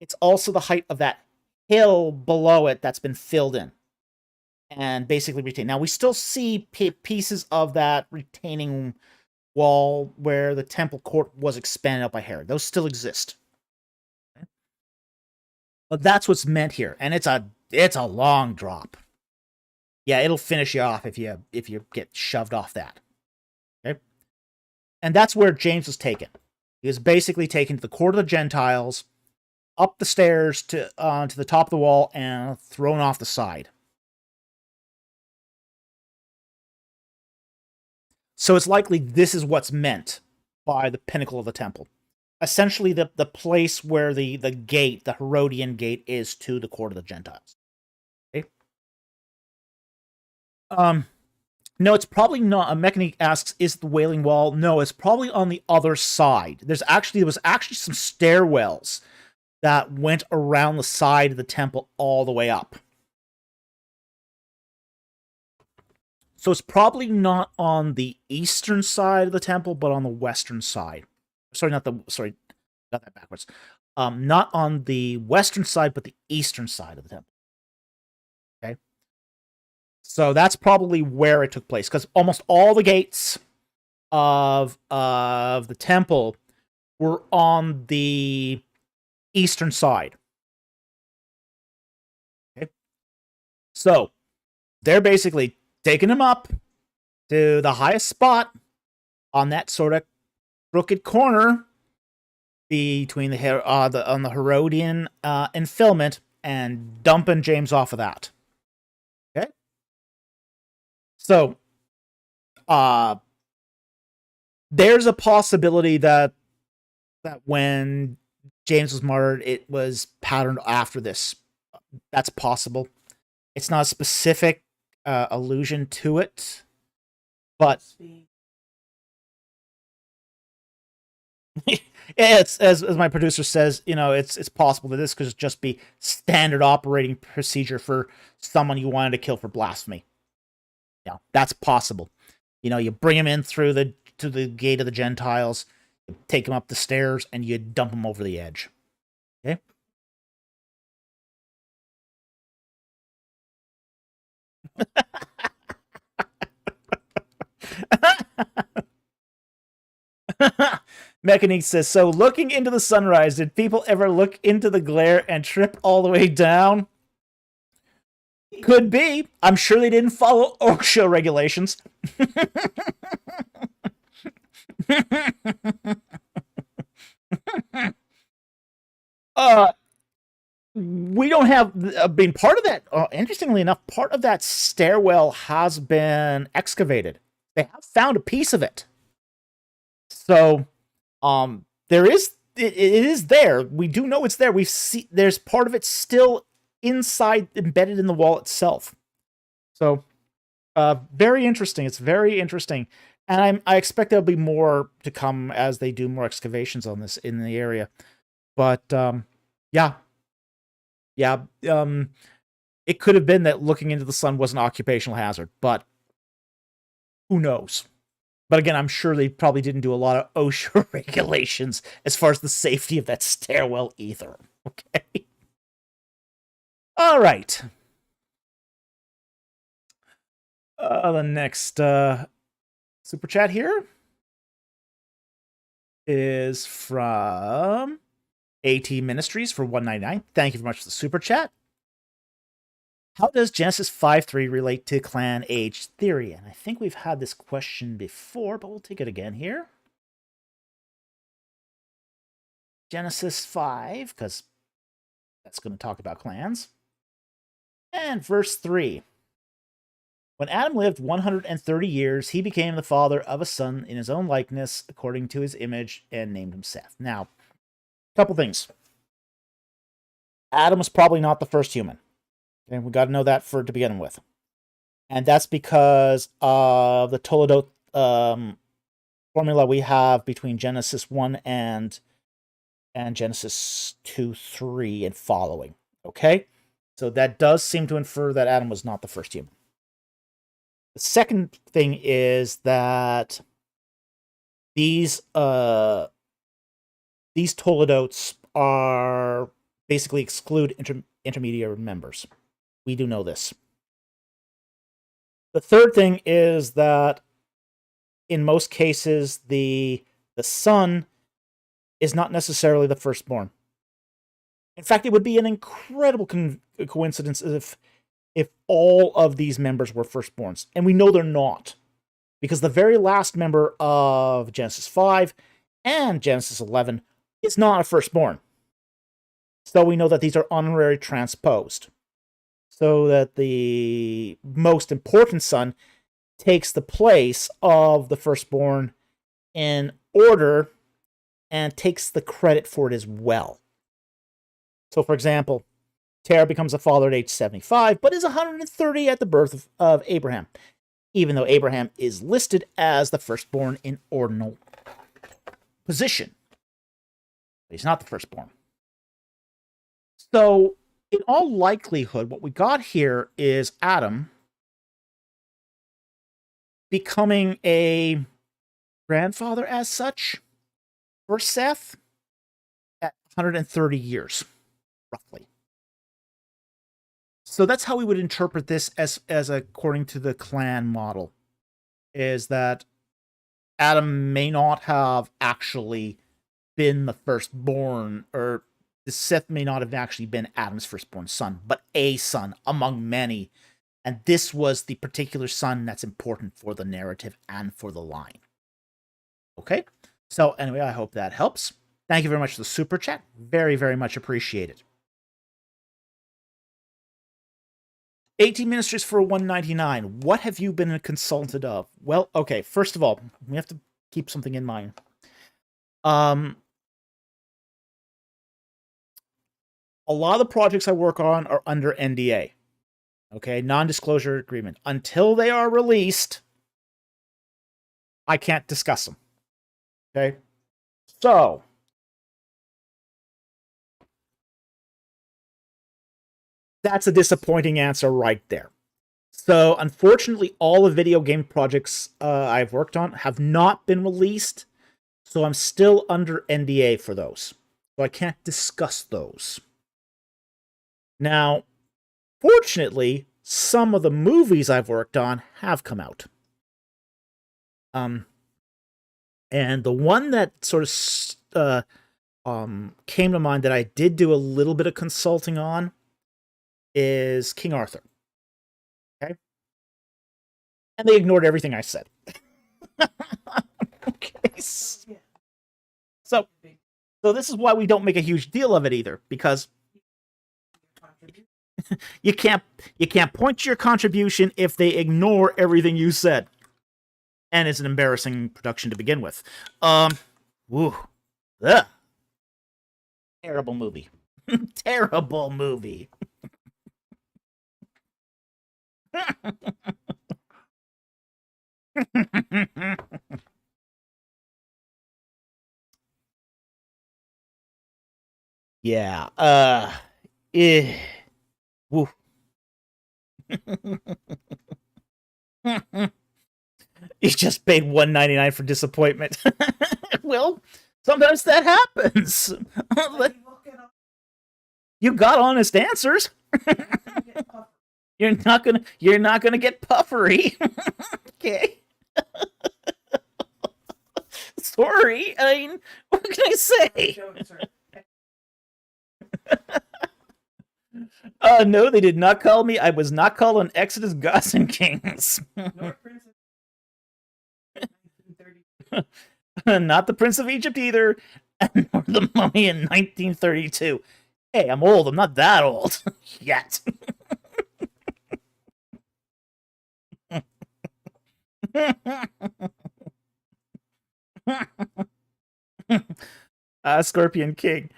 it's also the height of that hill below it that's been filled in and basically retained. Now we still see pieces of that retaining wall where the temple court was expanded out by Herod. Those still exist. Okay? But that's what's meant here, and it's a long drop. Yeah, it'll finish you off if you get shoved off that. Okay? And that's where James was taken. He was basically taken to the court of the Gentiles, up the stairs to the top of the wall, and thrown off the side. So it's likely this is what's meant by the pinnacle of the temple. Essentially, the place where the gate, the Herodian gate, is to the court of the Gentiles. Okay? No, it's probably not. A mechanic asks, "Is the Wailing Wall?" No, it's probably on the other side. There was actually some stairwells that went around the side of the temple all the way up. So it's probably not on the eastern side of the temple, but on the western side. Got that backwards. Not on the western side, but the eastern side of the temple. Okay. So that's probably where it took place, because almost all the gates of the temple were on the eastern side. Okay. So they're basically taking him up to the highest spot on that sort of crooked corner between on the Herodian enfillment and dumping James off of that. Okay, so there's a possibility that when James was martyred, it was patterned after this. That's possible. It's not a specific allusion to it, but it's as my producer says, it's possible that this could just be standard operating procedure for someone you wanted to kill for blasphemy. That's possible. You bring him in through to the gate of the Gentiles, you take him up the stairs, and you dump him over the edge. Okay. Mechanique says, so looking into the sunrise, did people ever look into the glare and trip all the way down? Could be. I'm sure they didn't follow OSHA regulations. We don't have been part of that. Interestingly enough, part of that stairwell has been excavated. They have found a piece of it. So, there is it is there. We do know it's there. There's part of it still inside, embedded in the wall itself. So, very interesting. It's very interesting, and I expect there'll be more to come as they do more excavations on this in the area. But yeah. It could have been that looking into the sun was an occupational hazard, but who knows? But again, I'm sure they probably didn't do a lot of OSHA regulations as far as the safety of that stairwell either. Okay. All right. The next super chat here is from AT Ministries for $1.99. Thank you very much for the super chat. How does Genesis 5:3 relate to clan age theory? And I think we've had this question before, but we'll take it again here. Genesis 5, because that's going to talk about clans. And verse 3. When Adam lived 130 years, he became the father of a son in his own likeness, according to his image, and named him Seth. Now, a couple things. Adam was probably not the first human. And we got to know that to begin with. And that's because of the Toledot formula we have between Genesis 1 and Genesis 2, 3, and following. Okay? So that does seem to infer that Adam was not the first human. The second thing is that these Toledots are basically exclude intermediary members. We do know this. The third thing is that in most cases, the son is not necessarily the firstborn. In fact, it would be an incredible coincidence if all of these members were firstborns. And we know they're not. Because the very last member of Genesis 5 and Genesis 11 is not a firstborn. So we know that these are honorary transposed. So that the most important son takes the place of the firstborn in order and takes the credit for it as well. So, for example, Terah becomes a father at age 75, but is 130 at the birth of Abraham, even though Abraham is listed as the firstborn in ordinal position. But he's not the firstborn. So, in all likelihood, what we got here is Adam becoming a grandfather as such for Seth at 130 years, roughly. So that's how we would interpret this as according to the clan model, is that Adam may not have actually been the firstborn, or Seth may not have actually been Adam's firstborn son, but a son among many. And this was the particular son that's important for the narrative and for the line. Okay? So anyway, I hope that helps. Thank you very much for the super chat. Very, very much appreciated. 18 Ministries for $1.99. What have you been consulted of? Well, okay, first of all, we have to keep something in mind. a lot of the projects I work on are under NDA. Okay, non-disclosure agreement. Until they are released, I can't discuss them. Okay? So, that's a disappointing answer right there. So, unfortunately, all the video game projects I've worked on have not been released, so I'm still under NDA for those. So I can't discuss those. Now, fortunately, some of the movies I've worked on have come out. And the one that sort of came to mind that I did do a little bit of consulting on is King Arthur. Okay? And they ignored everything I said. Okay. So this is why we don't make a huge deal of it either, because you can't point to your contribution if they ignore everything you said. And it's an embarrassing production to begin with. Woo. Ugh. Terrible movie. Terrible movie. Yeah. Woo. You just paid $1.99 for disappointment. Well, sometimes that happens. You got honest answers. You're not gonna get puffery. Okay. Sorry. I mean, what can I say? No, they did not call me. I was not called on Exodus, Gods, and Kings. Not the Prince of Egypt either, nor the Mummy in 1932. Hey, I'm old. I'm not that old yet. Scorpion King.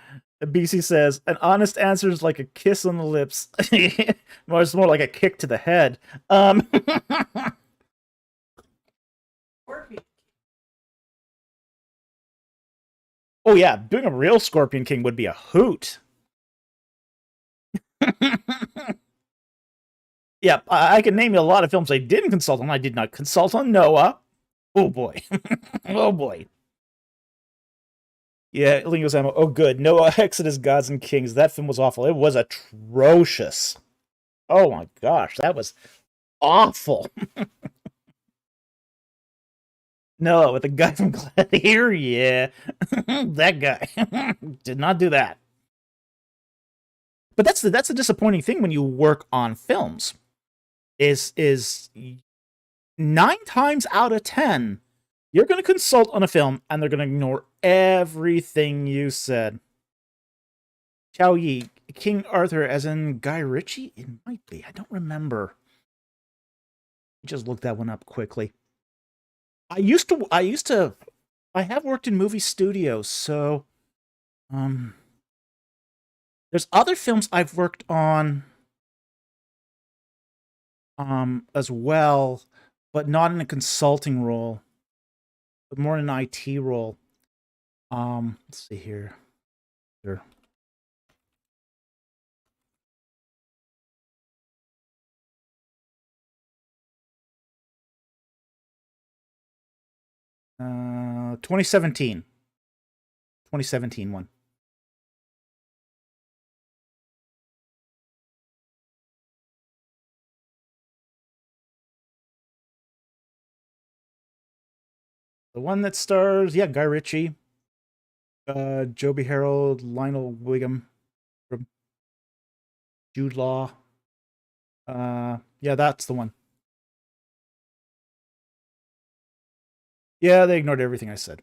BC says, an honest answer is like a kiss on the lips. It's more like a kick to the head. Oh yeah, doing a real Scorpion King would be a hoot. Yeah, I can name you a lot of films I didn't consult on. I did not consult on Noah. Oh boy. Oh boy. Yeah, Lingo's Ammo. Oh good. Noah, Exodus, Gods, and Kings. That film was awful. It was atrocious. Oh my gosh, that was awful. No, with the guy from Gladiator, yeah. That guy did not do that. But that's a disappointing thing when you work on films. Is 9 times out of 10, you're going to consult on a film and they're going to ignore everything you said. Chow Yi, King Arthur, as in Guy Ritchie? It might be. I don't remember. Just look that one up quickly. I have worked in movie studios, so there's other films I've worked on as well, but not in a consulting role, but more in an IT role. Let's see here. Sure. Uh, 2017 one. The one that stars, yeah, Guy Ritchie, Joby Harold, Lionel Wiggum, Jude Law. Yeah, that's the one. Yeah, they ignored everything I said.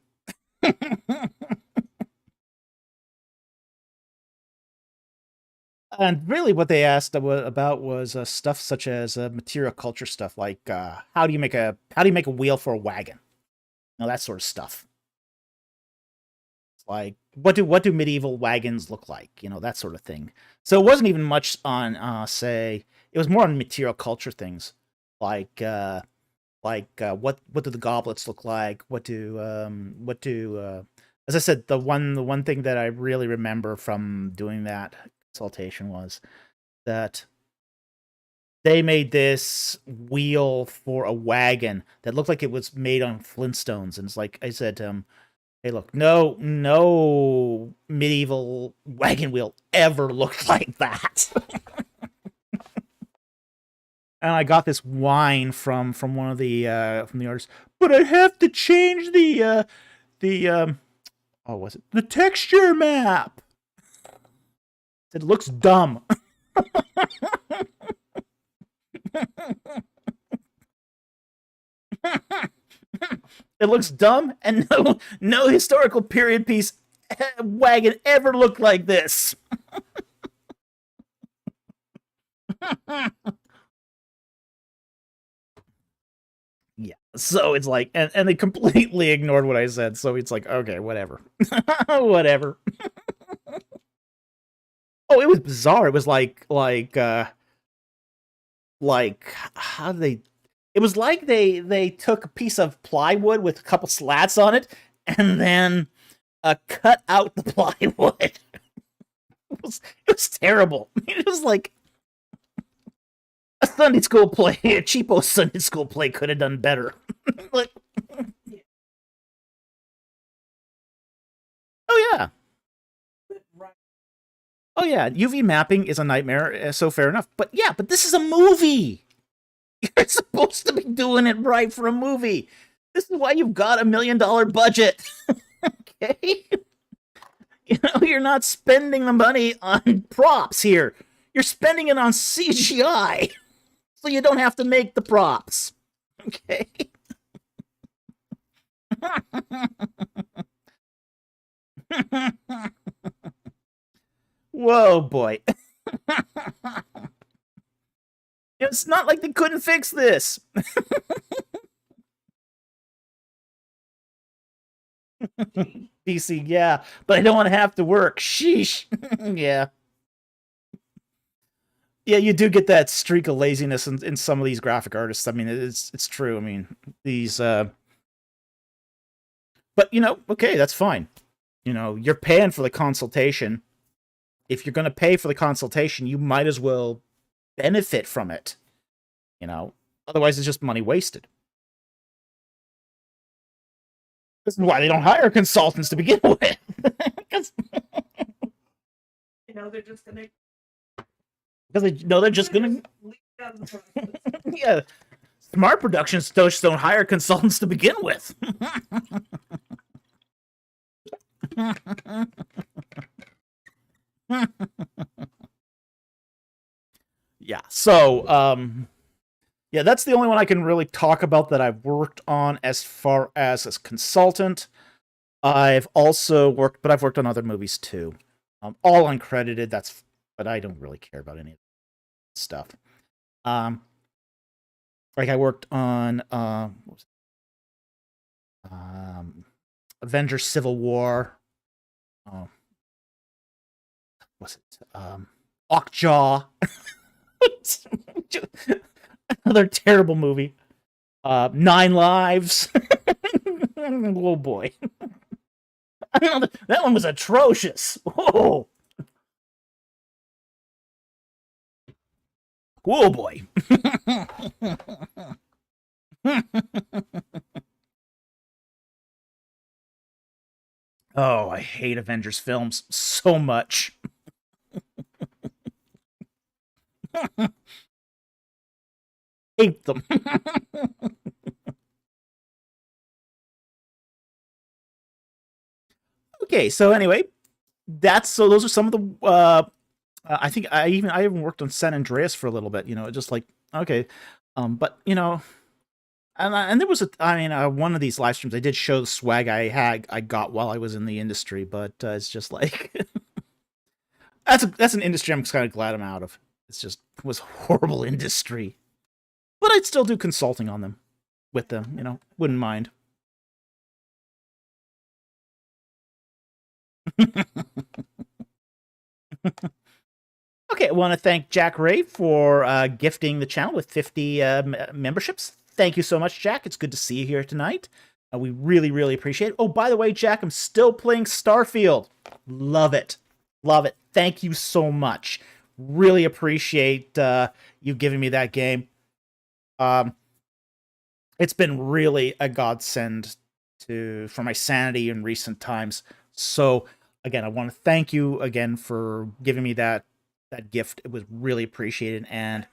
And really what they asked about was stuff such as material culture stuff, like how do you make a wheel for a wagon? That sort of stuff. like what do medieval wagons look like, that sort of thing. So it wasn't even much on say, it was more on material culture things, like what do the goblets look like, what do as I said, the one thing that I really remember from doing that consultation was that they made this wheel for a wagon that looked like it was made on Flintstones, and it's like I said, hey, look, no medieval wagon wheel ever looked like that. And I got this whine from one of the artists, but I have to change the oh, was it the texture map? It looks dumb. It looks dumb, and no historical period piece wagon ever looked like this. Yeah, so it's like, and they completely ignored what I said, so it's like, okay, whatever. Whatever. Oh, it was bizarre. It was like how do they, it was like they took a piece of plywood with a couple slats on it and then cut out the plywood. It was terrible. It was like a Sunday school play, a cheapo Sunday school play could have done better. Like, oh yeah. Oh yeah, UV mapping is a nightmare, so fair enough. But yeah, but this is a movie. You're supposed to be doing it right for a movie. This is why you've got $1 million budget. Okay? You're not spending the money on props here. You're spending it on CGI. So you don't have to make the props. Okay? Whoa, boy. It's not like they couldn't fix this. DC, yeah, but I don't want to have to work. Sheesh. Yeah. Yeah, you do get that streak of laziness in some of these graphic artists. I mean, it's true. I mean, these but okay, that's fine. You're paying for the consultation. If you're going to pay for the consultation, you might as well benefit from it. Otherwise it's just money wasted. This is why they don't hire consultants to begin with. They're just gonna. Because they know they're just gonna. Yeah, smart productions just don't hire consultants to begin with. Yeah. So, yeah, that's the only one I can really talk about that I've worked on as far as a consultant. I've also worked, but I've worked on other movies too. All uncredited. But I don't really care about any of that stuff. Like I worked on what was it? Avengers Civil War. What's it? Ockjaw. Another terrible movie. 9 Lives. Oh boy. That one was atrocious. Whoa. Whoa boy. Oh, I hate Avengers films so much. Hate them. Okay, so anyway, those are some of the I think I even worked on San Andreas for a little bit, just like okay. But and there was one of these live streams I did show the swag I got while I was in the industry, but it's just like that's an industry I'm kind of glad I'm out of. It was horrible industry. But I'd still do consulting on them with them, wouldn't mind. Okay, I want to thank Jack Ray for gifting the channel with 50 memberships. Thank you so much, Jack. It's good to see you here tonight. We really, really appreciate it. Oh, by the way, Jack, I'm still playing Starfield. Love it. Love it. Thank you so much. Really appreciate you giving me that game. It's been really a godsend for my sanity in recent times. So, again, I want to thank you again for giving me that gift. It was really appreciated. And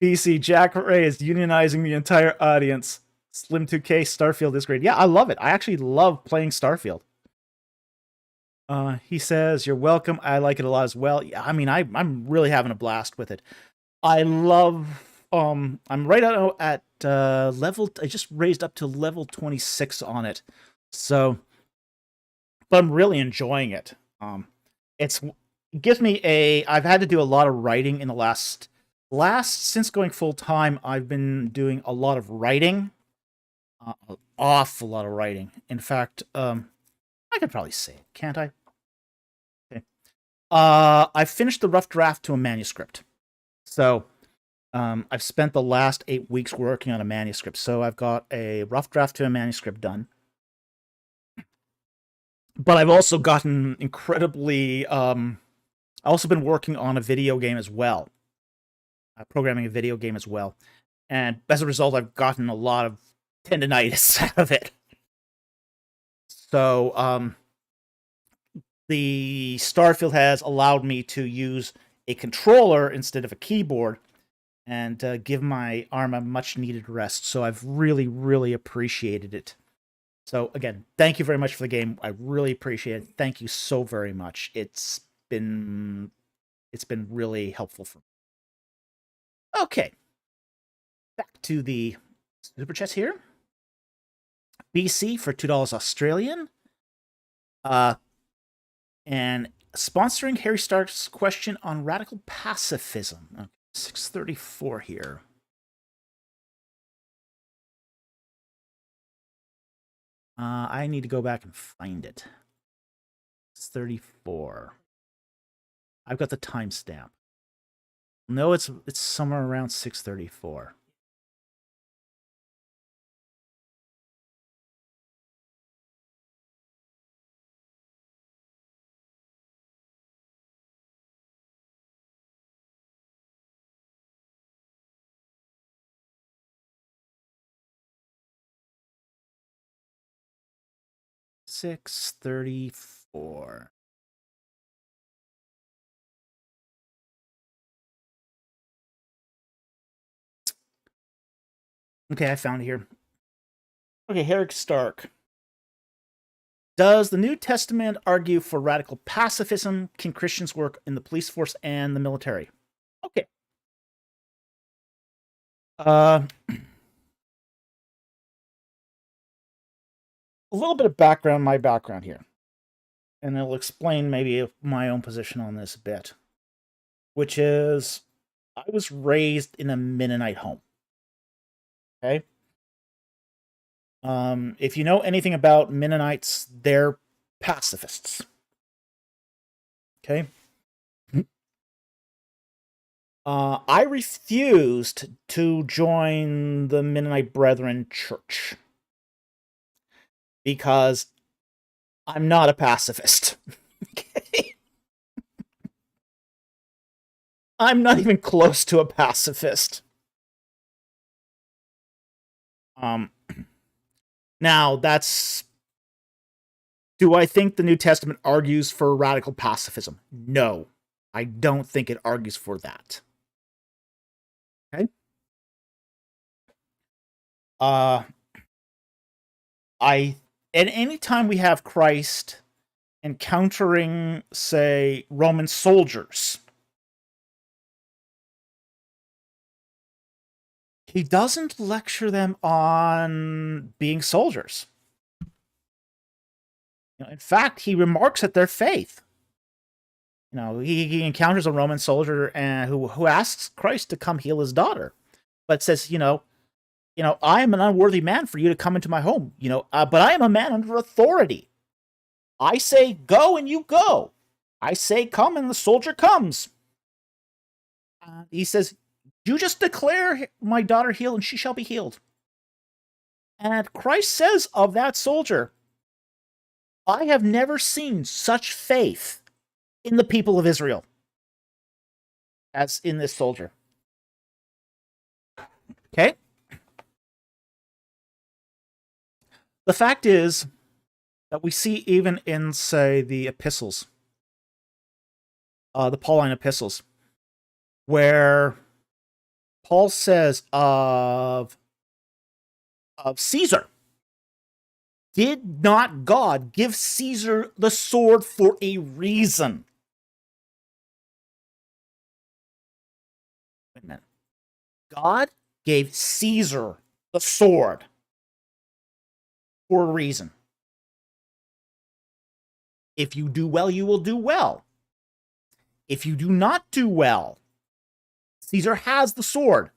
BC Jack Ray is unionizing the entire audience. Slim 2K Starfield is great. Yeah, I love it. I actually love playing Starfield. He says, "You're welcome. I like it a lot as well." Yeah, I mean, I'm really having a blast with it. I love. I'm right at level. I just raised up to level 26 on it, so. But I'm really enjoying it. It gives me I've had to do a lot of writing in the last since going full time. I've been doing a lot of writing, an awful lot of writing. In fact, I could probably say it, can't I? Okay. I finished the rough draft to a manuscript. So, I've spent the last 8 weeks working on a manuscript. So I've got a rough draft to a manuscript done. But I've also gotten incredibly. I've also been working on a video game as well, programming a video game as well, and as a result, I've gotten a lot of tendonitis out of it. So, the Starfield has allowed me to use a controller instead of a keyboard, and give my arm a much-needed rest. So I've really, really appreciated it. So again, thank you very much for the game. I really appreciate it. Thank you so very much. It's been really helpful for me. Okay. Back to the super chats here. BC for $2 Australian. And sponsoring Harry Stark's question on radical pacifism. Okay, 634 here. I need to go back and find it. It's 34. I've got the timestamp. No, it's somewhere around 634. $634. Okay, I found it here. Okay, Herrick Stark. Does the New Testament argue for radical pacifism? Can Christians work in the police force and the military? Okay. A little bit of background, my background here. And it'll explain maybe my own position on this a bit. Which is, I was raised in a Mennonite home. Okay? If you know anything about Mennonites, they're pacifists. Okay? I refused to join the Mennonite Brethren Church because I'm not a pacifist. Okay? I'm not even close to a pacifist. Now, that's... Do I think the New Testament argues for radical pacifism? No. I don't think it argues for that. Okay? At any time we have Christ encountering, say, Roman soldiers, he doesn't lecture them on being soldiers. In fact, he remarks at their faith. he encounters a Roman soldier and who asks Christ to come heal his daughter, but says, I am an unworthy man for you to come into my home, but I am a man under authority. I say go and you go. I say come and the soldier comes. He says, you just declare my daughter healed and she shall be healed. And Christ says of that soldier, I have never seen such faith in the people of Israel as in this soldier. Okay? The fact is that we see even in, say, the epistles, the Pauline epistles, where Paul says of Caesar, did not God give Caesar the sword for a reason? Wait a minute. God gave Caesar the sword for a reason. If you do well, you will do well. If you do not do well, Caesar has the sword.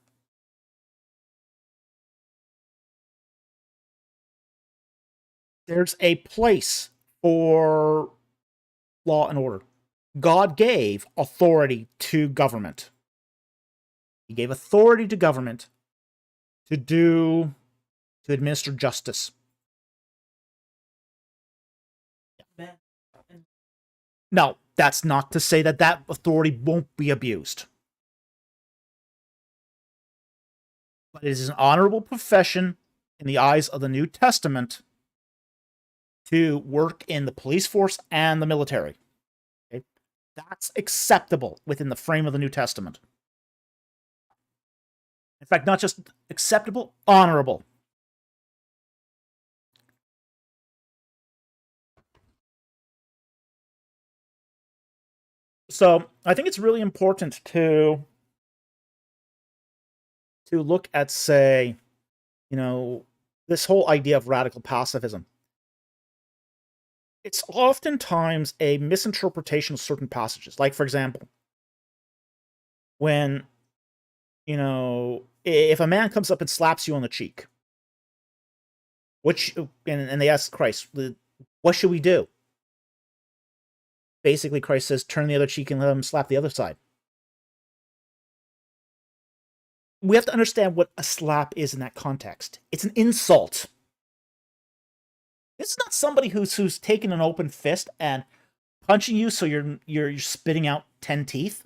There's a place for law and order. God gave authority to government. He gave authority to government to administer justice. Now, that's not to say that that authority won't be abused. But it is an honorable profession in the eyes of the New Testament to work in the police force and the military. Okay? That's acceptable within the frame of the New Testament. In fact, not just acceptable, honorable. So I think it's really important to look at, say, this whole idea of radical pacifism. It's oftentimes a misinterpretation of certain passages. Like, for example, when, if a man comes up and slaps you on the cheek, and they ask Christ, what should we do? Basically, Christ says, turn the other cheek and let him slap the other side. We have to understand what a slap is in that context. It's an insult. This is not somebody who's taken an open fist and punching you so you're spitting out 10 teeth.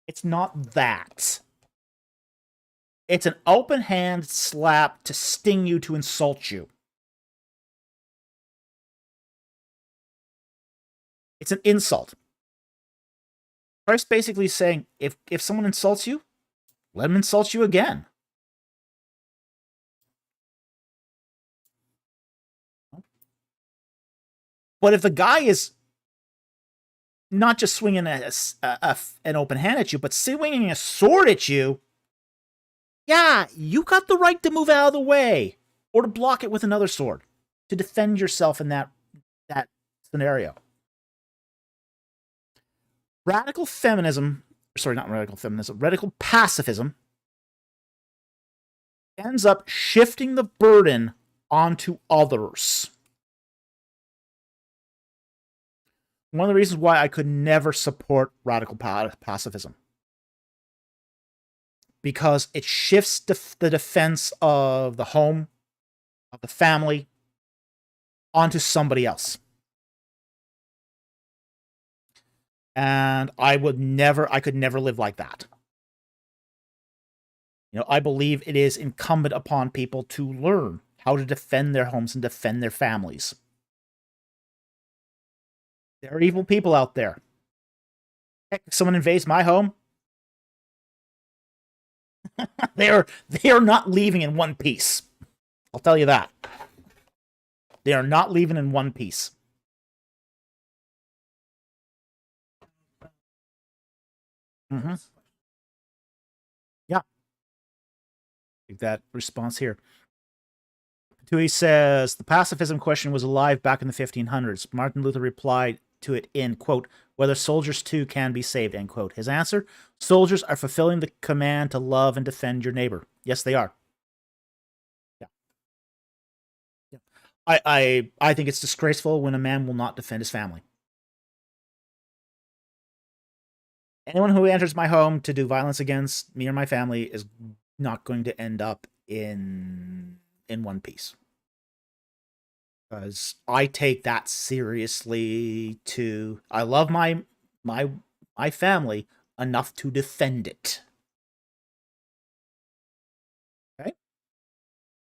It's not that. It's an open hand slap to sting you, to insult you. It's an insult. Christ basically saying, if someone insults you, let him insult you again. But if the guy is not just swinging an open hand at you, but swinging a sword at you, yeah, you got the right to move out of the way or to block it with another sword to defend yourself in that scenario. Radical pacifism ends up shifting the burden onto others. One of the reasons why I could never support radical pacifism. Because it shifts the defense of the home, of the family, onto somebody else. And I could never live like that. I believe it is incumbent upon people to learn how to defend their homes and defend their families. There are evil people out there. Heck, if someone invades my home, they are not leaving in one piece. I'll tell you that. They are not leaving in one piece. Mm-hmm. Yeah. Take that response here. Tui says, the pacifism question was alive back in the 1500s. Martin Luther replied, to it in, quote, whether soldiers too can be saved, end quote. His answer, soldiers are fulfilling the command to love and defend your neighbor. Yes, they are. Yeah. Yeah. I think it's disgraceful when a man will not defend his family. Anyone who enters my home to do violence against me or my family is not going to end up in one piece. Because I take that seriously too. I love my family enough to defend it. Okay?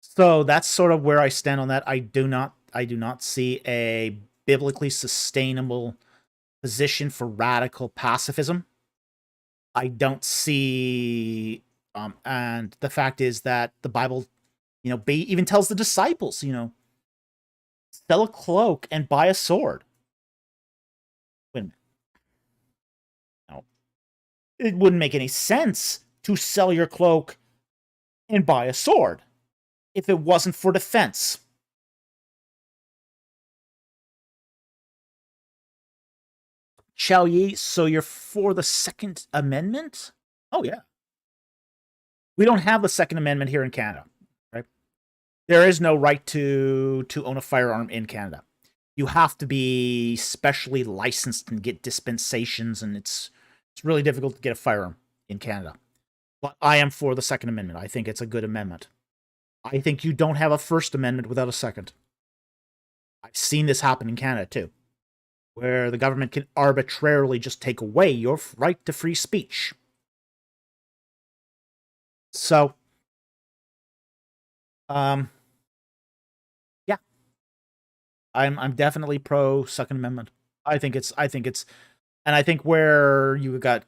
So that's sort of where I stand on that. I do not see a biblically sustainable position for radical pacifism. I don't see and the fact is that the Bible, even tells the disciples, sell a cloak and buy a sword. Wait a minute. No. It wouldn't make any sense to sell your cloak and buy a sword if it wasn't for defense. Shall ye? So you're for the Second Amendment? Oh, yeah. We don't have the Second Amendment here in Canada, right? There is no right to own a firearm in Canada. You have to be specially licensed and get dispensations, and it's really difficult to get a firearm in Canada. But I am for the Second Amendment. I think it's a good amendment. I think you don't have a First Amendment without a second. I've seen this happen in Canada, too, where the government can arbitrarily just take away your right to free speech. So, yeah, I'm definitely pro Second Amendment. I think it's, and I think where you got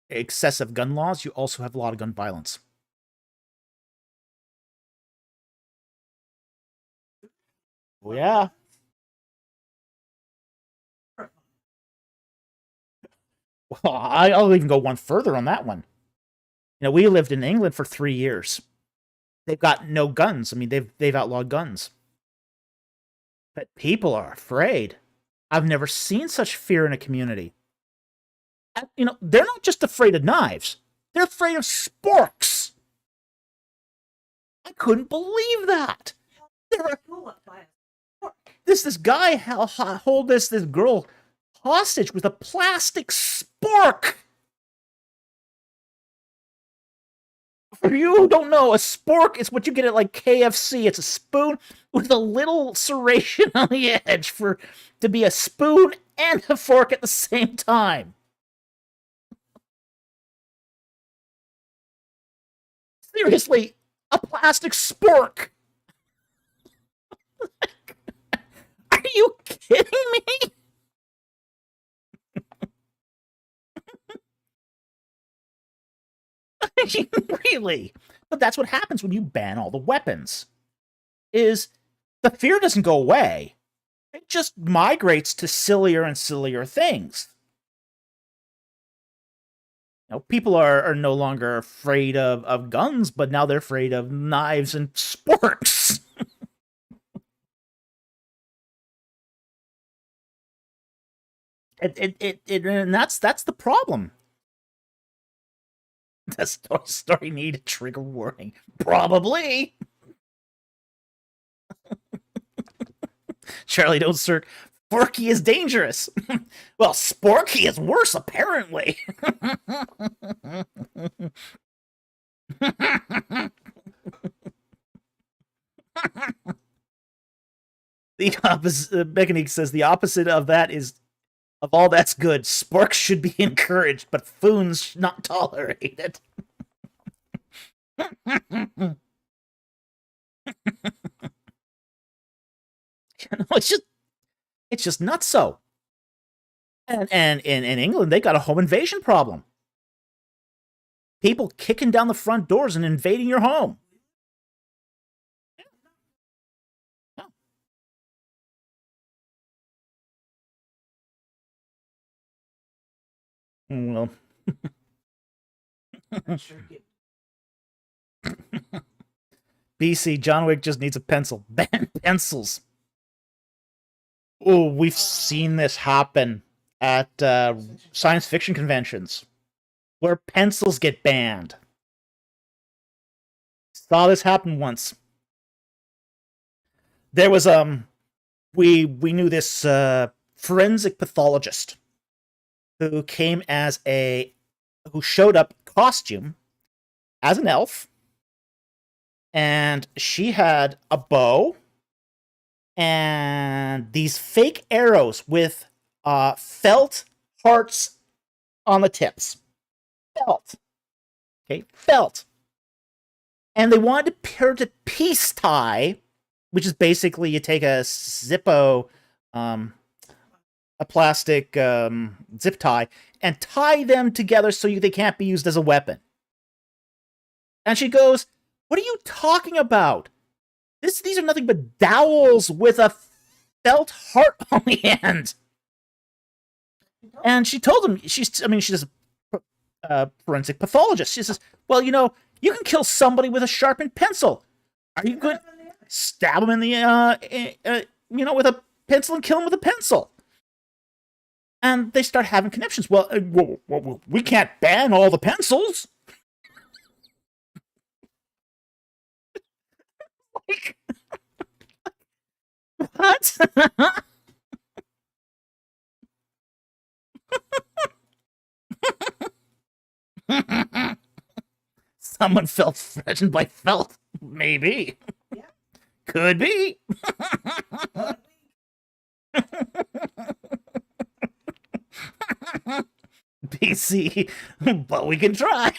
excessive gun laws, you also have a lot of gun violence. Oh, yeah. Well, I'll even go one further on that one. We lived in England for 3 years. They've got no guns. I mean, they've outlawed guns. But people are afraid. I've never seen such fear in a community. They're not just afraid of knives. They're afraid of sporks. I couldn't believe that. This guy hold this girl hostage with a plastic spork. For you who don't know, a spork is what you get at like KFC. It's a spoon with a little serration on the edge to be a spoon and a fork at the same time. Seriously, a plastic spork. Are you kidding me? Really? But that's what happens when you ban all the weapons. Is the fear doesn't go away. It just migrates to sillier and sillier things. People are no longer afraid of guns, but now they're afraid of knives and sporks. And that's the problem. Does Toy Story need a trigger warning? Probably. Charlie, don't sir. Forky is dangerous. Well, Sporky is worse, apparently. The opposite. Mechanique says the opposite of that is. Of all that's good, sporks should be encouraged, but foons not tolerated. It's just nuts so. And in England, they got a home invasion problem. People kicking down the front doors and invading your home. Well, BC, John Wick just needs a pencil. Ban pencils. Oh, we've seen this happen. at science fiction conventions where pencils get banned. Saw this happen once. There was we knew this forensic pathologist who came as who showed up costume as an elf, and she had a bow and these fake arrows with felt hearts on the tips. Felt. Okay, felt. And they wanted her to peace tie, which is basically you take a Zippo, a plastic zip tie, and tie them together so they can't be used as a weapon. And she goes, "What are you talking about? These are nothing but dowels with a felt heart on the end." And she told him, she's a forensic pathologist. She says, "Well, you know, you can kill somebody with a sharpened pencil. Are you going to stab them in the, with a pencil and kill them with a pencil?" And they start having conniptions. Well, we can't ban all the pencils. Like, what? Someone felt threatened by felt. Maybe. Yeah. Could be. PC, but we can try.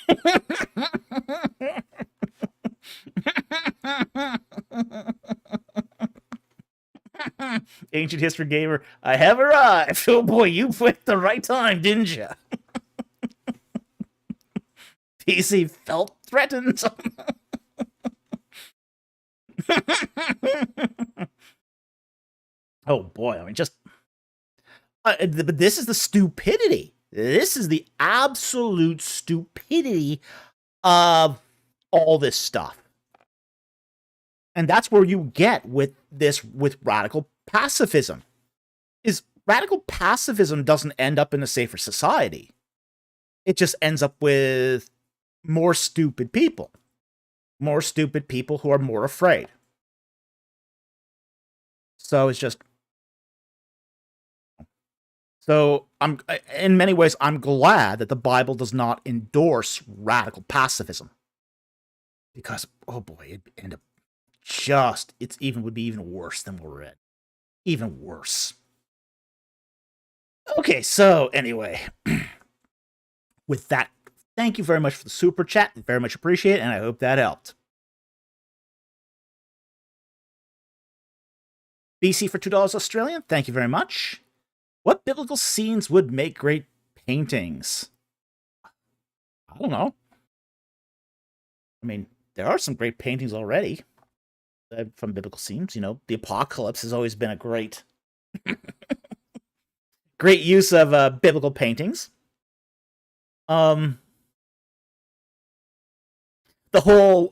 Ancient History Gamer, I have arrived. Oh boy, you picked the right time, didn't you? PC felt threatened. Oh boy, I mean, just but this is the stupidity. This is the absolute stupidity of all this stuff. And that's where you get with radical pacifism. Is radical pacifism doesn't end up in a safer society. It just ends up with more stupid people. More stupid people who are more afraid. So it's just... So in many ways, I'm glad that the Bible does not endorse radical pacifism. Because, oh boy, it'd end up would be even worse than we're in. Even worse. Okay, so anyway, with that, thank you very much for the super chat. Very much appreciate it, and I hope that helped. BC for $2 Australian, thank you very much. What biblical scenes would make great paintings? I don't know. I mean, there are some great paintings already from biblical scenes. You know, the apocalypse has always been a great great use of biblical paintings. The whole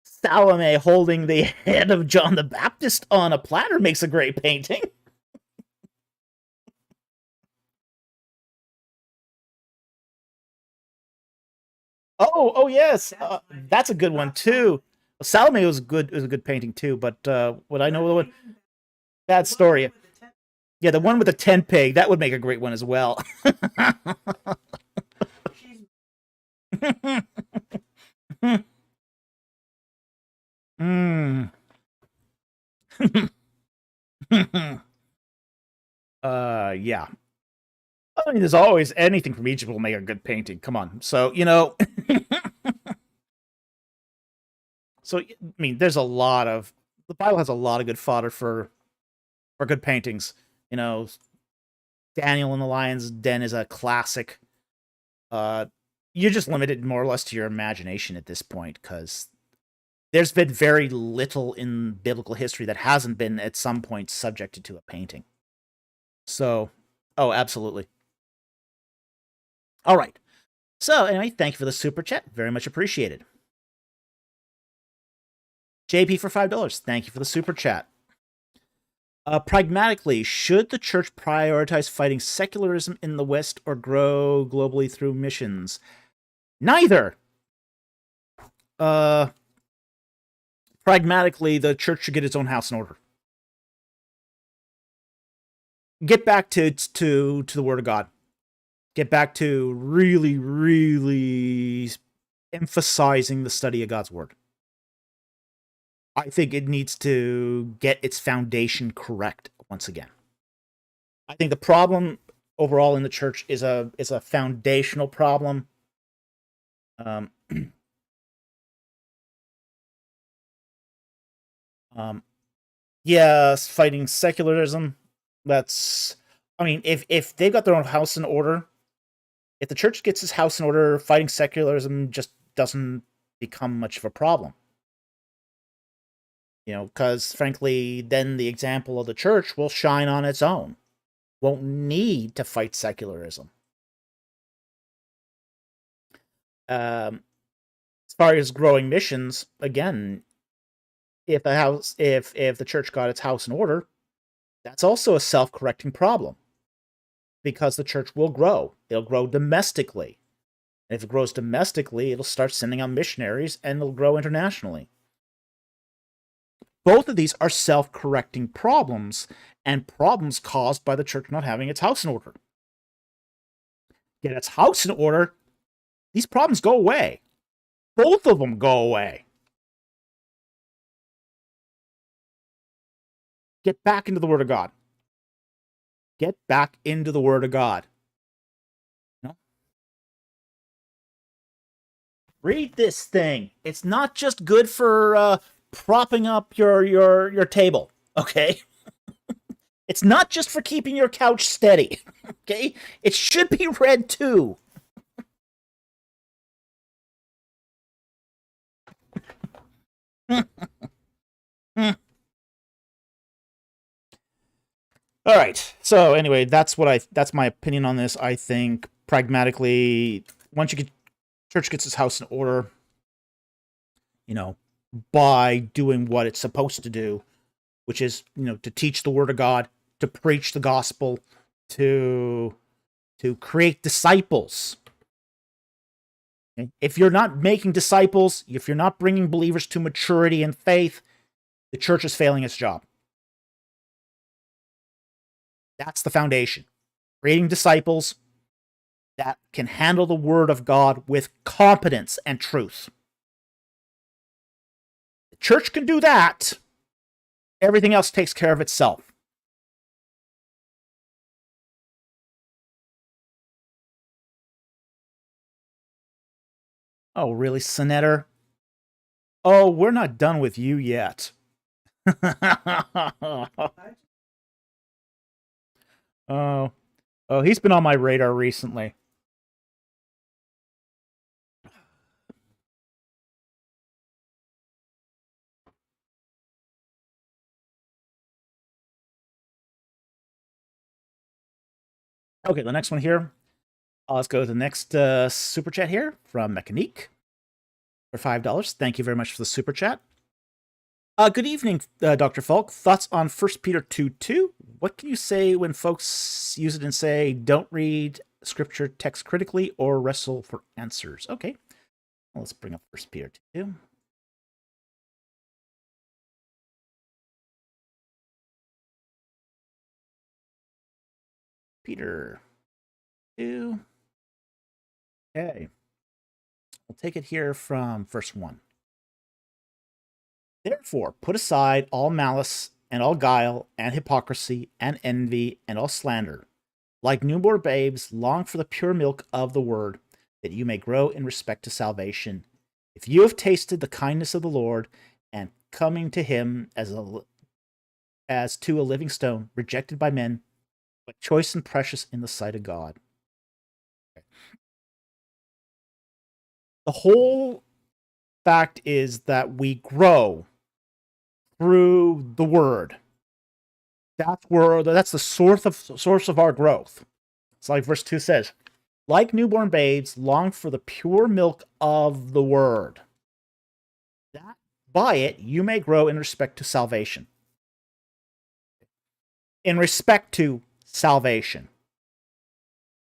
Salome holding the head of John the Baptist on a platter makes a great painting. Oh yes, that's a good one too. Salome was a good painting too. But what I know, the one bad story. Yeah, the one with the tent peg, that would make a great one as well. Mm. Yeah. I mean, there's always anything from Egypt will make a good painting. Come on. So, you know. So, I mean, there's a lot of... The Bible has a lot of good fodder for good paintings. You know, Daniel in the Lion's Den is a classic. You're just limited more or less to your imagination at this point, because there's been very little in biblical history that hasn't been at some point subjected to a painting. So, oh, absolutely. All right. So, anyway, thank you for the super chat. Very much appreciated. JP for $5. Thank you for the super chat. Pragmatically, should the church prioritize fighting secularism in the West or grow globally through missions? Neither. Pragmatically, the church should get its own house in order. Get back to the Word of God. Get back to really, really emphasizing the study of God's Word. I think it needs to get its foundation correct once again. I think the problem overall in the church is a foundational problem. Yes, fighting secularism. That's, I mean, if they've got their own house in order, if the church gets its house in order, fighting secularism just doesn't become much of a problem. Because frankly, then the example of the church will shine on its own. Won't need to fight secularism. As far as growing missions, again, if the church got its house in order, that's also a self-correcting problem. Because the church will grow. It'll grow domestically. And if it grows domestically, it'll start sending out missionaries and it'll grow internationally. Both of these are self-correcting problems, and problems caused by the church not having its house in order. Get its house in order, these problems go away. Both of them go away. Get back into the Word of God. Get back into the Word of God. Read this thing. It's not just good for propping up your table, okay? It's not just for keeping your couch steady, okay? It should be read too. All right. So anyway, that's my opinion on this. I think pragmatically, once church gets its house in order, by doing what it's supposed to do, which is, to teach the Word of God, to preach the gospel, to create disciples. Okay? If you're not making disciples, if you're not bringing believers to maturity in faith, the church is failing its job. That's the foundation. Creating disciples that can handle the Word of God with competence and truth. The church can do that. Everything else takes care of itself. Oh, really, Senator? Oh, we're not done with you yet. Oh, he's been on my radar recently. Okay, the next one here. Let's go to the next super chat here from Mechanique for $5. Thank you very much for the super chat. Good evening, Dr. Falk. Thoughts on 1 Peter 2:2? What can you say when folks use it and say, don't read scripture text critically or wrestle for answers? Okay, well, let's bring up 1 Peter 2. Peter 2. Okay. We'll take it here from verse 1. Therefore, put aside all malice and all guile and hypocrisy and envy and all slander. Like newborn babes, long for the pure milk of the word, that you may grow in respect to salvation. If you have tasted the kindness of the Lord and coming to him as to a living stone, rejected by men, but choice and precious in the sight of God. Okay. The whole fact is that we grow through the word. That's the source of our growth. It's like verse 2 says, like newborn babes, long for the pure milk of the word. That by it you may grow in respect to salvation. in respect to salvation.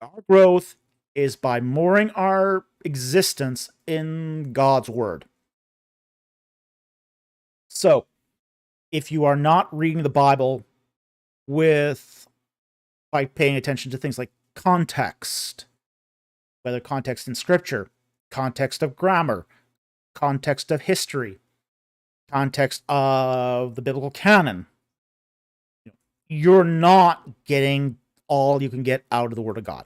Our growth is by mooring our existence in God's Word. So, if you are not reading the Bible by paying attention to things like context, whether context in Scripture, context of grammar, context of history, context of the biblical canon, you're not getting all you can get out of the Word of God.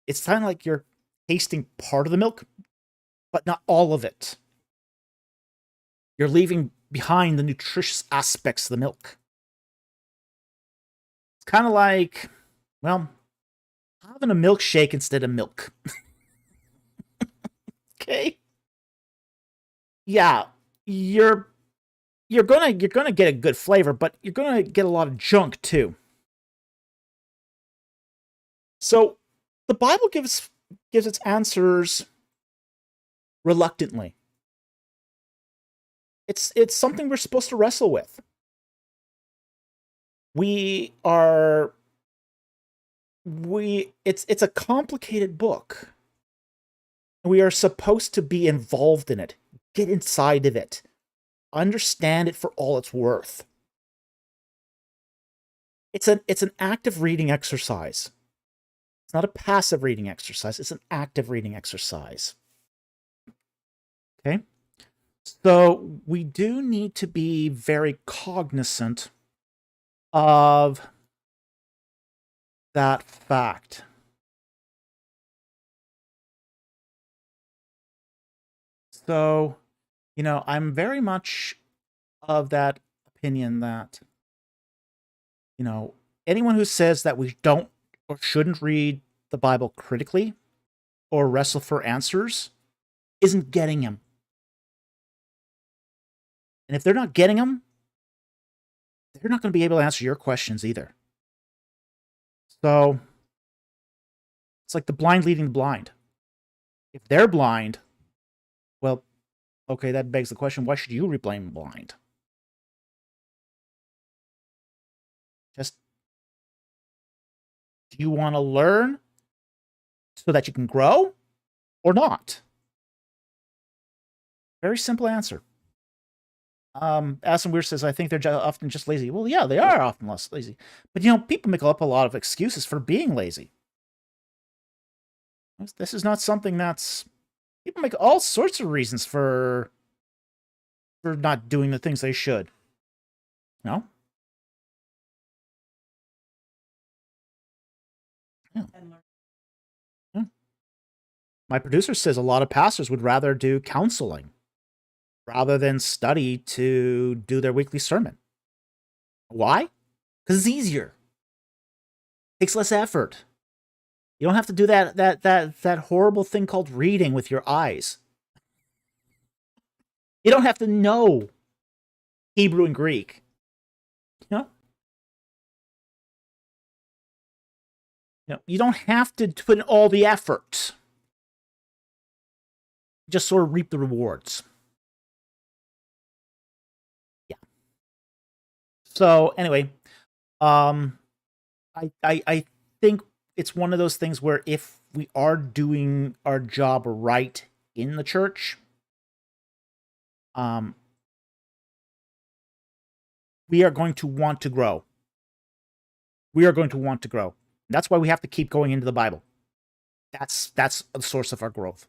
It's kind of like you're tasting part of the milk, but not all of it. You're leaving behind the nutritious aspects of the milk. It's kind of like, well, having a milkshake instead of milk. Okay? Yeah, you're gonna get a good flavor, but you're gonna get a lot of junk too. So the Bible gives its answers reluctantly. It's something we're supposed to wrestle with. It's a complicated book. We are supposed to be involved in it, get inside of it, understand it for all it's worth. It's an active reading exercise. It's not a passive reading exercise. It's an active reading exercise. Okay? So we do need to be very cognizant of that fact. So, I'm very much of that opinion that, anyone who says that we don't or shouldn't read the Bible critically or wrestle for answers isn't getting him. And if they're not getting them, they're not going to be able to answer your questions either. So, it's like the blind leading the blind. If they're blind, well, okay, that begs the question, why should you remain blind? Just, do you want to learn so that you can grow or not? Very simple answer. Aston Weir says, I think they're often just lazy. Well, yeah, they are often less lazy. But, people make up a lot of excuses for being lazy. This is not something that's... People make all sorts of reasons for not doing the things they should. No? Yeah. Yeah. My producer says a lot of pastors would rather do counseling rather than study to do their weekly sermon. Why? Because it's easier. It takes less effort. You don't have to do that horrible thing called reading with your eyes. You don't have to know Hebrew and Greek. You don't have to put in all the effort. Just sort of reap the rewards. Yeah. So anyway, I think it's one of those things where if we are doing our job right in the church, we are going to want to grow. We are going to want to grow. That's why we have to keep going into the Bible. That's the source of our growth.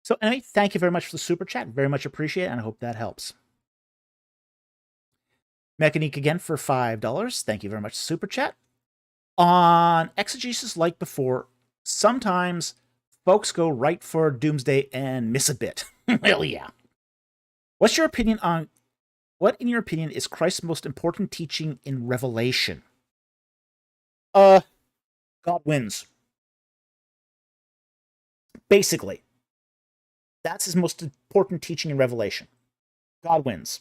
So anyway, thank you very much for the super chat. Very much appreciate it, and I hope that helps. Mechanique again for $5. Thank you very much, super chat. On exegesis, like before, sometimes folks go right for doomsday and miss a bit. Well, yeah. What, in your opinion, is Christ's most important teaching in Revelation? God wins. Basically. That's his most important teaching in Revelation. God wins.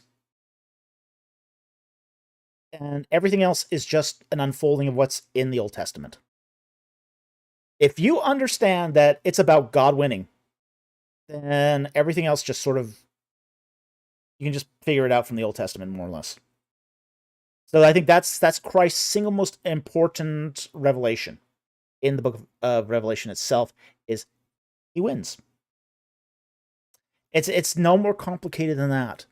And everything else is just an unfolding of what's in the Old Testament. If you understand that it's about God winning, then everything else just sort of, you can just figure it out from the Old Testament, more or less. So I think that's Christ's single most important revelation in the book of Revelation itself is he wins. It's no more complicated than that.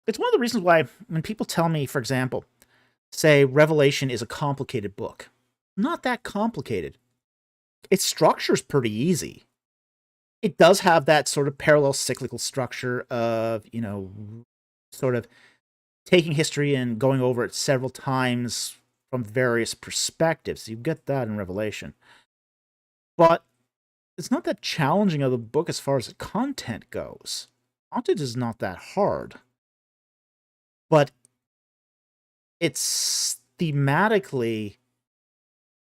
It's one of the reasons why when people tell me, for example, say Revelation is a complicated book, not that complicated. Its structure is pretty easy. It does have that sort of parallel cyclical structure of, sort of taking history and going over it several times from various perspectives. You get that in Revelation. But it's not that challenging of a book as far as the content goes. Content is not that hard. But it's thematically,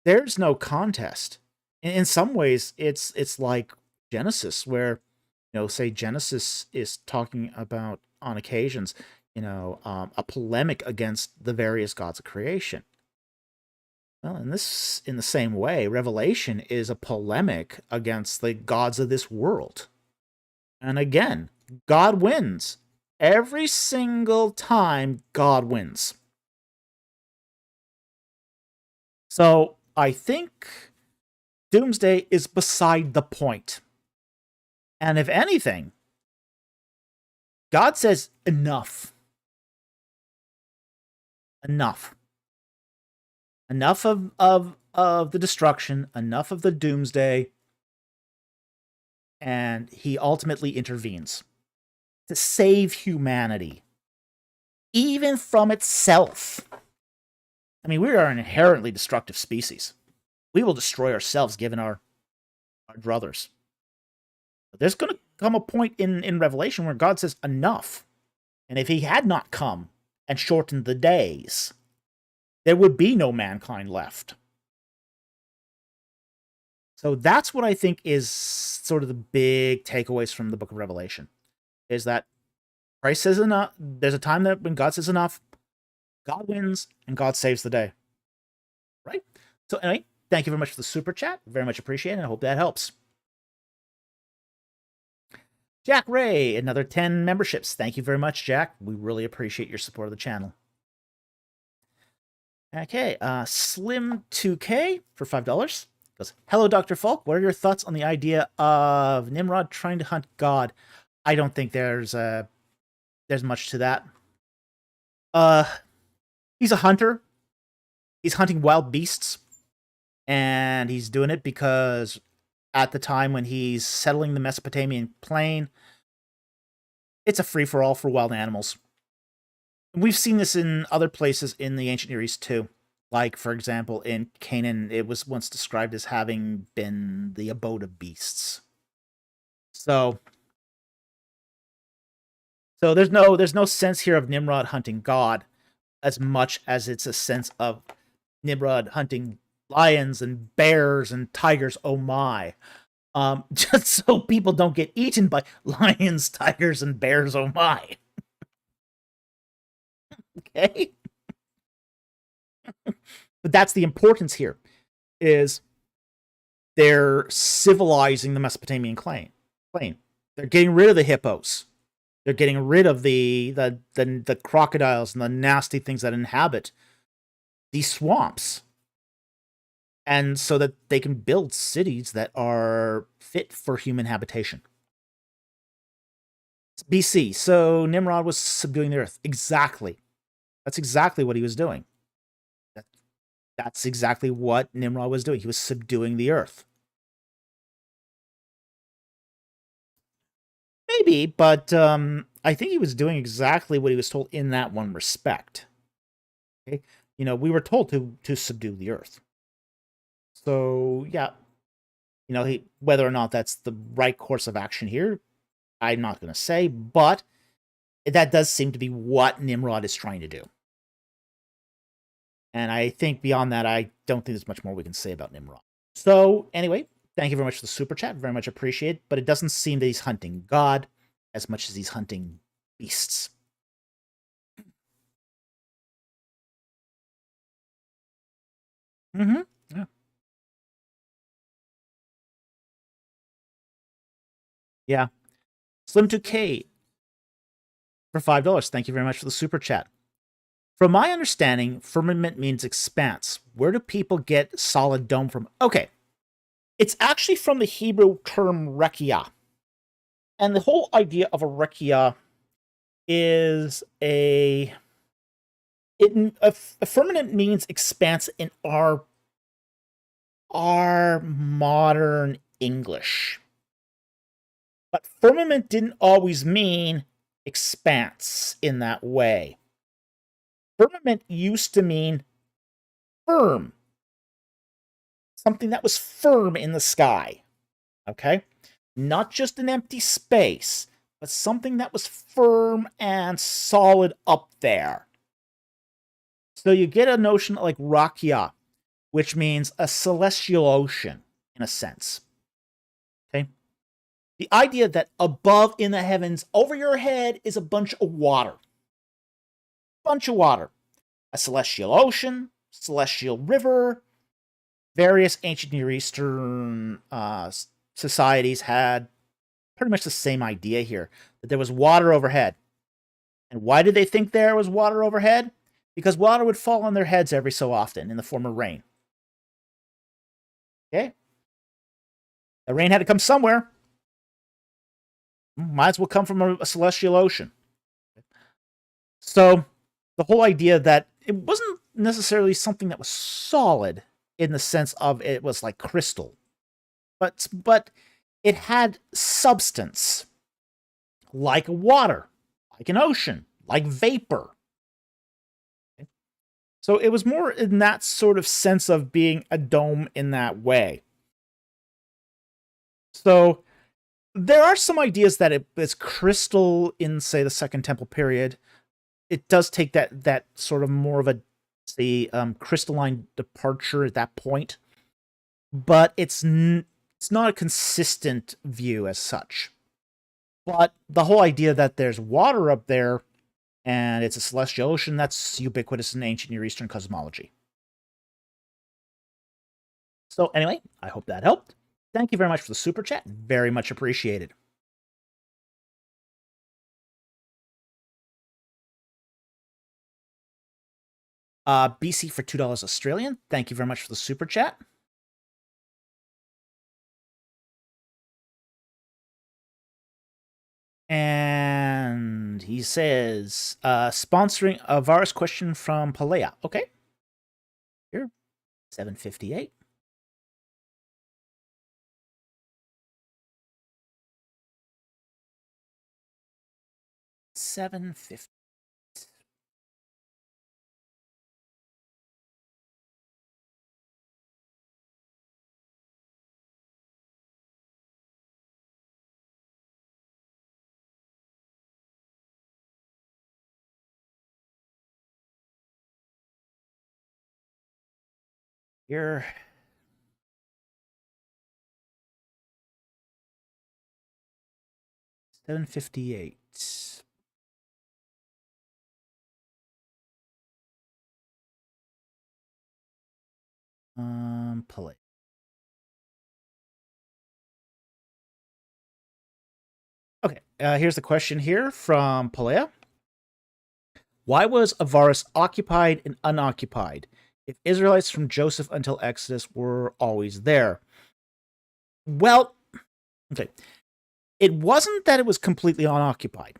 there's no contest. In some ways, it's like Genesis, where, say Genesis is talking about, on occasions, a polemic against the various gods of creation. Well, in the same way, Revelation is a polemic against the gods of this world. And again, God wins. Every single time, God wins. So I think Doomsday is beside the point. And if anything, God says enough. Enough. Enough of the destruction, enough of the doomsday, and he ultimately intervenes to save humanity, even from itself. I mean, we are an inherently destructive species. We will destroy ourselves given our druthers. But there's going to come a point in Revelation where God says enough. And if he had not come and shortened the days, there would be no mankind left. So that's what I think is sort of the big takeaways from the book of Revelation, is that Christ says enough. There's a time that when God says enough, God wins and God saves the day. Right? So anyway, thank you very much for the super chat. Very much appreciated. I hope that helps. Jack Ray, another 10 memberships. Thank you very much, Jack. We really appreciate your support of the channel. Okay, Slim2K for $5 goes, hello, Dr. Falk. What are your thoughts on the idea of Nimrod trying to hunt God? I don't think there's much to that. He's a hunter. He's hunting wild beasts. And he's doing it because at the time when he's settling the Mesopotamian plain, it's a free-for-all for wild animals. We've seen this in other places in the ancient Near East too. Like, for example, in Canaan, it was once described as having been the abode of beasts. So there's no sense here of Nimrod hunting God as much as it's a sense of Nimrod hunting lions and bears and tigers. Oh my. Just so people don't get eaten by lions, tigers, and bears. Oh my. Okay? But that's the importance here, is they're civilizing the Mesopotamian plain. They're getting rid of the hippos. They're getting rid of the crocodiles and the nasty things that inhabit these swamps. And so that they can build cities that are fit for human habitation. It's BC. So Nimrod was subduing the earth. Exactly. That's exactly what he was doing. That's exactly what Nimrod was doing. He was subduing the earth. Maybe, but I think he was doing exactly what he was told in that one respect. Okay? We were told to subdue the earth. So, yeah. Whether or not that's the right course of action here, I'm not going to say, but that does seem to be what Nimrod is trying to do. And I think beyond that, I don't think there's much more we can say about Nimrod. So, anyway, thank you very much for the super chat. Very much appreciated. But it doesn't seem that he's hunting God as much as he's hunting beasts. Mm-hmm. Yeah. Yeah. Slim2K for $5. Thank you very much for the super chat. From my understanding, firmament means expanse. Where do people get solid dome from? Okay, it's actually from the Hebrew term rekia. And the whole idea of a rekia is a firmament means expanse in our modern English. But firmament didn't always mean expanse in that way. Firmament used to mean firm. Something that was firm in the sky. Okay? Not just an empty space, but something that was firm and solid up there. So you get a notion like rakia, which means a celestial ocean, in a sense. Okay? The idea that above in the heavens, over your head, is a bunch of water. Bunch of water. A celestial ocean, celestial river. Various ancient Near Eastern societies had pretty much the same idea here, that there was water overhead. And why did they think there was water overhead? Because water would fall on their heads every so often in the form of rain. Okay? The rain had to come somewhere. Might as well come from a celestial ocean. So the whole idea that it wasn't necessarily something that was solid in the sense of it was like crystal, but it had substance, like water, like an ocean, like vapor. Okay? So it was more in that sort of sense of being a dome in that way. So there are some ideas that it is crystal in, say, the Second Temple period. It does take that sort of more of a, say, crystalline departure at that point, but it's not a consistent view as such. But the whole idea that there's water up there and it's a celestial ocean, that's ubiquitous in ancient Near Eastern cosmology. So anyway, I hope that helped. Thank you very much for the super chat. Very much appreciated. BC for $2 Australian. Thank you very much for the super chat. And he says, sponsoring a virus question from Palea. Okay. Here, 758. $7.50. Here. $7.58. Play. Okay, here's the question here from Palea. Why was Avaris occupied and unoccupied if Israelites from Joseph until Exodus were always there? Well, okay. It wasn't that it was completely unoccupied.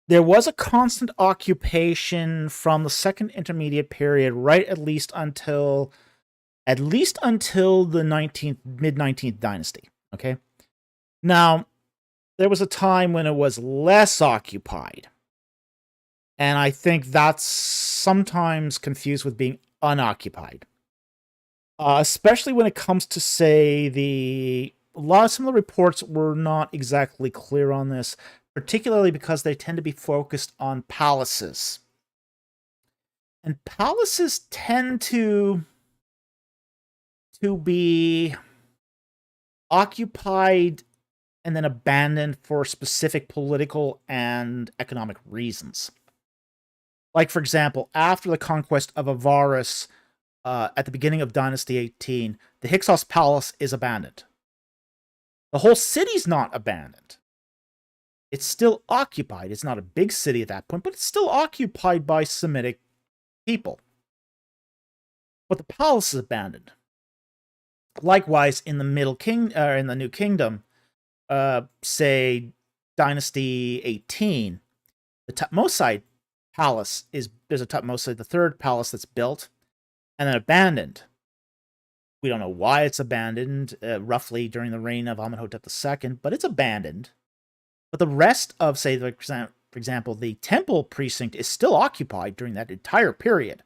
There was a constant occupation from the Second Intermediate Period, right at least until the mid-19th dynasty. Okay? Now, there was a time when it was less occupied. And I think that's sometimes confused with being unoccupied. Especially when it comes to, say, some of the reports were not exactly clear on this, particularly because they tend to be focused on palaces. And palaces tend to be occupied and then abandoned for specific political and economic reasons. Like, for example, after the conquest of Avaris at the beginning of Dynasty 18, the Hyksos Palace is abandoned. The whole city's not abandoned. It's still occupied. It's not a big city at that point, but it's still occupied by Semitic people. But the palace is abandoned. Likewise, in the in the New Kingdom, say Dynasty 18, the Tutmoside palace there's a Tutmoside, the third palace that's built and then abandoned. We don't know why it's abandoned, roughly during the reign of Amenhotep II, but it's abandoned. But the rest of, say, for example, the temple precinct is still occupied during that entire period.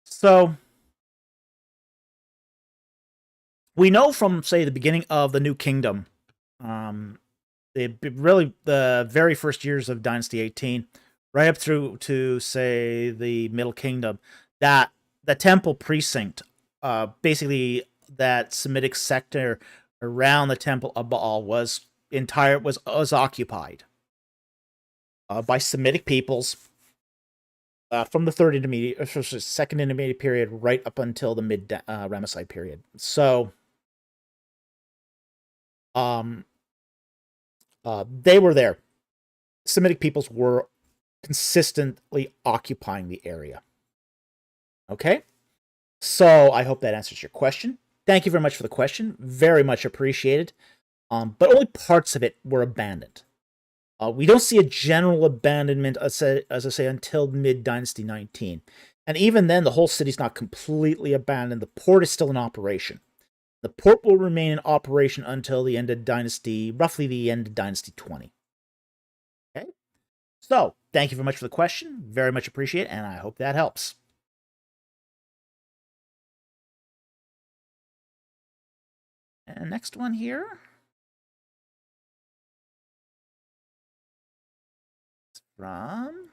So, we know from, say, the beginning of the New Kingdom, the very first years of Dynasty 18, right up through to, say, the Middle Kingdom, that the temple precinct, basically that Semitic sector around the Temple of Baal was occupied by Semitic peoples from the second intermediate period right up until the mid Ramesside period. So, they were there. Semitic peoples were consistently occupying the area. Okay? So, I hope that answers your question. Thank you very much for the question. Very much appreciated. But only parts of it were abandoned. We don't see a general abandonment, as I say, until mid-Dynasty 19. And even then, the whole city's not completely abandoned. The port is still in operation. The port will remain in operation until the end of roughly the end of Dynasty 20. Okay? So, thank you very much for the question. Very much appreciate it, and I hope that helps. And next one here. From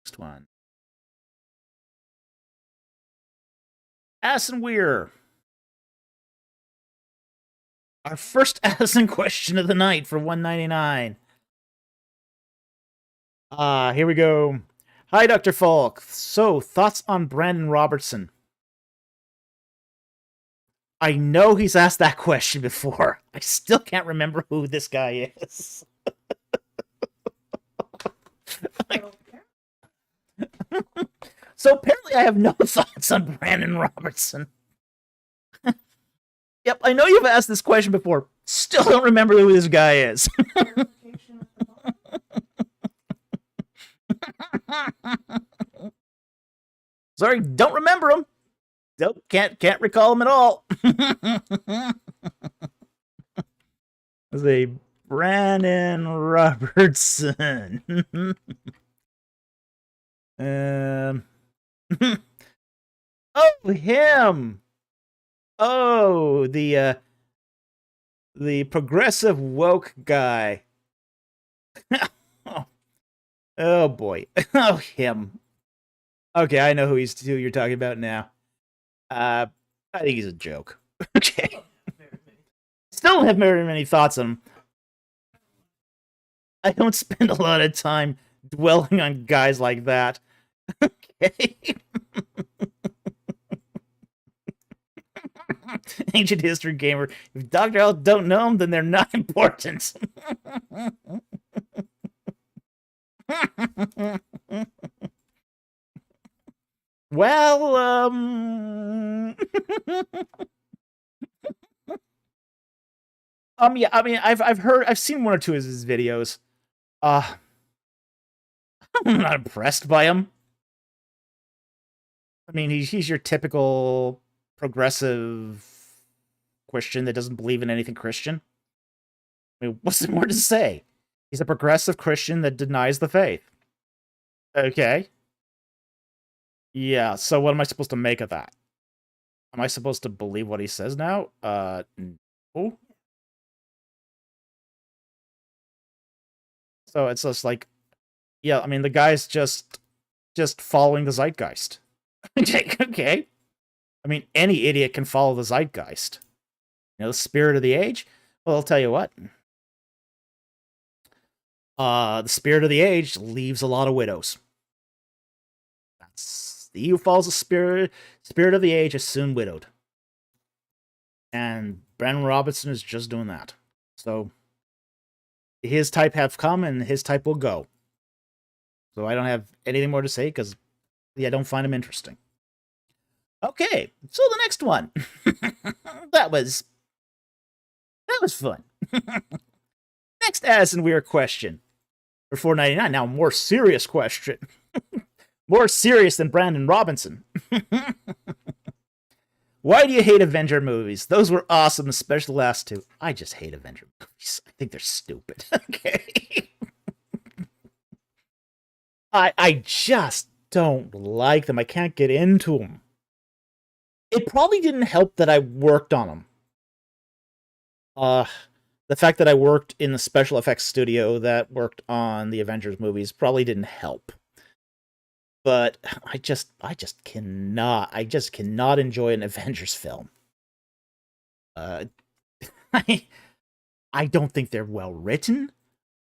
next one. Addison Weir. Our first Addison question of the night for $1.99. Here we go. Hi, Dr. Falk. So, thoughts on Brandon Robertson? I know he's asked that question before. I still can't remember who this guy is. So apparently I have no thoughts on Brandon Robertson. Yep, I know you've asked this question before. Still don't remember who this guy is. Sorry, don't remember him. Nope, can't recall him at all. Let's see, Brandon Robertson. Oh, him. Oh, the progressive woke guy. Oh boy. Oh, him. Okay, I know who you're talking about now. I think he's a joke. Okay. Still don't have very many thoughts on him. I don't spend a lot of time dwelling on guys like that. Okay. Ancient history gamer. If Dr. L don't know them, then they're not important. Well, yeah, I mean, I've seen one or two of his videos. I'm not impressed by him. I mean, he's your typical progressive Christian that doesn't believe in anything Christian. I mean, what's there more to say? He's a progressive Christian that denies the faith. Okay. Yeah, so what am I supposed to make of that? Am I supposed to believe what he says now? No. So it's just like, yeah, I mean, the guy's just following the zeitgeist. Okay. I mean, any idiot can follow the zeitgeist. You know, the spirit of the age? Well, I'll tell you what. The spirit of the age leaves a lot of widows. He who follows the spirit of the age is soon widowed. And Brandon Robinson is just doing that. So his type have come and his type will go. So I don't have anything more to say because I don't find him interesting. Okay, so the next one. that was fun. Next Addison Weir question for $4.99. Now, a more serious question. More serious than Brandon Robinson. Why do you hate Avenger movies? Those were awesome, especially the last two. I just hate Avenger movies. I think they're stupid. Okay. I just don't like them. I can't get into them. It probably didn't help that I worked on them. The fact that I worked in the special effects studio that worked on the Avengers movies probably didn't help. But I just cannot enjoy an Avengers film. I don't think they're well written.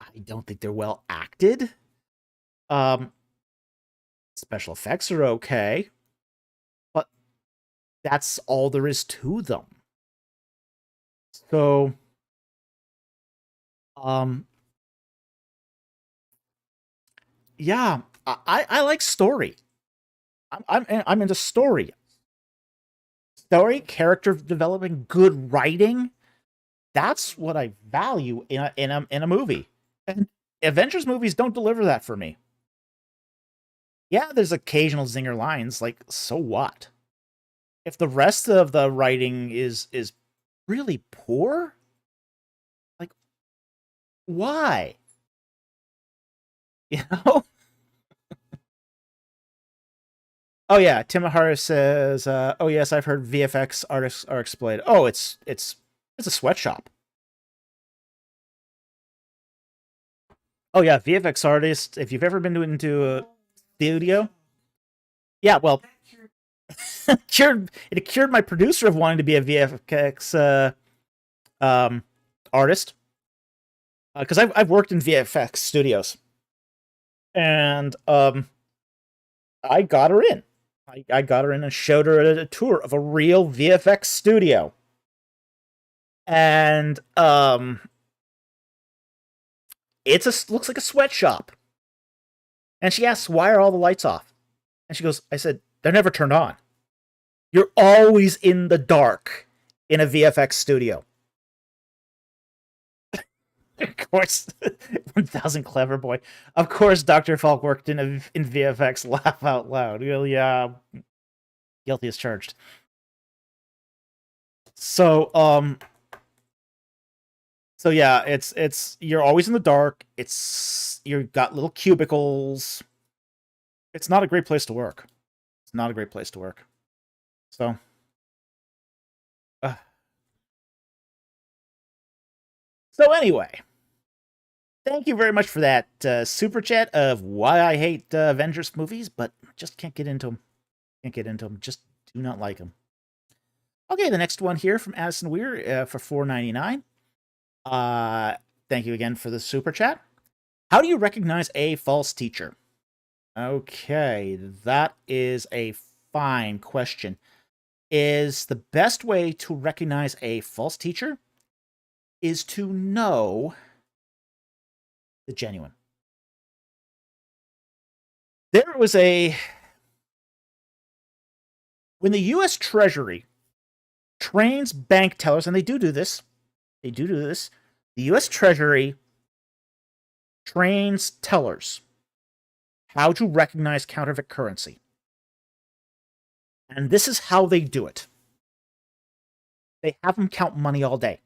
I don't think they're well acted. Special effects are okay, but that's all there is to them. So, yeah, I like story. I'm into story. Story, character development, good writing. That's what I value in a movie. And Avengers movies don't deliver that for me. Yeah, there's occasional zinger lines, like, so what? If the rest of the writing is really poor, like, why? You know? Oh yeah, Tim Harris says, "Oh yes, I've heard VFX artists are exploited." Oh, it's a sweatshop. Oh yeah, VFX artists. If you've ever been into a studio, yeah, well, it cured my producer of wanting to be a VFX artist, because I've worked in VFX studios, and I got her in. I got her in and showed her a tour of a real VFX studio. And looks like a sweatshop. And she asks, "Why are all the lights off?" And she goes, I said, "They're never turned on. You're always in the dark in a VFX studio." Of course, 1000 clever boy. Of course, Dr. Falk worked in VFX. Laugh out loud. Well, yeah, guilty as charged. So, yeah, it's you're always in the dark. You've got little cubicles. It's not a great place to work. It's not a great place to work. So, anyway, thank you very much for that super chat of why I hate Avengers movies, but just can't get into them. Can't get into them. Just do not like them. Okay, the next one here from Addison Weir for $4.99. Thank you again for the super chat. How do you recognize a false teacher? Okay, that is a fine question. Is the best way to recognize a false teacher is to know the genuine. There was when the U.S. Treasury trains bank tellers, and they do this, the U.S. Treasury trains tellers how to recognize counterfeit currency. And this is how they do it. They have them count money all day.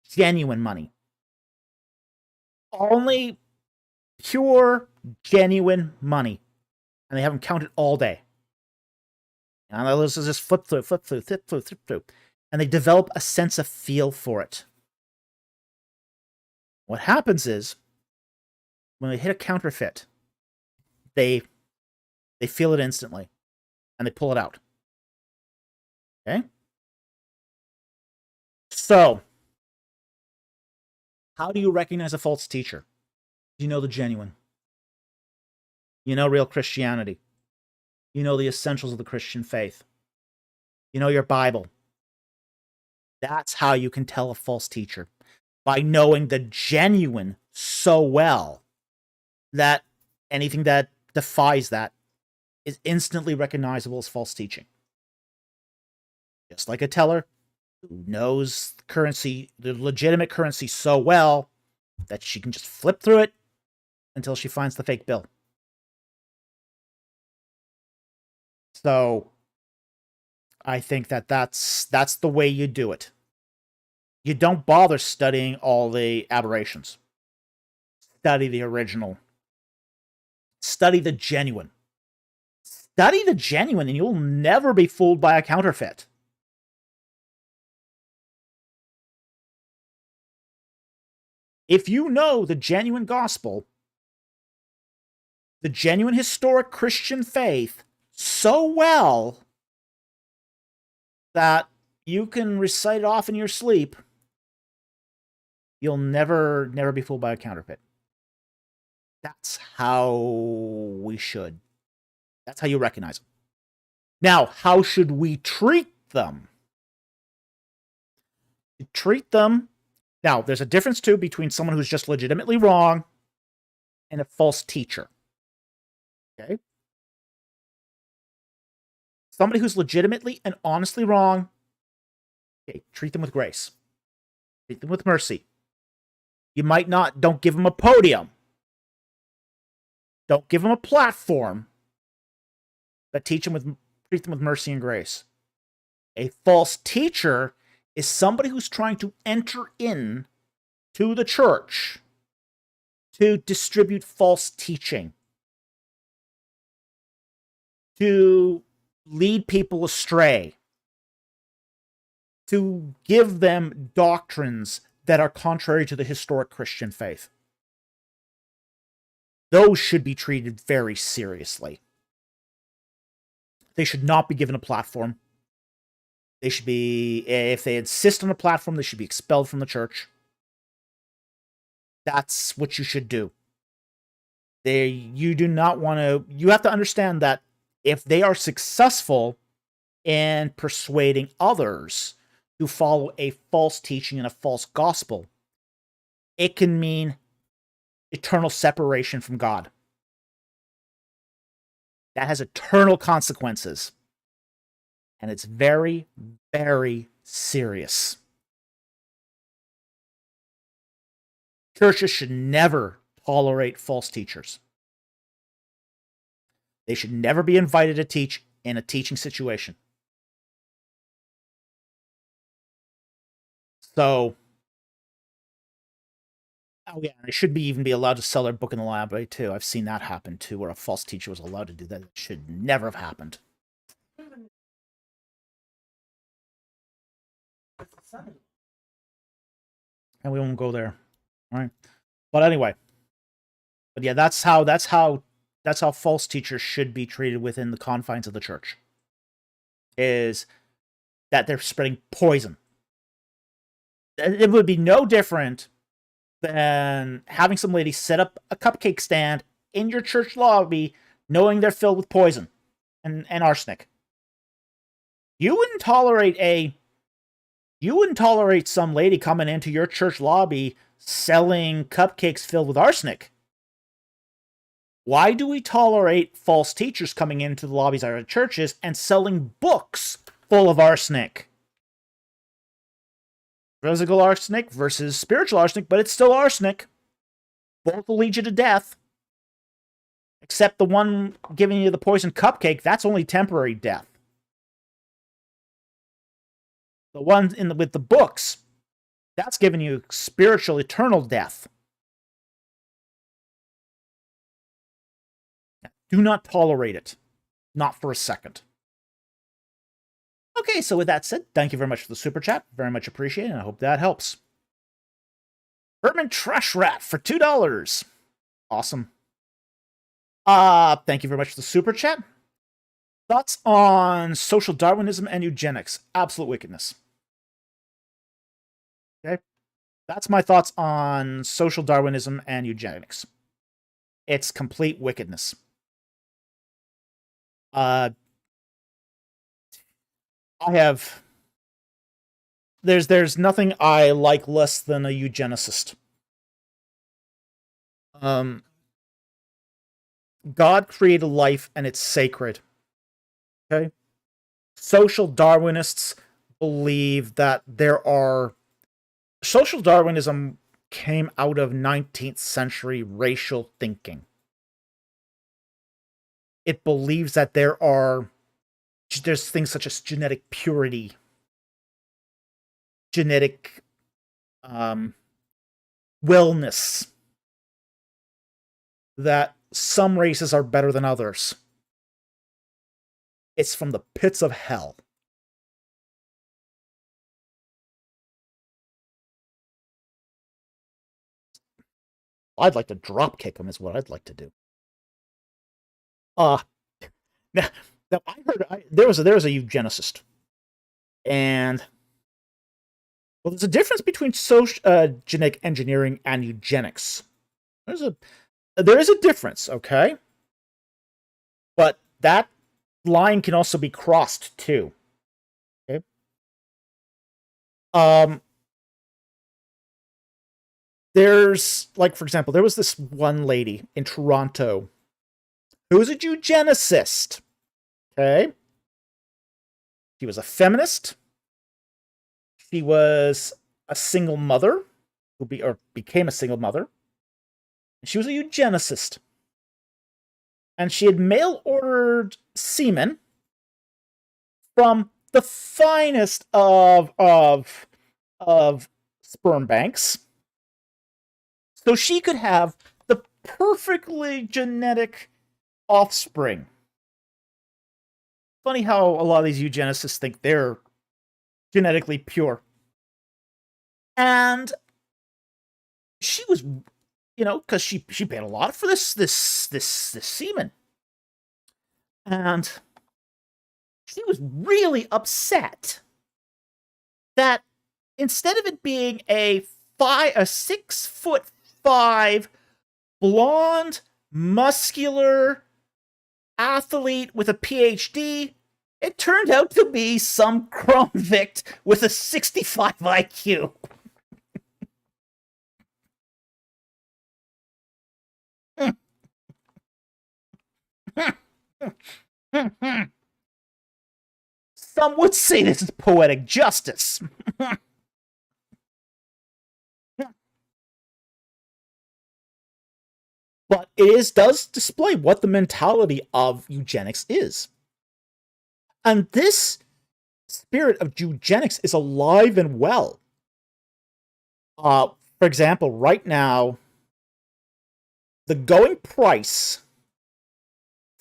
Genuine money. Only pure, genuine money. And they have them count it all day. And this is just flip through. And they develop a sense of feel for it. What happens is, when they hit a counterfeit, they feel it instantly. And they pull it out. Okay? So, how do you recognize a false teacher? You know the genuine. You know real Christianity. You know the essentials of the Christian faith. You know your Bible. That's how you can tell a false teacher, by knowing the genuine so well that anything that defies that is instantly recognizable as false teaching. Just like a teller who knows the currency, the legitimate currency so well that she can just flip through it until she finds the fake bill. So I think that that's the way you do it. You don't bother studying all the aberrations. Study the original. Study the genuine. Study the genuine, and you'll never be fooled by a counterfeit. If you know the genuine gospel, the genuine historic Christian faith so well that you can recite it off in your sleep, you'll never be fooled by a counterfeit. That's how we should. That's how you recognize them. Now, how should we treat them? Treat them. Now, there's a difference, too, between someone who's just legitimately wrong and a false teacher. Okay? Somebody who's legitimately and honestly wrong, okay, treat them with grace. Treat them with mercy. You might not, don't give them a podium. Don't give them a platform. But treat them with mercy and grace. A false teacher is somebody who's trying to enter in to the church to distribute false teaching, to lead people astray, to give them doctrines that are contrary to the historic Christian faith. Those should be treated very seriously. They should not be given a platform. They should be, if they insist on a platform, they should be expelled from the church. That's what you should do. You do not want to, you have to understand that if they are successful in persuading others to follow a false teaching and a false gospel, it can mean eternal separation from God. That has eternal consequences. And it's very, very serious. Churches should never tolerate false teachers. They should never be invited to teach in a teaching situation. So, oh yeah, they should even be allowed to sell their book in the library too. I've seen that happen too, where a false teacher was allowed to do that. It should never have happened. And we won't go there. All right. But anyway. But yeah, that's how false teachers should be treated within the confines of the church. Is that they're spreading poison. It would be no different than having some lady set up a cupcake stand in your church lobby knowing they're filled with poison and arsenic. You wouldn't tolerate some lady coming into your church lobby selling cupcakes filled with arsenic. Why do we tolerate false teachers coming into the lobbies of our churches and selling books full of arsenic? Physical arsenic versus spiritual arsenic, but it's still arsenic. Both will lead you to death. Except the one giving you the poison cupcake, that's only temporary death. The one with the books, that's giving you spiritual, eternal death. Do not tolerate it. Not for a second. Okay, so with that said, thank you very much for the super chat. Very much appreciated, and I hope that helps. Herman Trash Rat for $2. Awesome. Thank you very much for the super chat. Thoughts on social Darwinism and eugenics? Absolute wickedness. Okay? That's my thoughts on social Darwinism and eugenics. It's complete wickedness. I have there's nothing I like less than a eugenicist. God created life and it's sacred. Okay? Social Darwinists believe that social Darwinism came out of 19th century racial thinking. It believes that there's things such as genetic purity, genetic wellness, that some races are better than others. It's from the pits of hell. I'd like to drop kick him is what I'd like to do. Now I heard there was a eugenicist, and well, there's a difference between genetic engineering and eugenics. There is a difference, okay? But that line can also be crossed too. Okay. There's, like, for example, there was this one lady in Toronto who was a eugenicist. Okay. She was a feminist. She was a single mother or became a single mother. She was a eugenicist. And she had mail-ordered semen from the finest of sperm banks, so she could have the perfectly genetic offspring. Funny how a lot of these eugenicists think they're genetically pure. And she was, because she paid a lot for this semen. And she was really upset that instead of it being a 6'5" blonde, muscular athlete with a PhD, it turned out to be some convict with a 65 IQ. Some would say this is poetic justice. But does display what the mentality of eugenics is. And this spirit of eugenics is alive and well. For example, right now, the going price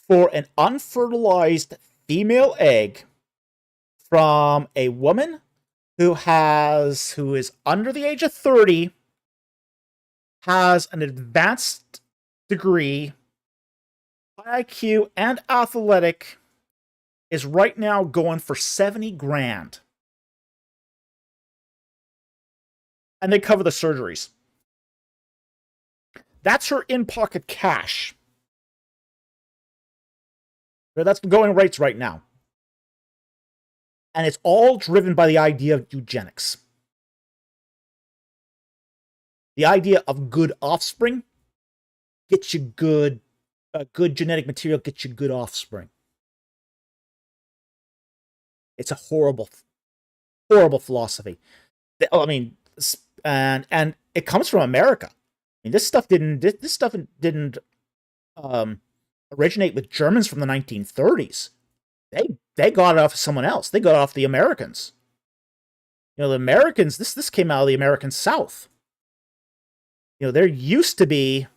for an unfertilized female egg from a woman who is under the age of 30, has an advanced degree, IQ, and athletic, is right now going for $70,000. And they cover the surgeries. That's her in-pocket cash. That's the going rates right now. And it's all driven by the idea of eugenics. The idea of good offspring gets you good genetic material, gets you good offspring. It's a horrible, horrible philosophy. I mean, and it comes from America. I mean, this stuff didn't originate with Germans from the 1930s. They got it off of someone else. They got it off the Americans. The Americans, this came out of the American South. There used to be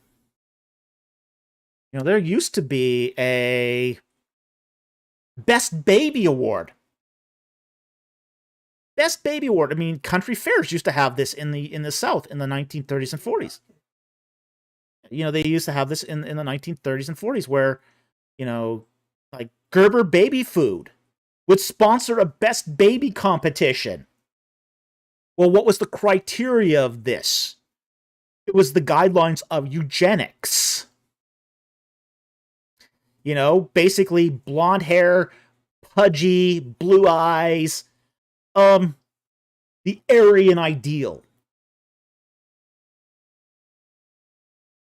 a Best Baby Award. Best Baby Award. I mean, country fairs used to have this in the South in the 1930s and 40s. They used to have this in the 1930s and 40s where, like Gerber Baby Food would sponsor a Best Baby competition. Well, what was the criteria of this? It was the guidelines of eugenics. Basically blonde hair, pudgy, blue eyes. the Aryan ideal.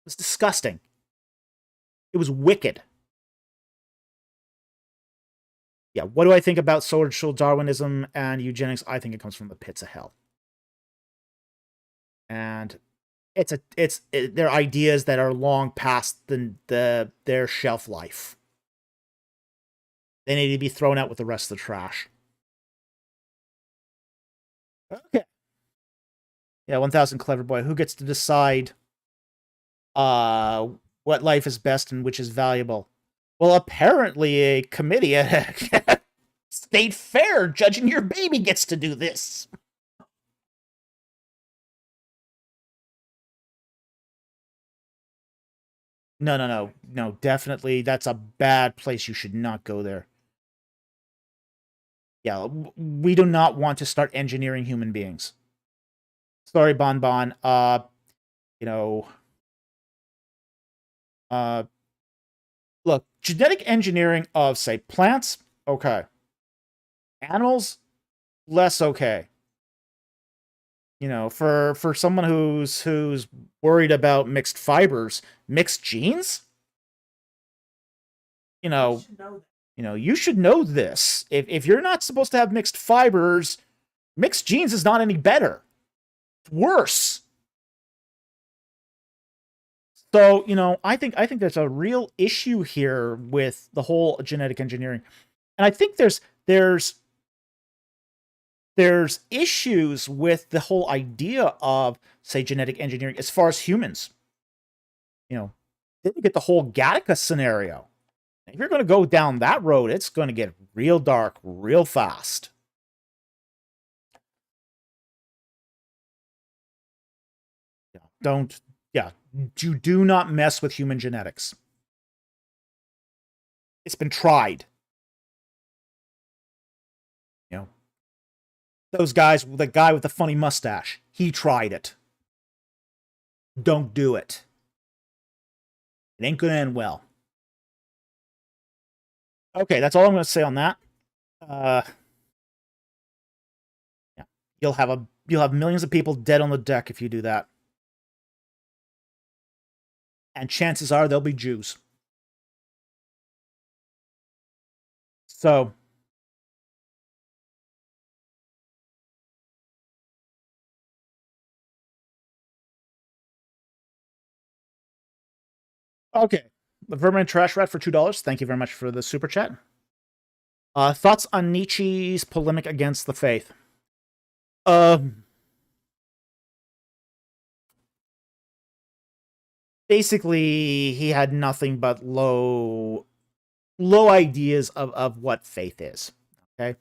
It was disgusting. It was wicked. Yeah, what do I think about social Darwinism and eugenics? I think it comes from the pits of hell. And they're ideas that are long past their shelf life. They need to be thrown out with the rest of the trash. Okay. Yeah, 1000 clever boy. Who gets to decide what life is best and which is valuable? Well, apparently a committee at a state fair judging your baby gets to do this. No, definitely that's a bad place. You should not go there. Yeah, we do not want to start engineering human beings. Sorry, Bon Bon. You know, look, genetic engineering of, say, plants, okay. Animals, less okay. You know, for someone who's worried about mixed fibers, mixed genes, you know, you should know this. If you're not supposed to have mixed fibers, mixed genes is not any better. It's worse. So, I think there's a real issue here with the whole genetic engineering. And I think there's issues with the whole idea of, say, genetic engineering as far as humans. Then you get the whole Gattaca scenario. If you're going to go down that road, it's going to get real dark real fast. You do not mess with human genetics. It's been tried. Those guys, the guy with the funny mustache, he tried it. Don't do it. It ain't gonna end well. Okay, that's all I'm gonna say on that. Yeah. You'll have millions of people dead on the deck if you do that. And chances are they'll be Jews. So, okay. The Vermin Trash Rat for $2. Thank you very much for the super chat. Thoughts on Nietzsche's polemic against the faith? Basically, he had nothing but low ideas of what faith is. Okay.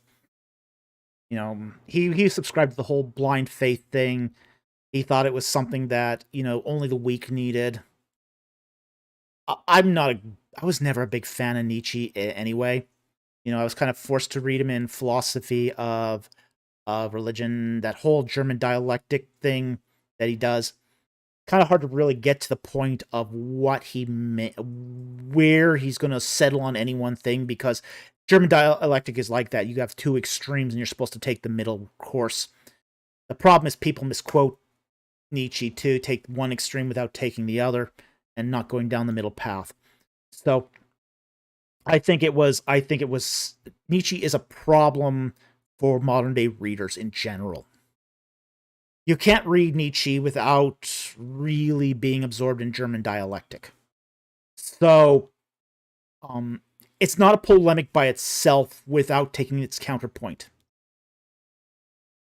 He subscribed to the whole blind faith thing. He thought it was something that, only the weak needed. I was never a big fan of Nietzsche anyway. I was kind of forced to read him in Philosophy of Religion, that whole German dialectic thing that he does. Kind of hard to really get to the point of what he meant, where he's going to settle on any one thing, because German dialectic is like that. You have two extremes and you're supposed to take the middle course. The problem is people misquote Nietzsche to take one extreme without taking the other and not going down the middle path. So I think it was Nietzsche is a problem for modern day readers in general. You can't read Nietzsche without really being absorbed in German dialectic. So, it's not a polemic by itself without taking its counterpoint.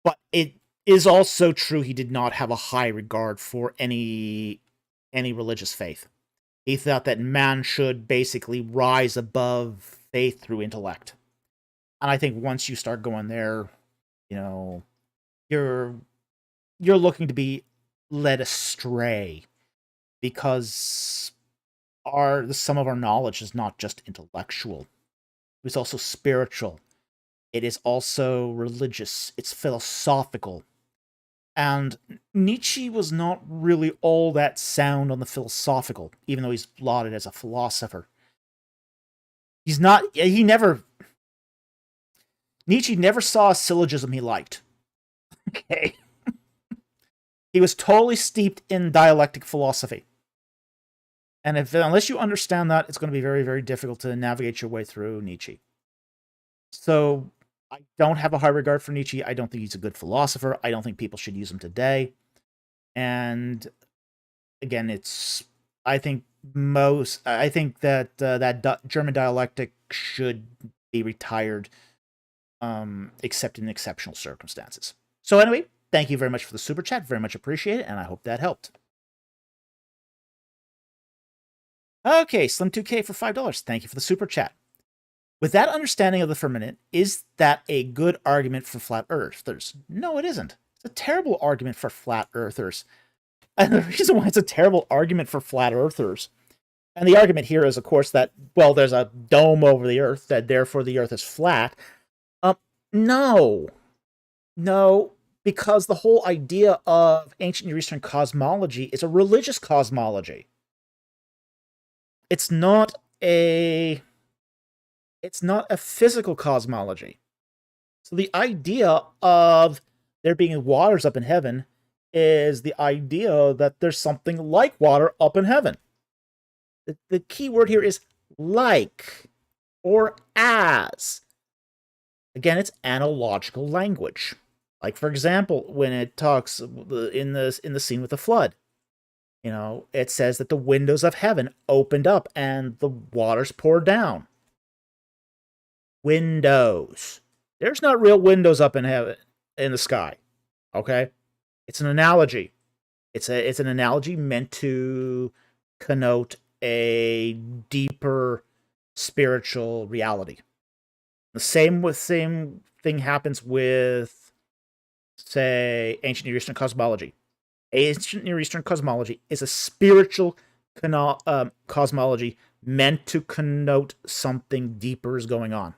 But it is also true he did not have a high regard for any religious faith. He thought that man should basically rise above faith through intellect. And I think once you start going there, you're looking to be led astray, because some of our knowledge is not just intellectual. It's also spiritual. It is also religious. It's philosophical. And Nietzsche was not really all that sound on the philosophical, even though he's lauded as a philosopher. Nietzsche never saw a syllogism he liked. Okay. He was totally steeped in dialectic philosophy. And unless you understand that, it's going to be very, very difficult to navigate your way through Nietzsche. So I don't have a high regard for Nietzsche. I don't think he's a good philosopher. I don't think people should use him today. And again, I think that German dialectic should be retired, except in exceptional circumstances. So anyway, thank you very much for the super chat. Very much appreciate it, and I hope that helped. Okay, Slim2K for $5. Thank you for the super chat. With that understanding of the firmament, is that a good argument for flat earthers? No, it isn't. It's a terrible argument for flat earthers. And the reason why it's a terrible argument for flat earthers, and the argument here is, of course, that, well, there's a dome over the earth, that therefore the earth is flat. No, because the whole idea of ancient Near Eastern cosmology is a religious cosmology. It's not a physical cosmology. So the idea of there being waters up in heaven is the idea that there's something like water up in heaven. The key word here is like or as. Again, it's analogical language. Like, for example, when it talks in the scene with the flood, it says that the windows of heaven opened up and the waters poured down. Windows. There's not real windows up in heaven, in the sky. Okay? It's an analogy. It's an analogy meant to connote a deeper spiritual reality. The same thing happens with, say, ancient Near Eastern cosmology. Ancient Near Eastern cosmology is a spiritual cosmology meant to connote something deeper is going on.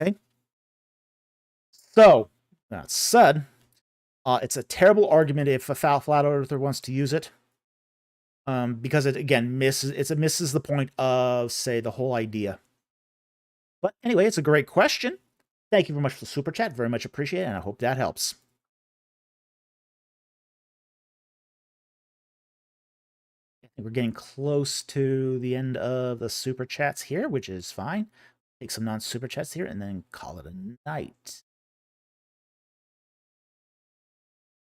Okay? So, that said, it's a terrible argument if a flat earther wants to use it, because it, again, misses the point of, say, the whole idea. But anyway, it's a great question. Thank you very much for the super chat. Very much appreciate it, and I hope that helps. We're getting close to the end of the super chats here, which is fine. Take some non-super chats here and then call it a night.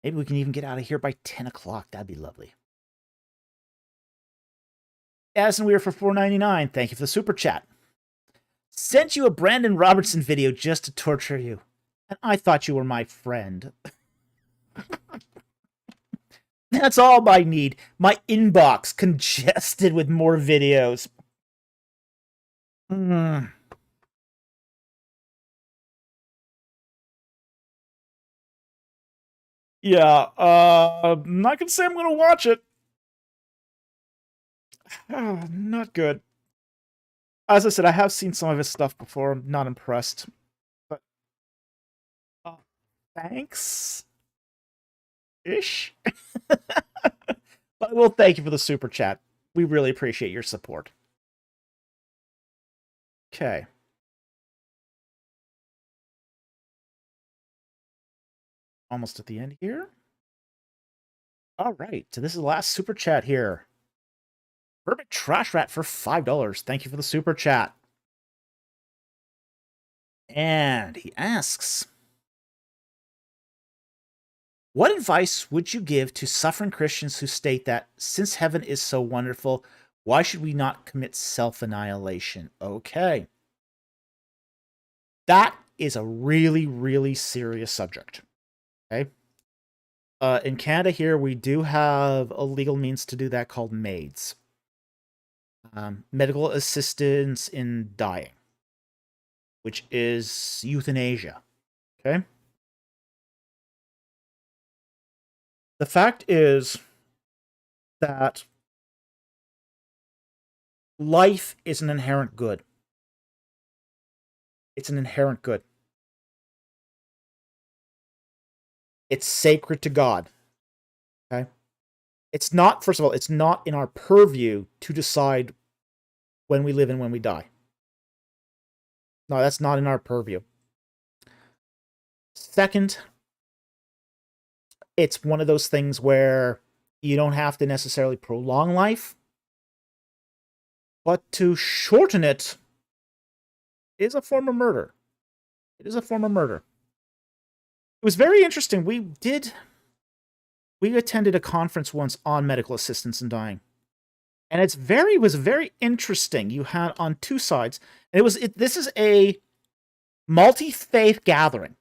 Maybe we can even get out of here by 10 o'clock. That'd be lovely. Addison Weir for $4.99. Thank you for the super chat. Sent you a Brandon Robertson video just to torture you. And I thought you were my friend. That's all I need. My inbox congested with more videos. Yeah, I'm not gonna say I'm gonna watch it. Not good. As I said, I have seen some of his stuff before. I'm not impressed. But thanks. Ish. But well, thank you for the super chat. We really appreciate your support. Okay. Almost at the end here. All right. So this is the last super chat here. Bourbon Trash Rat for $5. Thank you for the super chat. And he asks, what advice would you give to suffering Christians who state that since heaven is so wonderful, why should we not commit self-annihilation? Okay. That is a really, really serious subject. Okay. In Canada here, we do have a legal means to do that called MAIDs. Medical assistance in dying, which is euthanasia. Okay. The fact is that life is an inherent good. It's an inherent good. It's sacred to God. Okay? It's not, first of all, it's not in our purview to decide when we live and when we die. No, that's not in our purview. Second, it's one of those things where you don't have to necessarily prolong life, but to shorten it is a form of murder. It is a form of murder. It was very interesting. We attended a conference once on medical assistance in dying. And it was very interesting. You had on two sides, and this is a multi-faith gathering.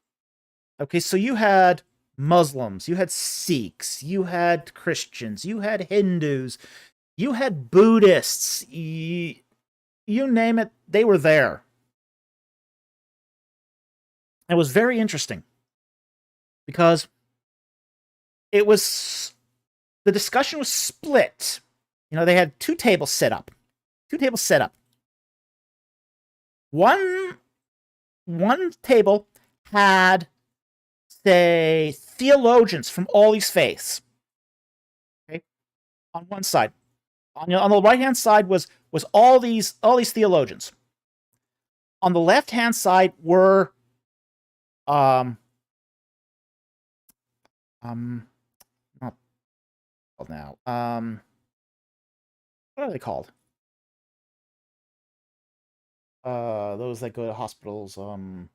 Okay, so you had Muslims, you had Sikhs, you had Christians, you had Hindus, you had Buddhists, you name it, they were there. It was very interesting because the discussion was split. They had two tables set up. One table had, say, theologians from all these faiths. Okay, on one side. On the right-hand side was all these theologians. On the left-hand side were not called now. What are they called? Those that go to hospitals. No.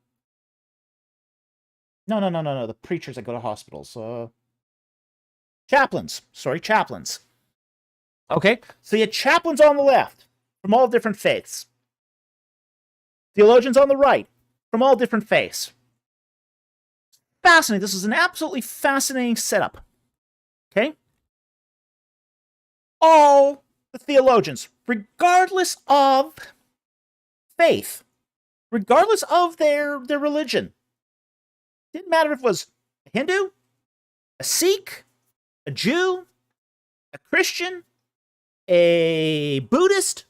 The preachers that go to hospitals. Chaplains. Sorry, chaplains. Okay, so you had chaplains on the left from all different faiths. Theologians on the right from all different faiths. Fascinating. This is an absolutely fascinating setup. Okay? All the theologians, regardless of faith, regardless of their religion, didn't matter if it was a Hindu, a Sikh, a Jew, a Christian, a Buddhist,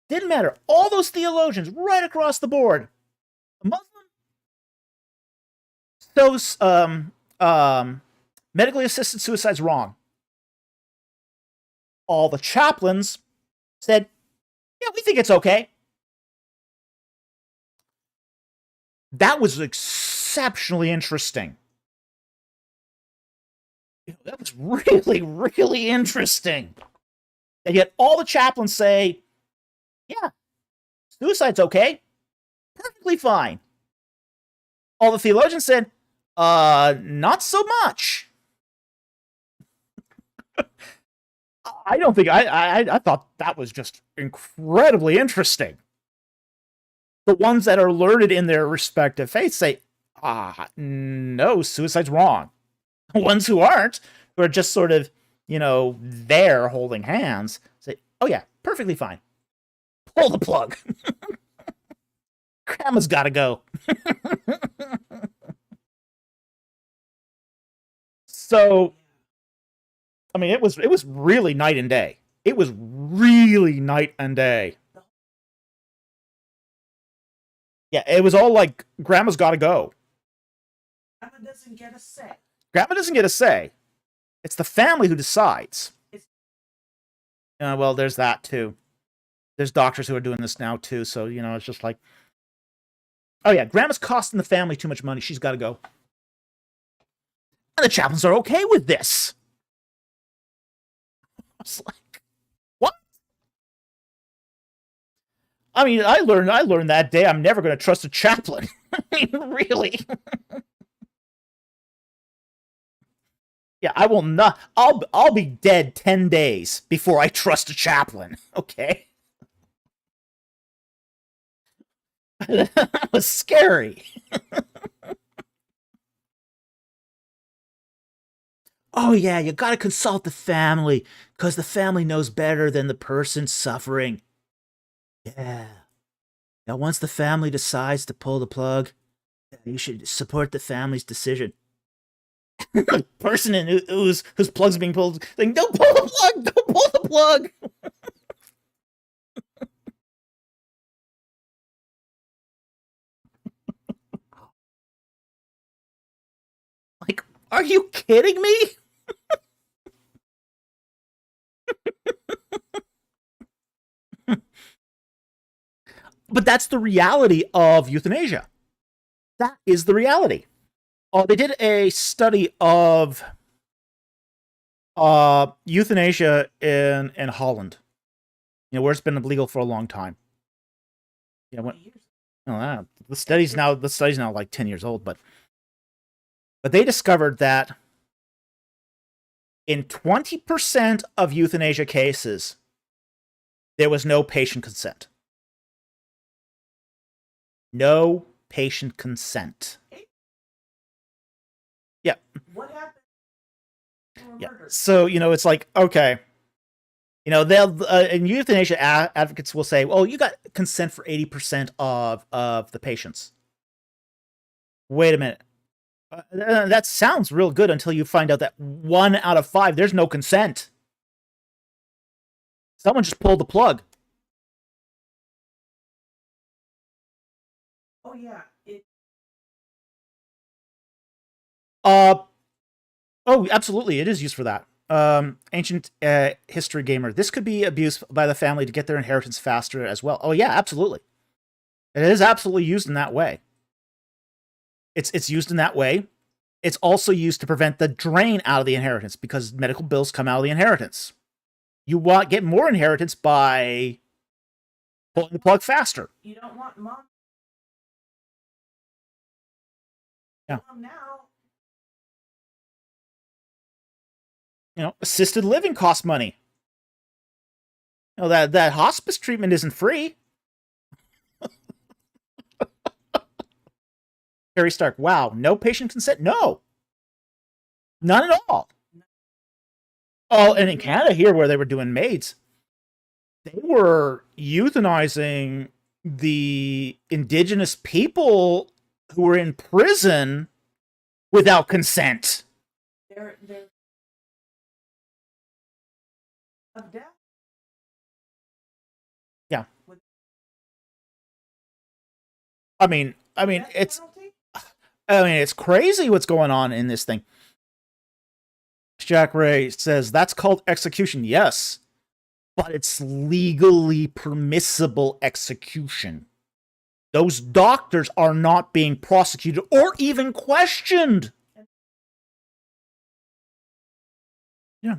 didn't matter. All those theologians right across the board, a Muslim, those medically assisted suicide's wrong. All the chaplains said, yeah, we think it's okay. That was exceptionally interesting. That was really, really interesting. And yet all the chaplains say, yeah, suicide's okay. Perfectly fine. All the theologians said, not so much. I don't think I thought that was just incredibly interesting. The ones that are learned in their respective faiths say, no, suicide's wrong. The ones who aren't, who are just sort of, there holding hands, say, oh yeah, perfectly fine. Pull the plug. Grandma's gotta go. So, I mean, it was really night and day. It was really night and day. Yeah, it was all like, Grandma's gotta go. Grandma doesn't get a say. Grandma doesn't get a say. It's the family who decides. Well, there's that too. There's doctors who are doing this now too, so, it's just like, oh yeah, Grandma's costing the family too much money. She's gotta go. And the chaplains are okay with this. I was like, what? I mean, I learned that day I'm never going to trust a chaplain. I mean, really. Yeah, I will not. I'll be dead 10 days before I trust a chaplain. Okay. That was scary. Oh yeah, you gotta consult the family, because the family knows better than the person suffering. Yeah. Now once the family decides to pull the plug, you should support the family's decision. The person whose plug's being pulled saying, don't pull the plug! Don't pull the plug! Like, are you kidding me? But that's the reality of euthanasia. That is the reality. They did a study of Euthanasia in Holland, where it's been illegal for a long time. The study's now like 10 years old, but they discovered that in 20% of euthanasia cases, there was no patient consent. No patient consent. Yeah. What happened? Yeah. So, it's like, okay. They'll and euthanasia advocates will say, well, you got consent for 80% of the patients. Wait a minute. That sounds real good until you find out that 1 out of 5, there's no consent. Someone just pulled the plug. Oh, yeah. Oh, absolutely. It is used for that. Ancient history gamer. This could be abused by the family to get their inheritance faster as well. Oh, yeah, absolutely. It is absolutely used in that way. It's used in that way. It's also used to prevent the drain out of the inheritance because medical bills come out of the inheritance. You get more inheritance by pulling the plug faster. You don't want mom. Yeah. Now. Assisted living costs money. That hospice treatment isn't free. Harry Stark, wow, no patient consent? No. None at all. Oh, and in Canada here, where they were doing maids, they were euthanizing the indigenous people who were in prison without consent. They're of death. Yeah. I mean, it's crazy what's going on in this thing. Jack Ray says that's called execution. Yes, but it's legally permissible execution. Those doctors are not being prosecuted or even questioned. Yeah.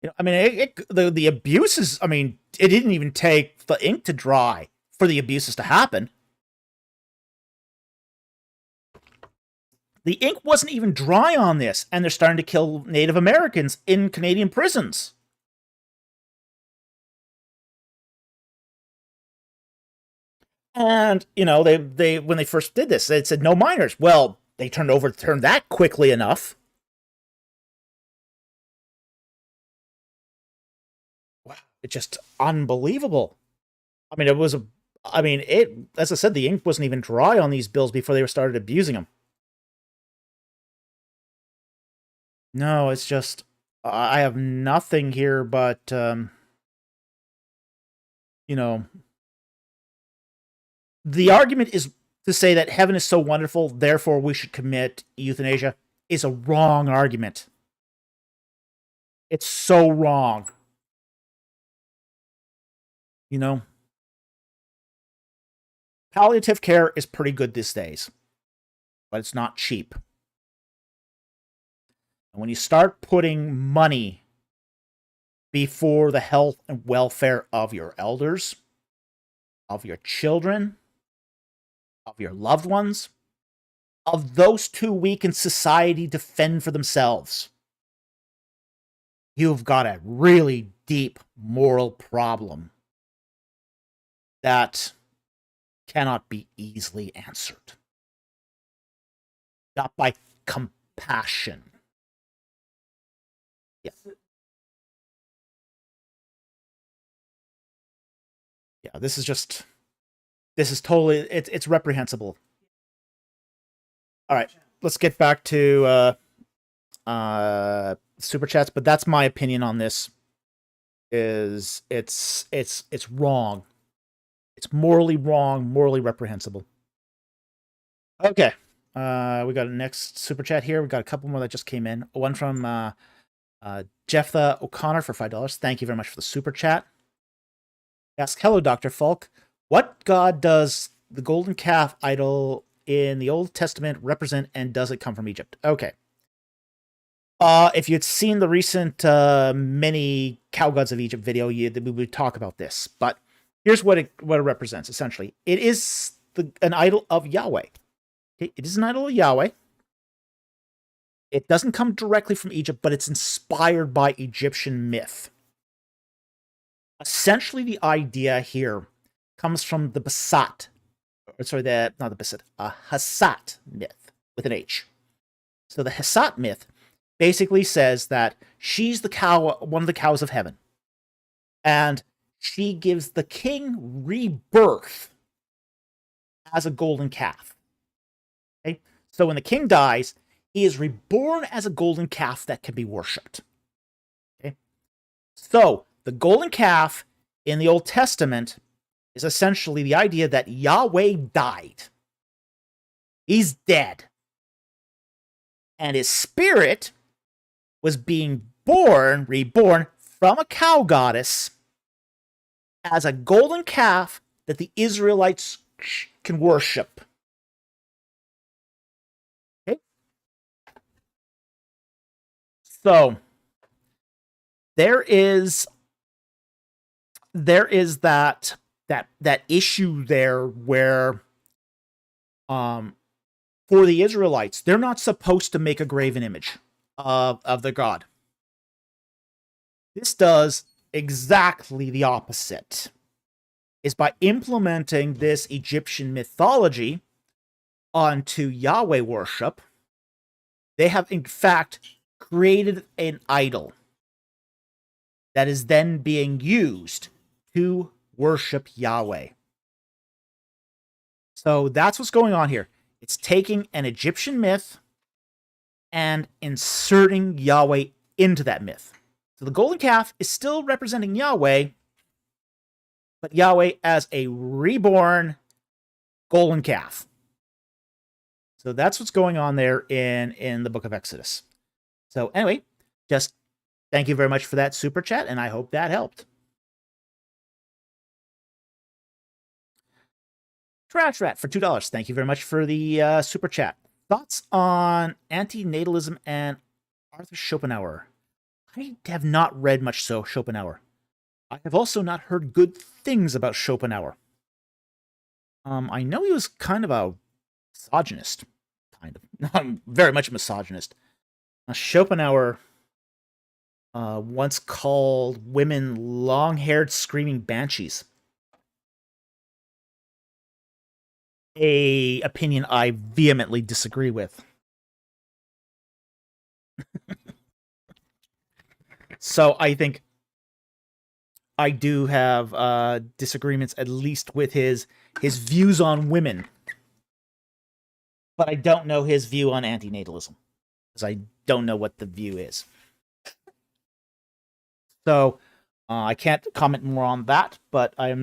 The abuses, it didn't even take the ink to dry for the abuses to happen. The ink wasn't even dry on this, and they're starting to kill Native Americans in Canadian prisons. And, they when they first did this, they said no minors. Well, they turned that quickly enough. Wow, it's just unbelievable. As I said, the ink wasn't even dry on these bills before they started abusing them. No, it's just, I have nothing here but, the argument is to say that heaven is so wonderful, therefore we should commit euthanasia, is a wrong argument. It's so wrong. Palliative care is pretty good these days, but it's not cheap. And when you start putting money before the health and welfare of your elders, of your children, of your loved ones, of those too weak in society to fend for themselves, you've got a really deep moral problem that cannot be easily answered. Not by compassion. Yeah. Yeah, this is totally, it's reprehensible. All right, let's get back to super chats, but that's my opinion on this. It's wrong. It's morally wrong, morally reprehensible. Okay. We got a next super chat here. We got a couple more that just came in. One from Jephthah O'Connor for $5. Thank you very much for the super chat. Ask, hello, Dr. Falk. What god does the golden calf idol in the Old Testament represent, and does it come from Egypt? Okay. If you'd seen the recent mini Cow Gods of Egypt video, we would talk about this. But here's what it represents, essentially. It is an idol of Yahweh. Okay? It is an idol of Yahweh. It doesn't come directly from Egypt, but it's inspired by Egyptian myth. Essentially, the idea here comes from the Basat. Sorry, not the Basat, Hassat myth with an H. So the Hassat myth basically says that she's the cow, one of the cows of heaven. And she gives the king rebirth as a golden calf. Okay? So when the king dies, he is reborn as a golden calf that can be worshipped. Okay? So the golden calf in the Old Testament is essentially the idea that Yahweh died. He's dead. And his spirit was being reborn from a cow goddess as a golden calf that the Israelites can worship. Okay? So there is that issue there where for the Israelites, they're not supposed to make a graven image of the god. This does exactly the opposite. Is by implementing this Egyptian mythology onto Yahweh worship, they have in fact created an idol that is then being used to worship Yahweh. So that's what's going on here. It's taking an Egyptian myth and inserting Yahweh into that myth. So the golden calf is still representing Yahweh, but Yahweh as a reborn golden calf. So that's what's going on there in the book of Exodus. So anyway, just thank you very much for that super chat, and I hope that helped. Trash Rat for $2. Thank you very much for the super chat. Thoughts on anti-natalism and Arthur Schopenhauer? I have not read much Schopenhauer. I have also not heard good things about Schopenhauer. I know he was kind of a misogynist. Kind of. Very much a misogynist. Schopenhauer once called women long-haired screaming banshees. A opinion I vehemently disagree with. So I think I do have disagreements, at least with his views on women. But I don't know his view on antinatalism, because I don't know what the view is. So I can't comment more on that, but I have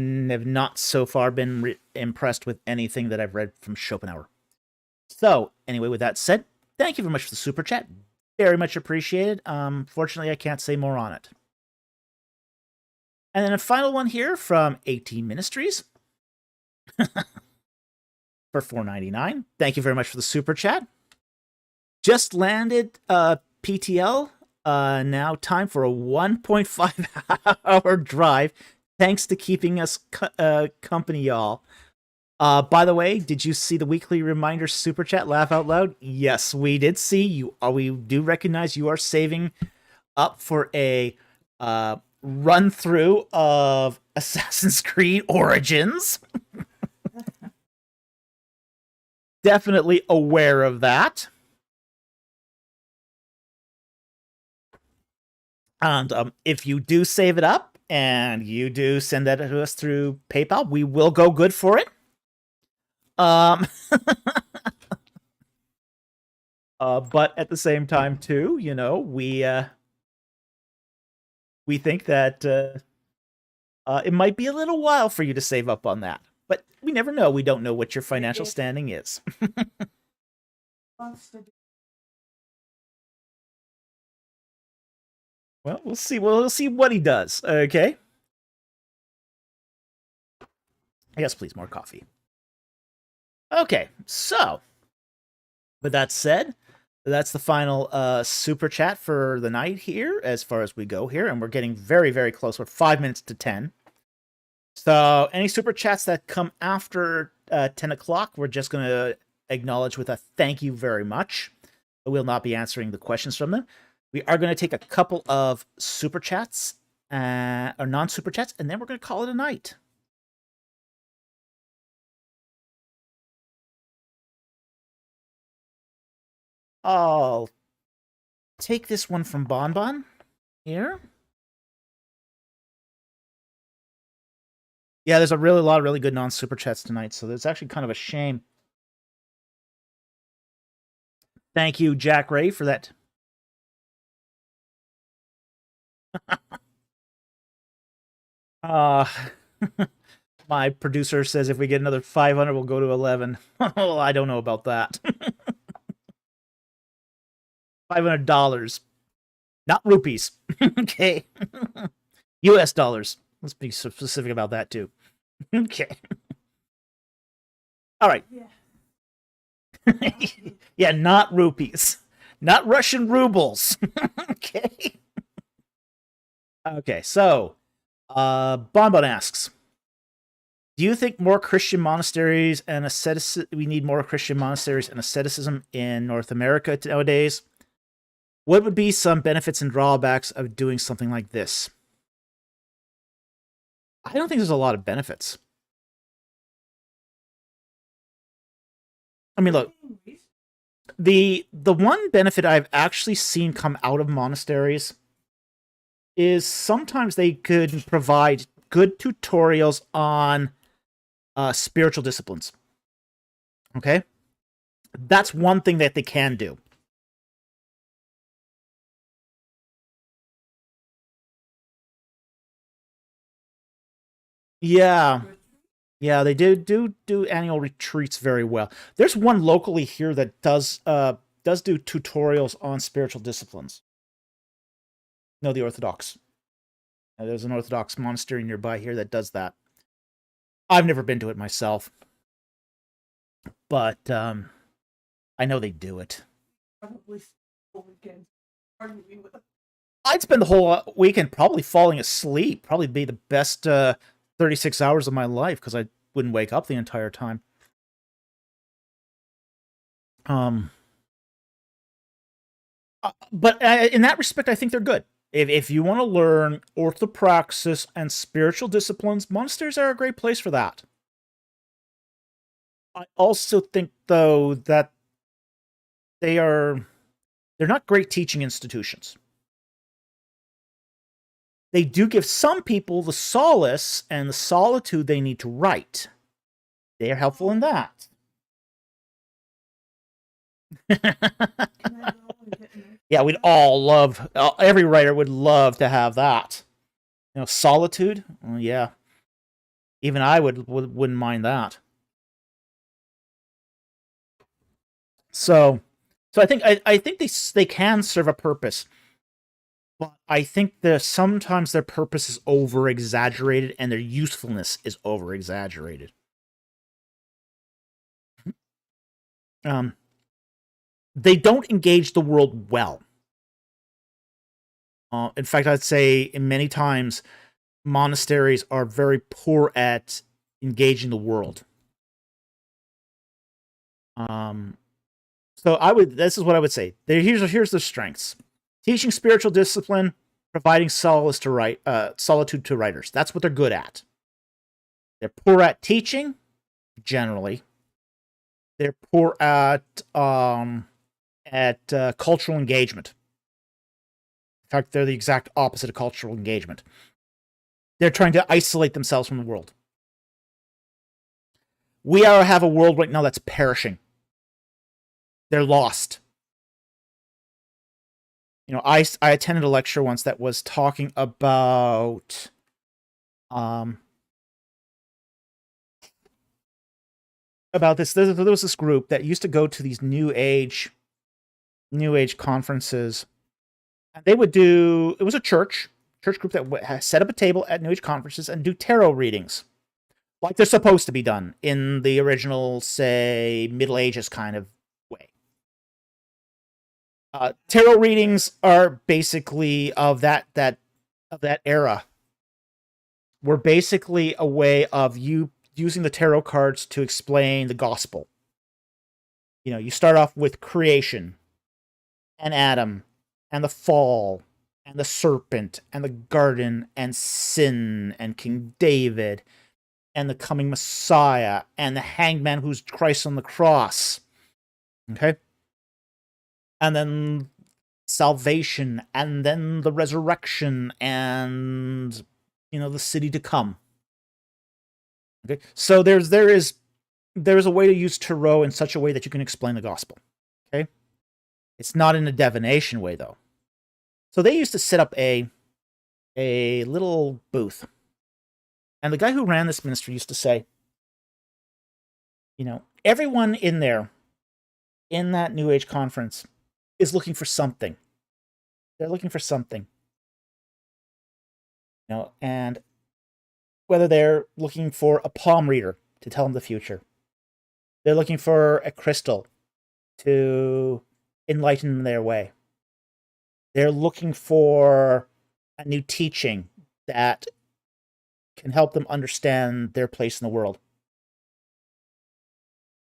not so far been impressed with anything that I've read from Schopenhauer. So anyway, with that said, thank you very much for the super chat. Very much appreciated. Fortunately, I can't say more on it. And then a final one here from 18 Ministries for $4.99. Thank you very much for the super chat. Just landed PTL. Now time for a 1.5 hour drive. Thanks to keeping us company, y'all. By the way, did you see the weekly reminder super chat? Laugh out loud. Yes, we did see you. We do recognize you are saving up for a run through of Assassin's Creed Origins. Definitely aware of that. And if you do save it up and you do send that to us through PayPal, we will go good for it. But at the same time, too, you know, we think that it might be a little while for you to save up on that. But we never know. We don't know what your financial standing is. Well, we'll see. We'll see what he does. Okay. Yes, please, more coffee. Okay, so with that said, That's the final super chat for the night here, as far as we go here, and we're getting very, very close. We're 5 minutes to 10. So any super chats that come after 10 o'clock, we're just going to acknowledge with a thank you very much. We'll not be answering the questions from them. We are going to take a couple of super chats, or non-super chats, and then we're going to call it a night. I'll take this one from Bonbon here. Yeah, there's a lot of really good non-super chats tonight, so it's actually kind of a shame. Thank you, Jack Ray, for that. My producer says if we get another 500, we'll go to 11. Well, I don't know about that. $500. Not rupees. Okay. US dollars. Let's be specific about that, too. Okay. All right. Yeah. Yeah, not rupees. Not Russian rubles. Okay. Okay, so Bonbon asks, do you think more Christian monasteries and we need more Christian monasteries and asceticism in North America nowadays? What would be some benefits and drawbacks of doing something like this? I don't think there's a lot of benefits. I mean, look, the one benefit I've actually seen come out of monasteries is sometimes they could provide good tutorials on spiritual disciplines. Okay? That's one thing that they can do. Yeah. Yeah, they do annual retreats very well. There's one locally here that does do tutorials on spiritual disciplines. No, the Orthodox. There's an Orthodox monastery nearby here that does that. I've never been to it myself, but I know they do it. Probably full weekend. Arguing with them. I'd spend the whole weekend probably falling asleep. Probably be the best 36 hours of my life because I wouldn't wake up the entire time. But in that respect, I think they're good. If you want to learn orthopraxis and spiritual disciplines, monasteries are a great place for that. I also think, though, that they're not great teaching institutions. They do give some people the solace and the solitude they need to write. They are helpful in that. Yeah, we'd all love, every writer would love to have that. You know, solitude? Well, yeah. Even I wouldn't mind that. So I think they can serve a purpose. But I think that sometimes their purpose is over-exaggerated and their usefulness is over-exaggerated. They don't engage the world well. In fact, I'd say in many times, monasteries are very poor at engaging the world. So this is what I would say. Here's the strengths. Teaching spiritual discipline, providing solitude to writers. That's what they're good at. They're poor at teaching, generally. They're poor at cultural engagement. In fact, they're the exact opposite of cultural engagement. They're trying to isolate themselves from the world. We have a world right now that's perishing. They're lost. You know, I attended a lecture once that was talking about this. There was this group that used to go to these New Age conferences. And they would do, it was a church group that set up a table at New Age conferences and do tarot readings. Like they're supposed to be done in the original, say, Middle Ages kind of way. Tarot readings are basically of that era. Were basically a way of you using the tarot cards to explain the gospel. You know, you start off with creation and Adam and the fall and the serpent and the garden and sin and King David and the coming Messiah and the hanged man who's Christ on the cross. Okay? And then salvation and then the resurrection and, you know, the city to come. Okay? So there is a way to use tarot in such a way that you can explain the gospel. Okay? It's not in a divination way, though. So they used to set up a little booth. And the guy who ran this ministry used to say, you know, everyone in there, in that New Age conference, is looking for something. They're looking for something. You know, and whether they're looking for a palm reader to tell them the future, they're looking for a crystal to enlighten their way. They're looking for a new teaching that can help them understand their place in the world.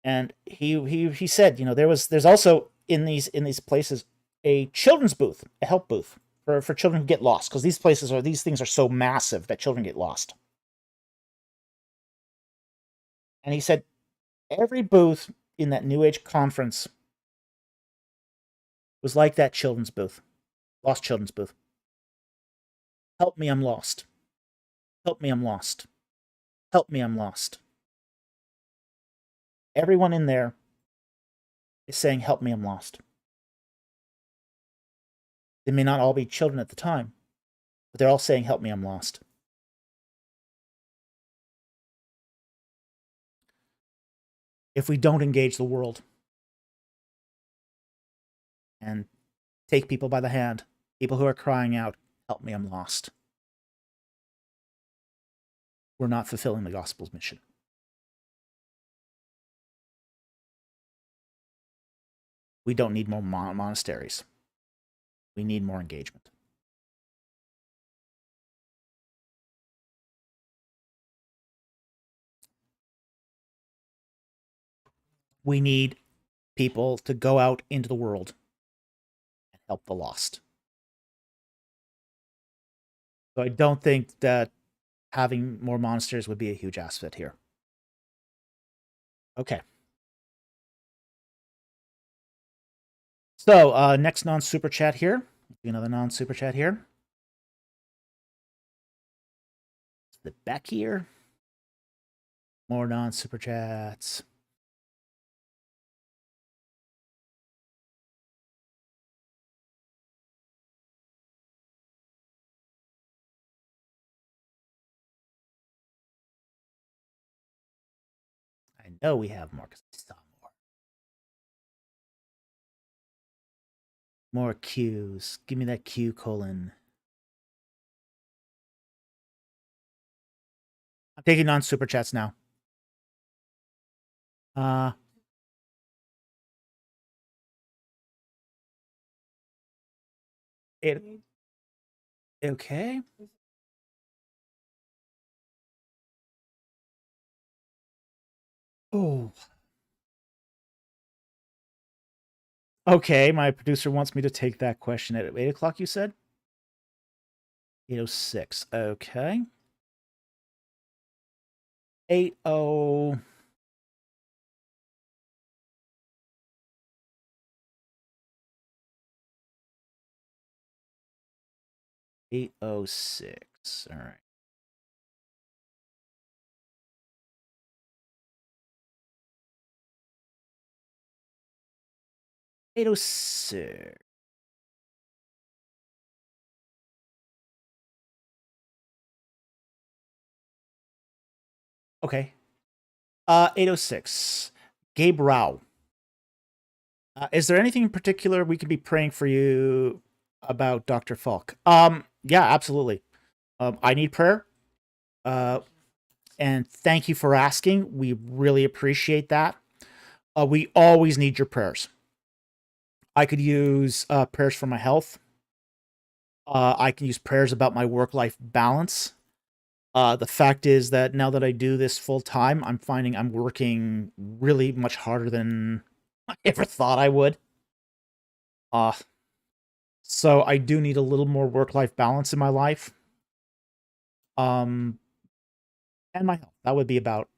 And he said, you know, there's also in these places a children's booth, a help booth for children who get lost, because these things are so massive that children get lost. And he said every booth in that New Age conference was like that children's booth, lost children's booth. Help me, I'm lost. Help me, I'm lost. Help me, I'm lost. Everyone in there is saying, help me, I'm lost. They may not all be children at the time, but they're all saying, help me, I'm lost. If we don't engage the world and take people by the hand, people who are crying out, help me, I'm lost, we're not fulfilling the gospel's mission. We don't need more monasteries. We need more engagement. We need people to go out into the world and help the lost. So I don't think that having more monasteries would be a huge asset here. Okay. So, next non-super chat here. Another non-super chat here. The back here. More non-super chats. I know we have more because I saw more. More Qs. Give me that Q colon. I'm taking non-super chats now. Okay. Oh. Okay, my producer wants me to take that question at 8 o'clock, you said? 8:06. Okay. 80. 8:06. All right. $8.06. Okay. 8:06. Gabe Rao. Is there anything in particular we could be praying for you about Dr. Falk? Yeah, absolutely. I need prayer. And thank you for asking. We really appreciate that. We always need your prayers. I could use prayers for my health. I can use prayers about my work-life balance. The fact is that now that I do this full time, I'm finding I'm working really much harder than I ever thought I would. So I do need a little more work-life balance in my life. And my health. That would be about.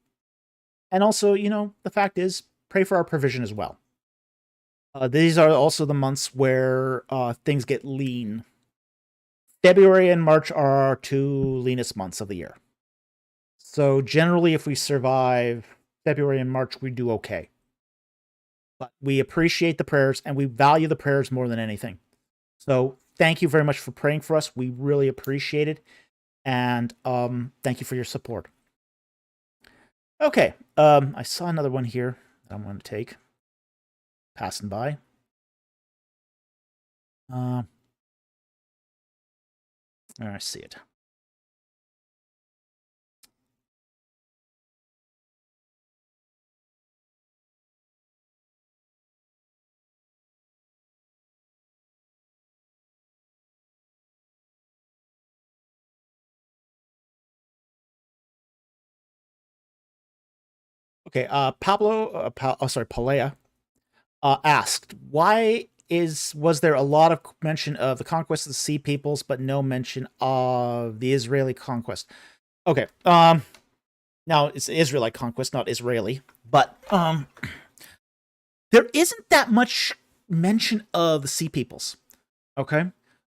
And also, the fact is, pray for our provision as well. These are also the months where things get lean. February and March are our two leanest months of the year. So generally, if we survive February and March, we do okay. But we appreciate the prayers, and we value the prayers more than anything. So thank you very much for praying for us. We really appreciate it. And thank you for your support. Okay, I saw another one here that I'm going to take. Passing by. I see it. Okay, Palea asked, why was there a lot of mention of the conquest of the Sea Peoples, but no mention of the Israeli conquest? Okay, now it's Israelite conquest, not Israeli, but there isn't that much mention of the Sea Peoples. Okay,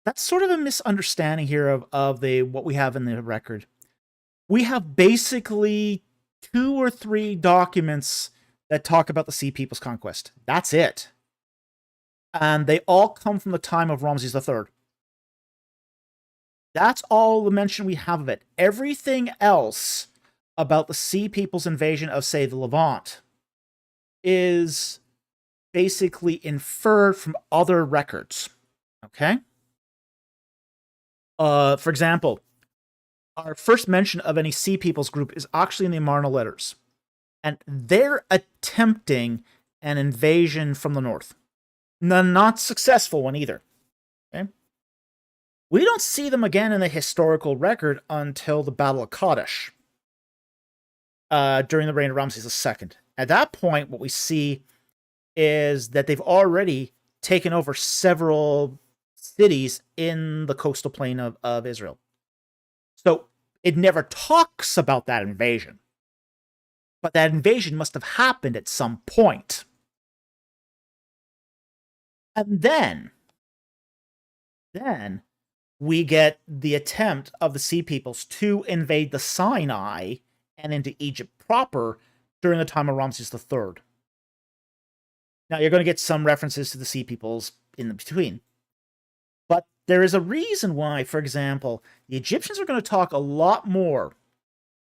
that's sort of a misunderstanding here of what we have in the record. We have basically 2 or 3 documents that talk about the Sea People's conquest. That's it. And they all come from the time of Ramses III. That's all the mention we have of it. Everything else about the Sea People's invasion of, say, the Levant is basically inferred from other records. Okay? For example, our first mention of any Sea People's group is actually in the Amarna letters. And they're attempting an invasion from the north. Not successful one either. Okay? We don't see them again in the historical record until the Battle of Kadesh. During the reign of Ramses II. At that point, what we see is that they've already taken over several cities in the coastal plain of Israel. So it never talks about that invasion. But that invasion must have happened at some point. And then we get the attempt of the Sea Peoples to invade the Sinai and into Egypt proper during the time of Ramses III. Now, you're going to get some references to the Sea Peoples in the between. But there is a reason why, for example, the Egyptians are going to talk a lot more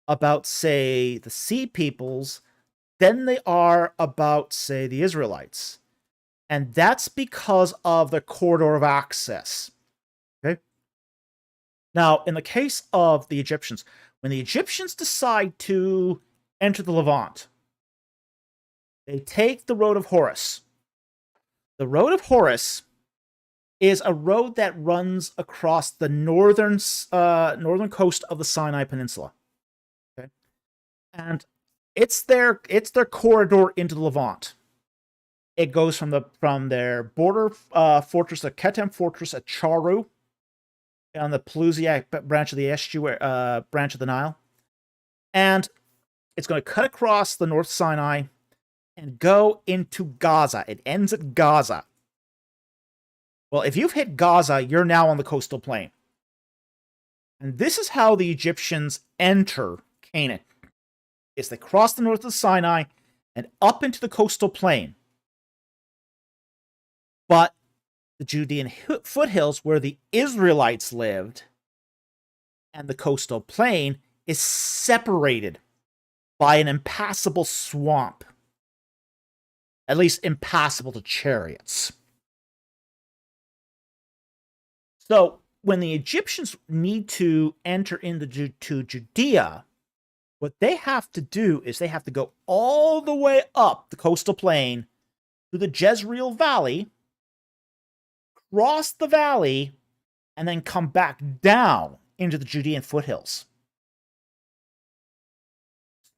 about, say, the Sea Peoples than they are about, say, the Israelites. And that's because of the corridor of access. Okay? Now, in the case of the Egyptians, when the Egyptians decide to enter the Levant, they take the road of Horus. The road of Horus is a road that runs across the northern coast of the Sinai Peninsula. Okay? And it's their corridor into the Levant. It goes from their border fortress, the Ketem fortress at Charu, on the Pelusiac branch of the estuary, branch of the Nile, and it's going to cut across the North Sinai and go into Gaza. It ends at Gaza. Well, if you've hit Gaza, you're now on the coastal plain. And this is how the Egyptians enter Canaan. Is they cross the north of the Sinai and up into the coastal plain. But the Judean foothills where the Israelites lived and the coastal plain is separated by an impassable swamp. At least impassable to chariots. So, when the Egyptians need to enter into Judea, what they have to do is they have to go all the way up the coastal plain to the Jezreel Valley, cross the valley and then come back down into the Judean foothills.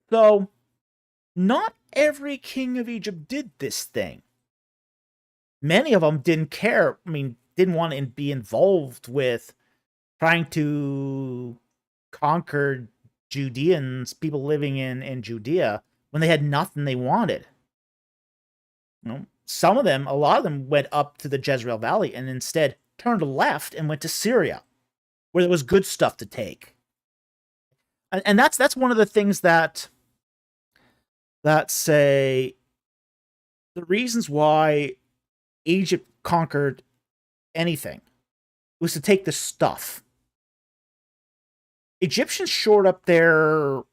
So, not every king of Egypt did this thing. Many of them didn't care. I mean, didn't want to be involved with trying to conquer Judeans, people living in Judea, when they had nothing they wanted. You know, some of them, a lot of them, went up to the Jezreel Valley and instead turned left and went to Syria, where there was good stuff to take. And that's one of the things that say the reasons why Egypt conquered anything was to take the stuff. Egyptians shored up their...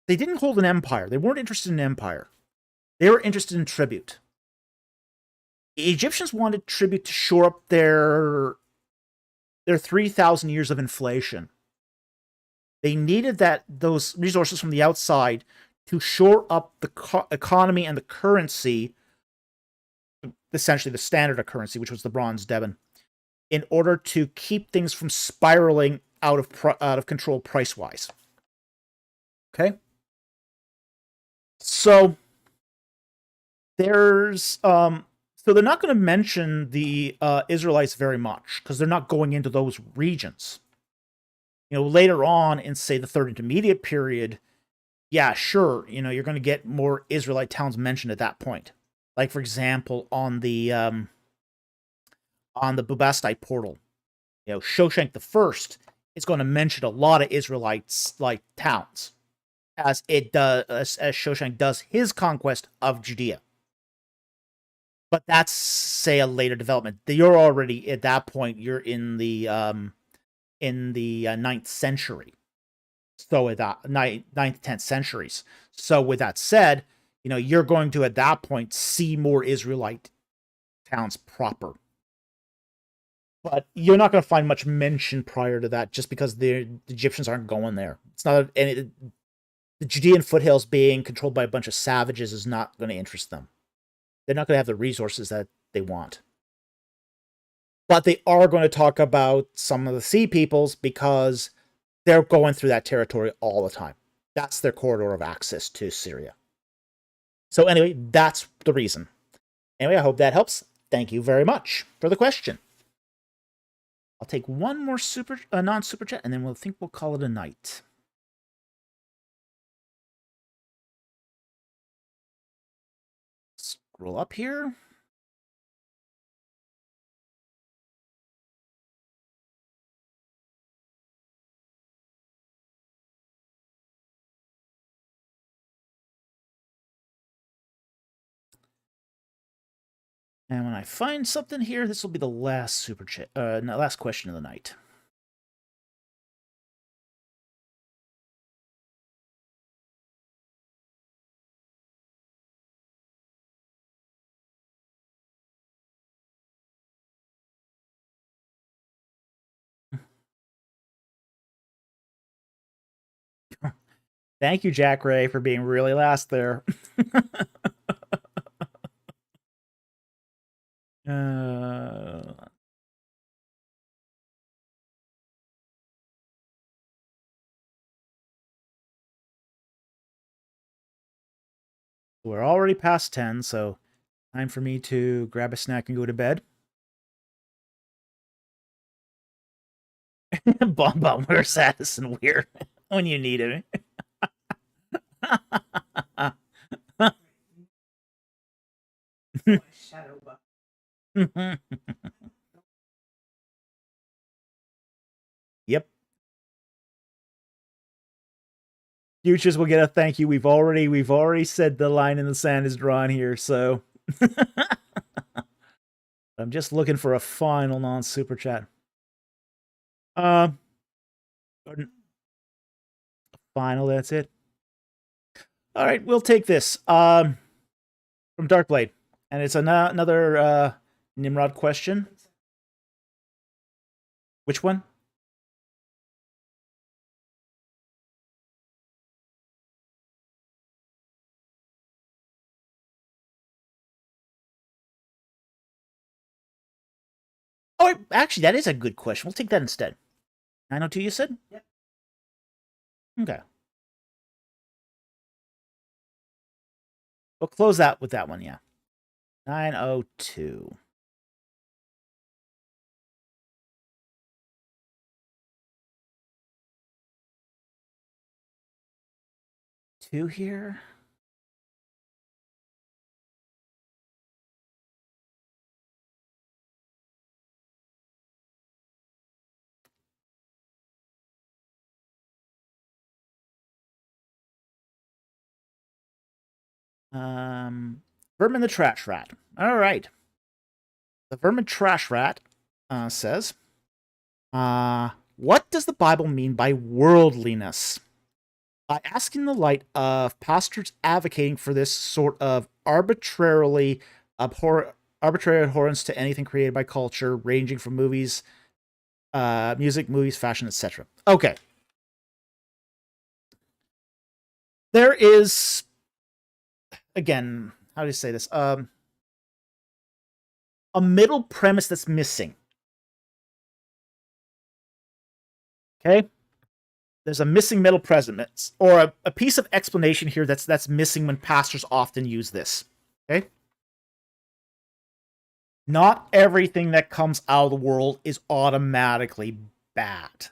They didn't hold an empire. They weren't interested in empire. They were interested in tribute. The Egyptians wanted tribute to shore up their 3,000 years of inflation. They needed those resources from the outside to shore up the economy and the currency, essentially the standard of currency, which was the bronze devon, in order to keep things from spiraling out of control price-wise. Okay? So there's so they're not going to mention the Israelites very much because they're not going into those regions. You know, later on in, say, the Third Intermediate period, yeah, sure, you know, you're going to get more Israelite towns mentioned at that point. Like, for example, on the Bubastite portal, you know, Shoshank I is going to mention a lot of Israelites like towns, as Shoshank does his conquest of Judea. But that's, say, a later development. You're already at that point. You're in the 9th century. So with that 9th, 10th centuries. So with that said, you know, you're going to at that point see more Israelite towns proper. But you're not going to find much mention prior to that, just because the Egyptians aren't going there. It's not the Judean foothills being controlled by a bunch of savages is not going to interest them. They're not going to have the resources that they want. But they are going to talk about some of the sea peoples because they're going through that territory all the time. That's their corridor of access to Syria. So anyway, that's the reason. Anyway, I hope that helps. Thank you very much for the question. I'll take one more non-super chat, and then we'll call it a night. Scroll up here. And when I find something here, this will be the last super chat, last question of the night. Thank you, Jack Ray, for being really last there. We're already past 10, so time for me to grab a snack and go to bed. Bomb, we're satis and weird when you need it. Shadow buff. Yep. Futures will get a thank you. We've already said the line in the sand is drawn here, so I'm just looking for a final non-super chat. Final, that's it. All right, we'll take this. From Darkblade. And it's another Nimrod question. Which one? Oh, actually, that is a good question. We'll take that instead. 902, you said? Yep. Okay. We'll close out with that one, yeah. 902. Two here. Vermin the Trash Rat. All right. The Vermin Trash Rat says, what does the Bible mean by worldliness? By asking the light of pastors advocating for this sort of arbitrary abhorrence to anything created by culture, ranging from movies, music, movies, fashion, etc. Okay. There is, again, how do you say this? A middle premise that's missing. Okay? There's a missing middle premise, or a piece of explanation here that's missing when pastors often use this. Okay? Not everything that comes out of the world is automatically bad.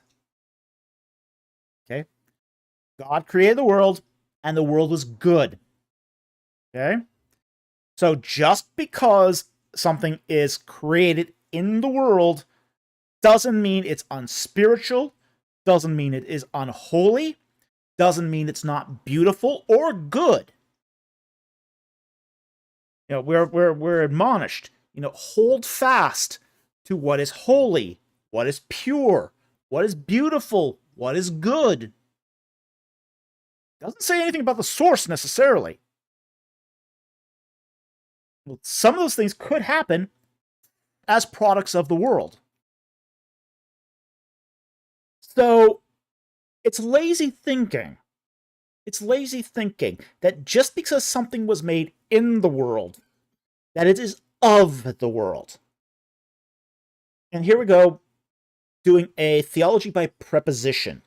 Okay? God created the world, and the world was good. Okay? So just because something is created in the world doesn't mean it's unspiritual, doesn't mean it is unholy, doesn't mean it's not beautiful or good. You know, we're admonished, hold fast to what is holy, what is pure, what is beautiful, what is good. Doesn't say anything about the source necessarily. Well, some of those things could happen as products of the world. So it's lazy thinking. It's lazy thinking that just because something was made in the world, that it is of the world. And here we go, doing a theology by preposition.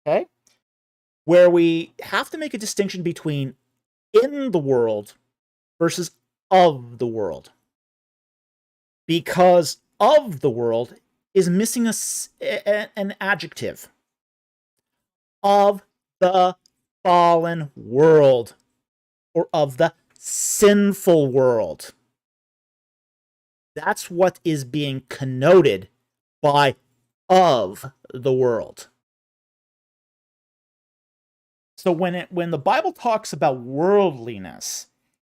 Okay? Where we have to make a distinction between in the world versus of the world. Because of the world is missing an adjective. Of the fallen world, or of the sinful world. That's what is being connoted by of the world. So when the Bible talks about worldliness,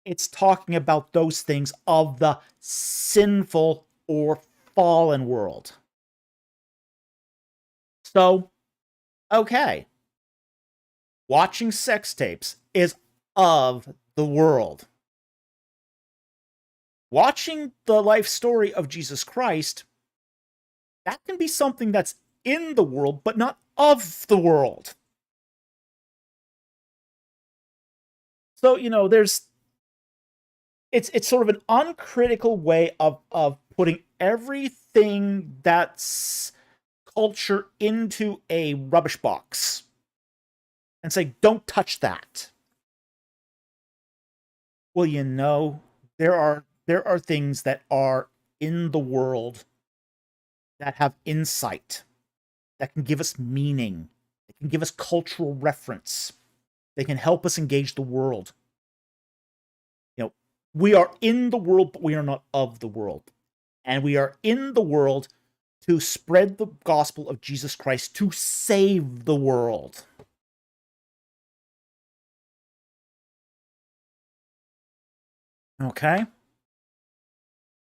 it's talking about those things of the sinful or fallen world. So, okay. Watching sex tapes is of the world. Watching the life story of Jesus Christ, that can be something that's in the world, but not of the world. So, it's sort of an uncritical way of putting everything that's culture into a rubbish box and say, don't touch that. Well, there are things that are in the world that have insight, that can give us meaning, that can give us cultural reference, they can help us engage the world. We are in the world, but we are not of the world. And we are in the world to spread the gospel of Jesus Christ, to save the world. Okay?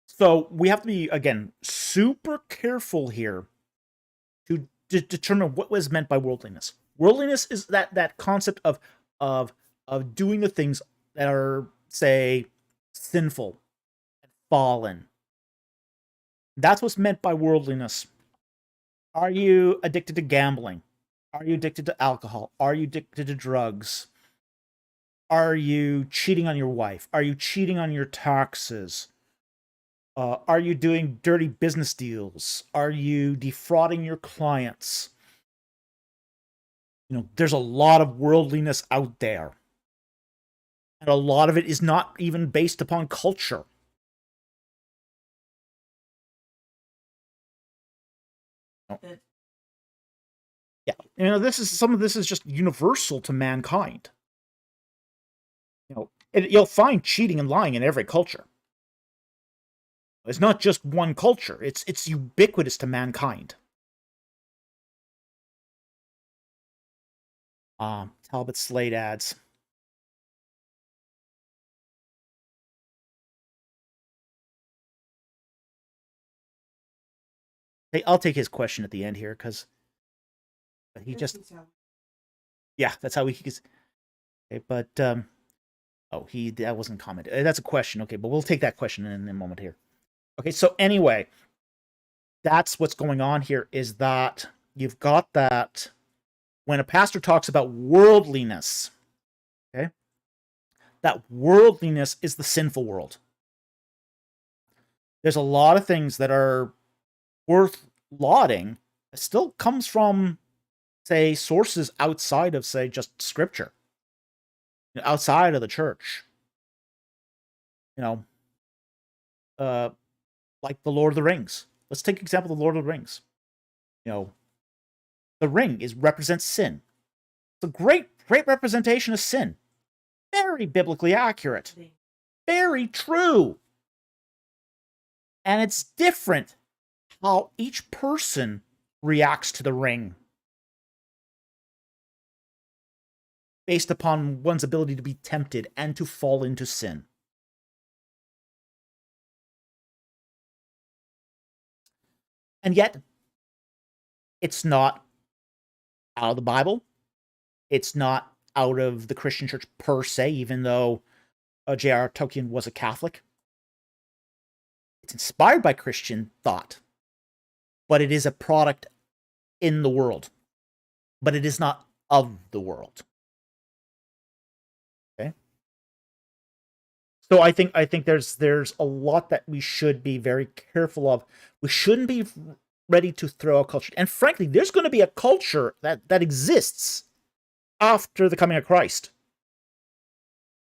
So we have to be, again, super careful here to determine what was meant by worldliness. Worldliness is that concept of doing the things that are, say, sinful and fallen. That's what's meant by worldliness. Are you addicted to gambling? Are you addicted to alcohol? Are you addicted to drugs? Are you cheating on your wife? Are you cheating on your taxes? Are you doing dirty business deals? Are you defrauding your clients? There's a lot of worldliness out there. And a lot of it is not even based upon culture. Yeah, some of this is just universal to mankind. You'll find cheating and lying in every culture. It's not just one culture. It's ubiquitous to mankind. Talbot Slade adds. Hey, I'll take his question at the end here, because he just... Yeah, that's how he... Okay, but... Oh, that wasn't commented. That's a question. Okay, but we'll take that question in a moment here. Okay, so anyway, that's what's going on here, is that you've got that when a pastor talks about worldliness, okay, that worldliness is the sinful world. There's a lot of things that are worth lauding. It still comes from, say, sources outside of, say, just scripture, outside of the church. Like the Lord of the Rings. Let's take example of the Lord of the Rings. The ring represents sin. It's a great representation of sin. Very biblically accurate. Very true. And it's different how each person reacts to the ring based upon one's ability to be tempted and to fall into sin. And yet, it's not out of the Bible. It's not out of the Christian church per se, even though J.R.R. Tolkien was a Catholic. It's inspired by Christian thought, but it is a product in the world. But it is not of the world. Okay? So I think there's a lot that we should be very careful of. We shouldn't be ready to throw a culture. And frankly, there's going to be a culture that exists after the coming of Christ.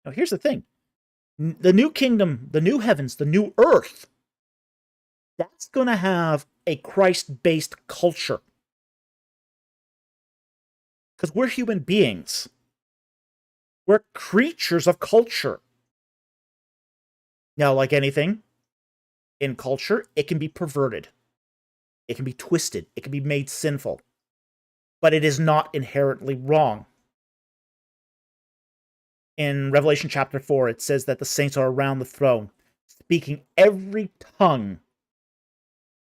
Now, here's the thing. The new kingdom, the new heavens, the new earth, that's going to have a Christ-based culture. Because we're human beings. We're creatures of culture. Now, like anything in culture, it can be perverted. It can be twisted. It can be made sinful. But it is not inherently wrong. In Revelation chapter 4, it says that the saints are around the throne, speaking every tongue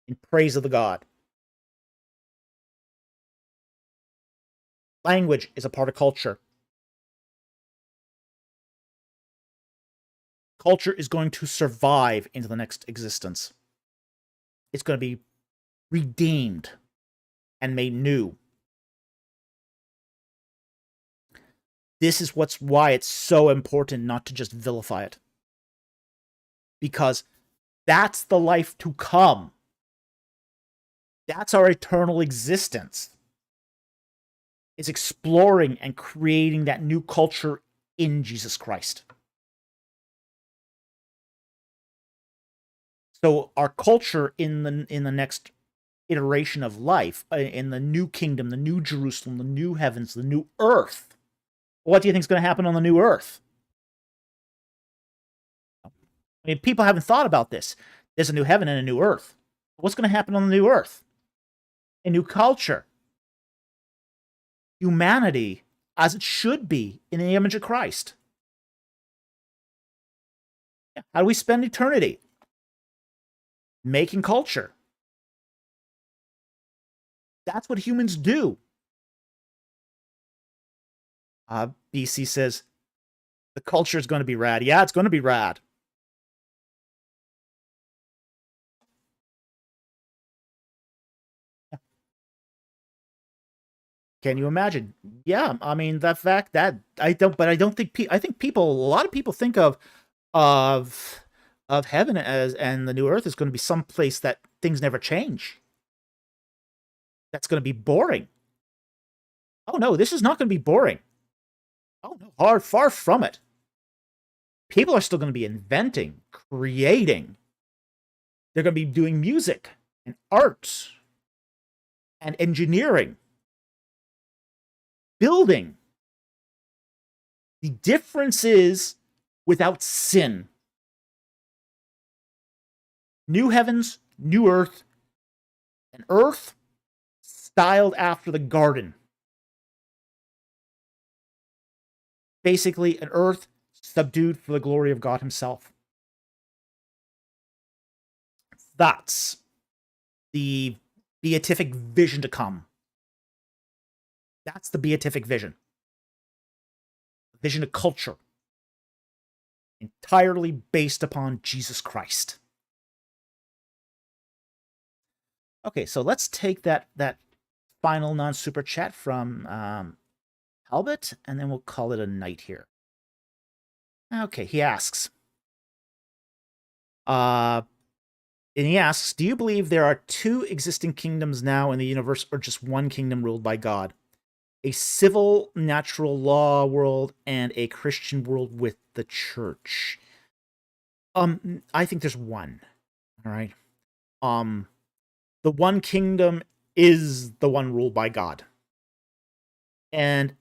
in praise of the God. Language is a part of culture. Culture is going to survive into the next existence. It's going to be redeemed and made new. This is why it's so important not to just vilify it. Because that's the life to come. That's our eternal existence. Is exploring and creating that new culture in Jesus Christ. So our culture in the next iteration of life, in the new kingdom, the new Jerusalem, the new heavens, the new earth. What do you think is going to happen on the new earth? I mean, people haven't thought about this. There's a new heaven and a new earth. What's going to happen on the new earth? A new culture. Humanity as it should be in the image of Christ. How do we spend eternity? Making culture. That's what humans do. BC says, the culture is going to be rad. Yeah, it's going to be rad. Can you imagine? Yeah, I mean, the fact that I think a lot of people think of of heaven and the new earth is going to be some place that things never change. That's going to be boring. Oh no, this is not going to be boring. Oh no, far from it. People are still going to be inventing, creating. They're going to be doing music and art and engineering, building. The difference is without sin. New heavens, new earth, an earth styled after the garden. Basically, an earth subdued for the glory of God himself. That's the beatific vision to come. That's the beatific vision. Vision of culture. Entirely based upon Jesus Christ. Okay, so let's take that final non-super chat from Albert, and then we'll call it a night here. Okay, he asks. And he asks, do you believe there are two existing kingdoms now in the universe, or just one kingdom ruled by God? A civil, natural law world and a Christian world with the church. I think there's one. All right. The one kingdom is the one ruled by God. And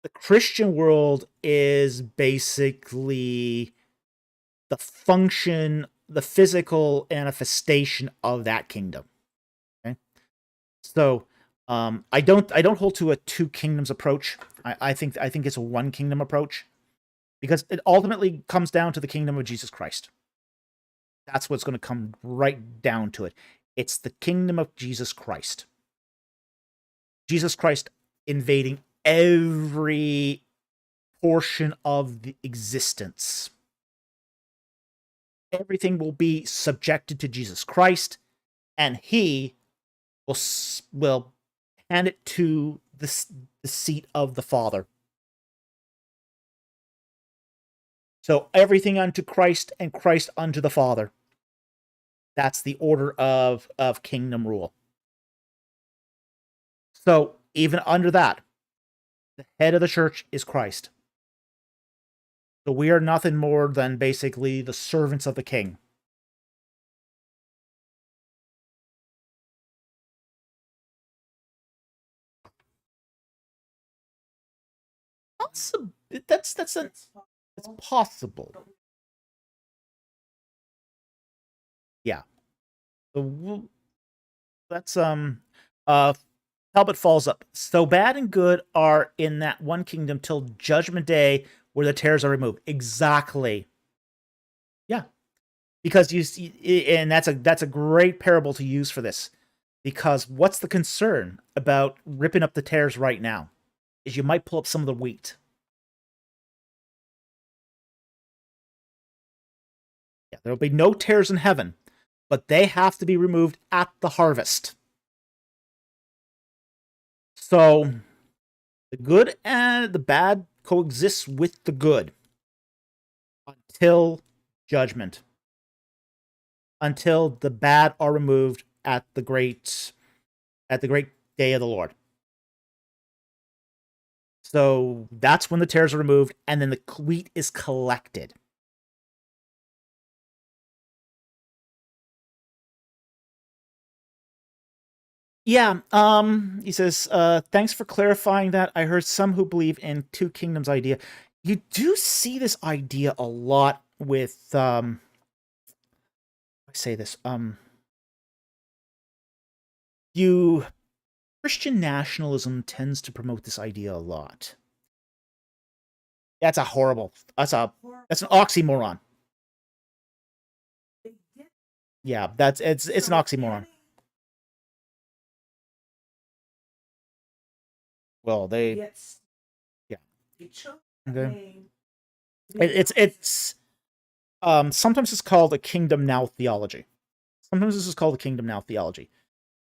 the Christian world is basically the function, the physical manifestation of that kingdom. Okay. So I don't hold to a two kingdoms approach. I think it's a one kingdom approach, because it ultimately comes down to the kingdom of Jesus Christ. That's what's going to come right down to it. It's the kingdom of Jesus Christ. Jesus Christ invading every portion of the existence. Everything will be subjected to Jesus Christ, and he will hand it to the seat of the Father. So everything unto Christ and Christ unto the Father. That's the order of kingdom rule. So even under that, the head of the church is Christ. So we are nothing more than basically the servants of the king. That's possible. Yeah. So that's Talbot follows up. So bad and good are in that one kingdom till judgment day, where the tares are removed. Exactly. Yeah. Because you see, and that's a great parable to use for this. Because what's the concern about ripping up the tares right now? Is you might pull up some of the wheat. Yeah, there'll be no tares in heaven, but they have to be removed at the harvest. So the good and the bad coexist with the good until judgment. Until the bad are removed at the great day of the Lord. So that's when the tares are removed, and then the wheat is collected. Yeah, he says, thanks for clarifying that. I heard some who believe in two kingdoms idea. You do see this idea a lot with, I say this, Christian nationalism tends to promote this idea a lot. That's an oxymoron. Yeah, it's an oxymoron. Well, yeah. Okay. It's sometimes it's called a kingdom now theology. Sometimes this is called a kingdom now theology.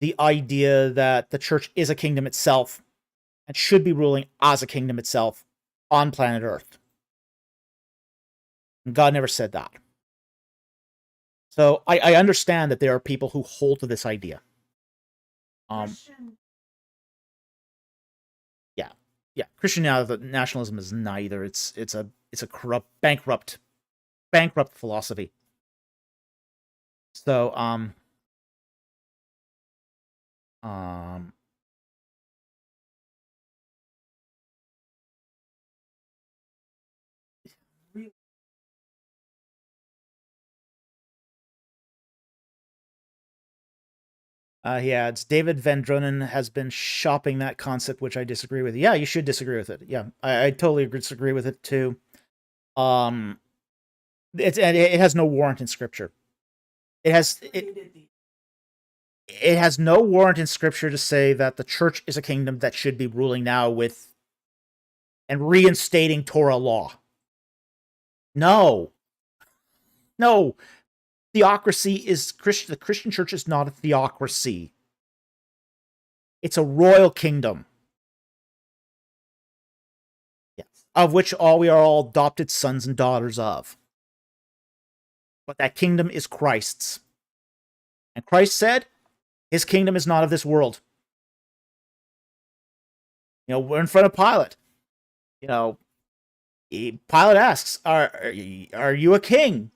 The idea that the church is a kingdom itself and should be ruling as a kingdom itself on planet Earth. And God never said that. So I understand that there are people who hold to this idea. Christian. Yeah, Christian nationalism is neither. It's a corrupt, bankrupt philosophy. So yeah, it's David Van Drunen has been shopping that concept, which I disagree with. Yeah, you should disagree with it. Yeah, I totally disagree with it too. It has no warrant in Scripture. It has no warrant in Scripture to say that the church is a kingdom that should be ruling now with and reinstating Torah law. No. Theocracy is Christian. The Christian church is not a theocracy. It's a royal kingdom. Yes. Of which we are all adopted sons and daughters of. But that kingdom is Christ's. And Christ said, his kingdom is not of this world. We're in front of Pilate. Pilate asks, are you a king?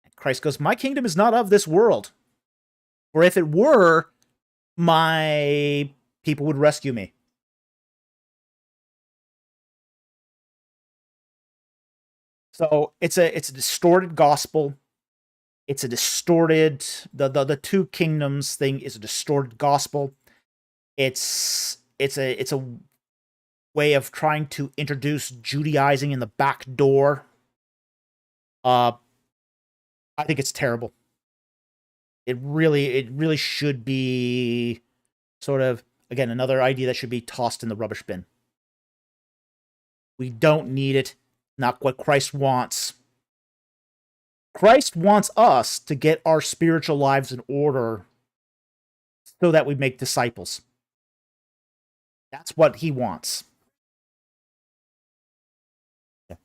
And Christ goes, my kingdom is not of this world. For if it were, my people would rescue me. So it's a distorted gospel. It's a distorted the two kingdoms thing is a distorted gospel. It's a way of trying to introduce Judaizing in the back door. I think it's terrible. It really should be sort of, again, another idea that should be tossed in the rubbish bin. We don't need it. Not what Christ wants. Christ wants us to get our spiritual lives in order so that we make disciples. That's what he wants. Yeah.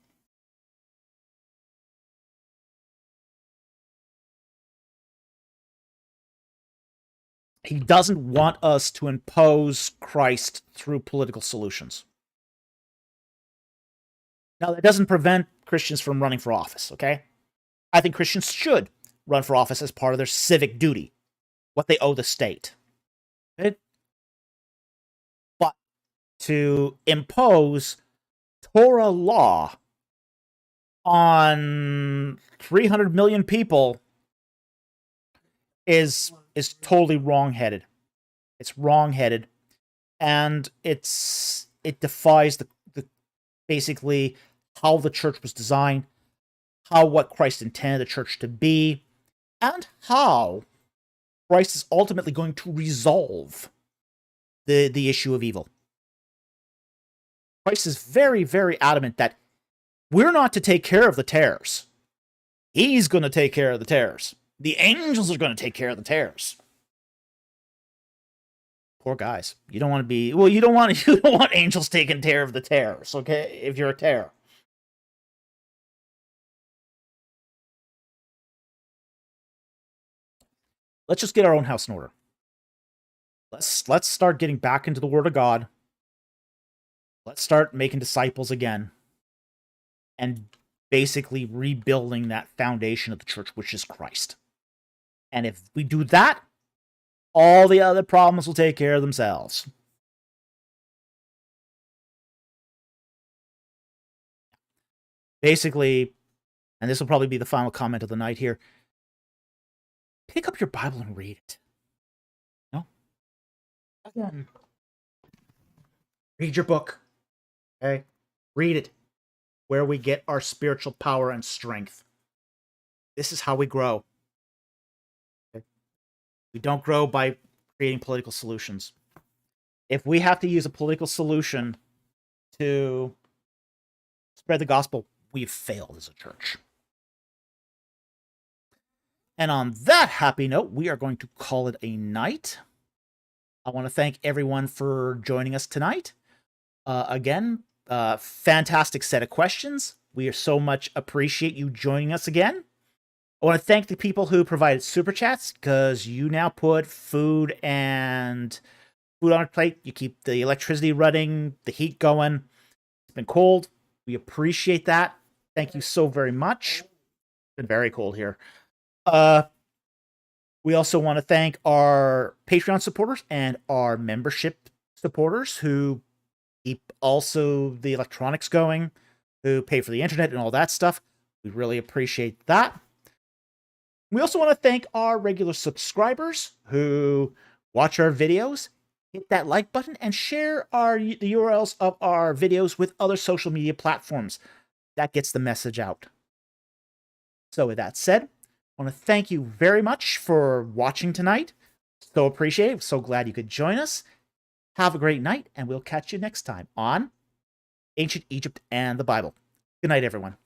He doesn't want us to impose Christ through political solutions. Now, that doesn't prevent Christians from running for office, okay? I think Christians should run for office as part of their civic duty, what they owe the state. Okay? But to impose Torah law on 300 million people is totally wrong-headed. It's wrong-headed, and it defies the basically how the church was designed, what Christ intended the church to be, and how Christ is ultimately going to resolve the issue of evil. Christ is very, very adamant that we're not to take care of the tares. He's going to take care of the tares. The angels are going to take care of the tares. Poor guys. You don't want to be... Well, you don't want angels taking care of the tares, okay? If you're a tare. Let's just get our own house in order. Let's start getting back into the Word of God. Let's start making disciples again. And basically rebuilding that foundation of the church, which is Christ. And if we do that, all the other problems will take care of themselves. Basically, and this will probably be the final comment of the night here, pick up your Bible and read it. Again. Read your book. Okay? Read it. Where we get our spiritual power and strength. This is how we grow. Okay? We don't grow by creating political solutions. If we have to use a political solution to spread the gospel, we've failed as a church. And on that happy note, we are going to call it a night. I want to thank everyone for joining us tonight. Again, fantastic set of questions. We so much appreciate you joining us again. I want to thank the people who provided super chats, because you now put food on a plate. You keep the electricity running, the heat going. It's been cold. We appreciate that. Thank you so very much. It's been very cold here. We also want to thank our Patreon supporters and our membership supporters who keep also the electronics going, who pay for the internet and all that stuff. We really appreciate that. We also want to thank our regular subscribers who watch our videos, hit that like button, and share the URLs of our videos with other social media platforms. That gets the message out. So with that said, I want to thank you very much for watching tonight. So appreciate it. So glad you could join us. Have a great night, and we'll catch you next time on Ancient Egypt and the Bible. Good night, everyone.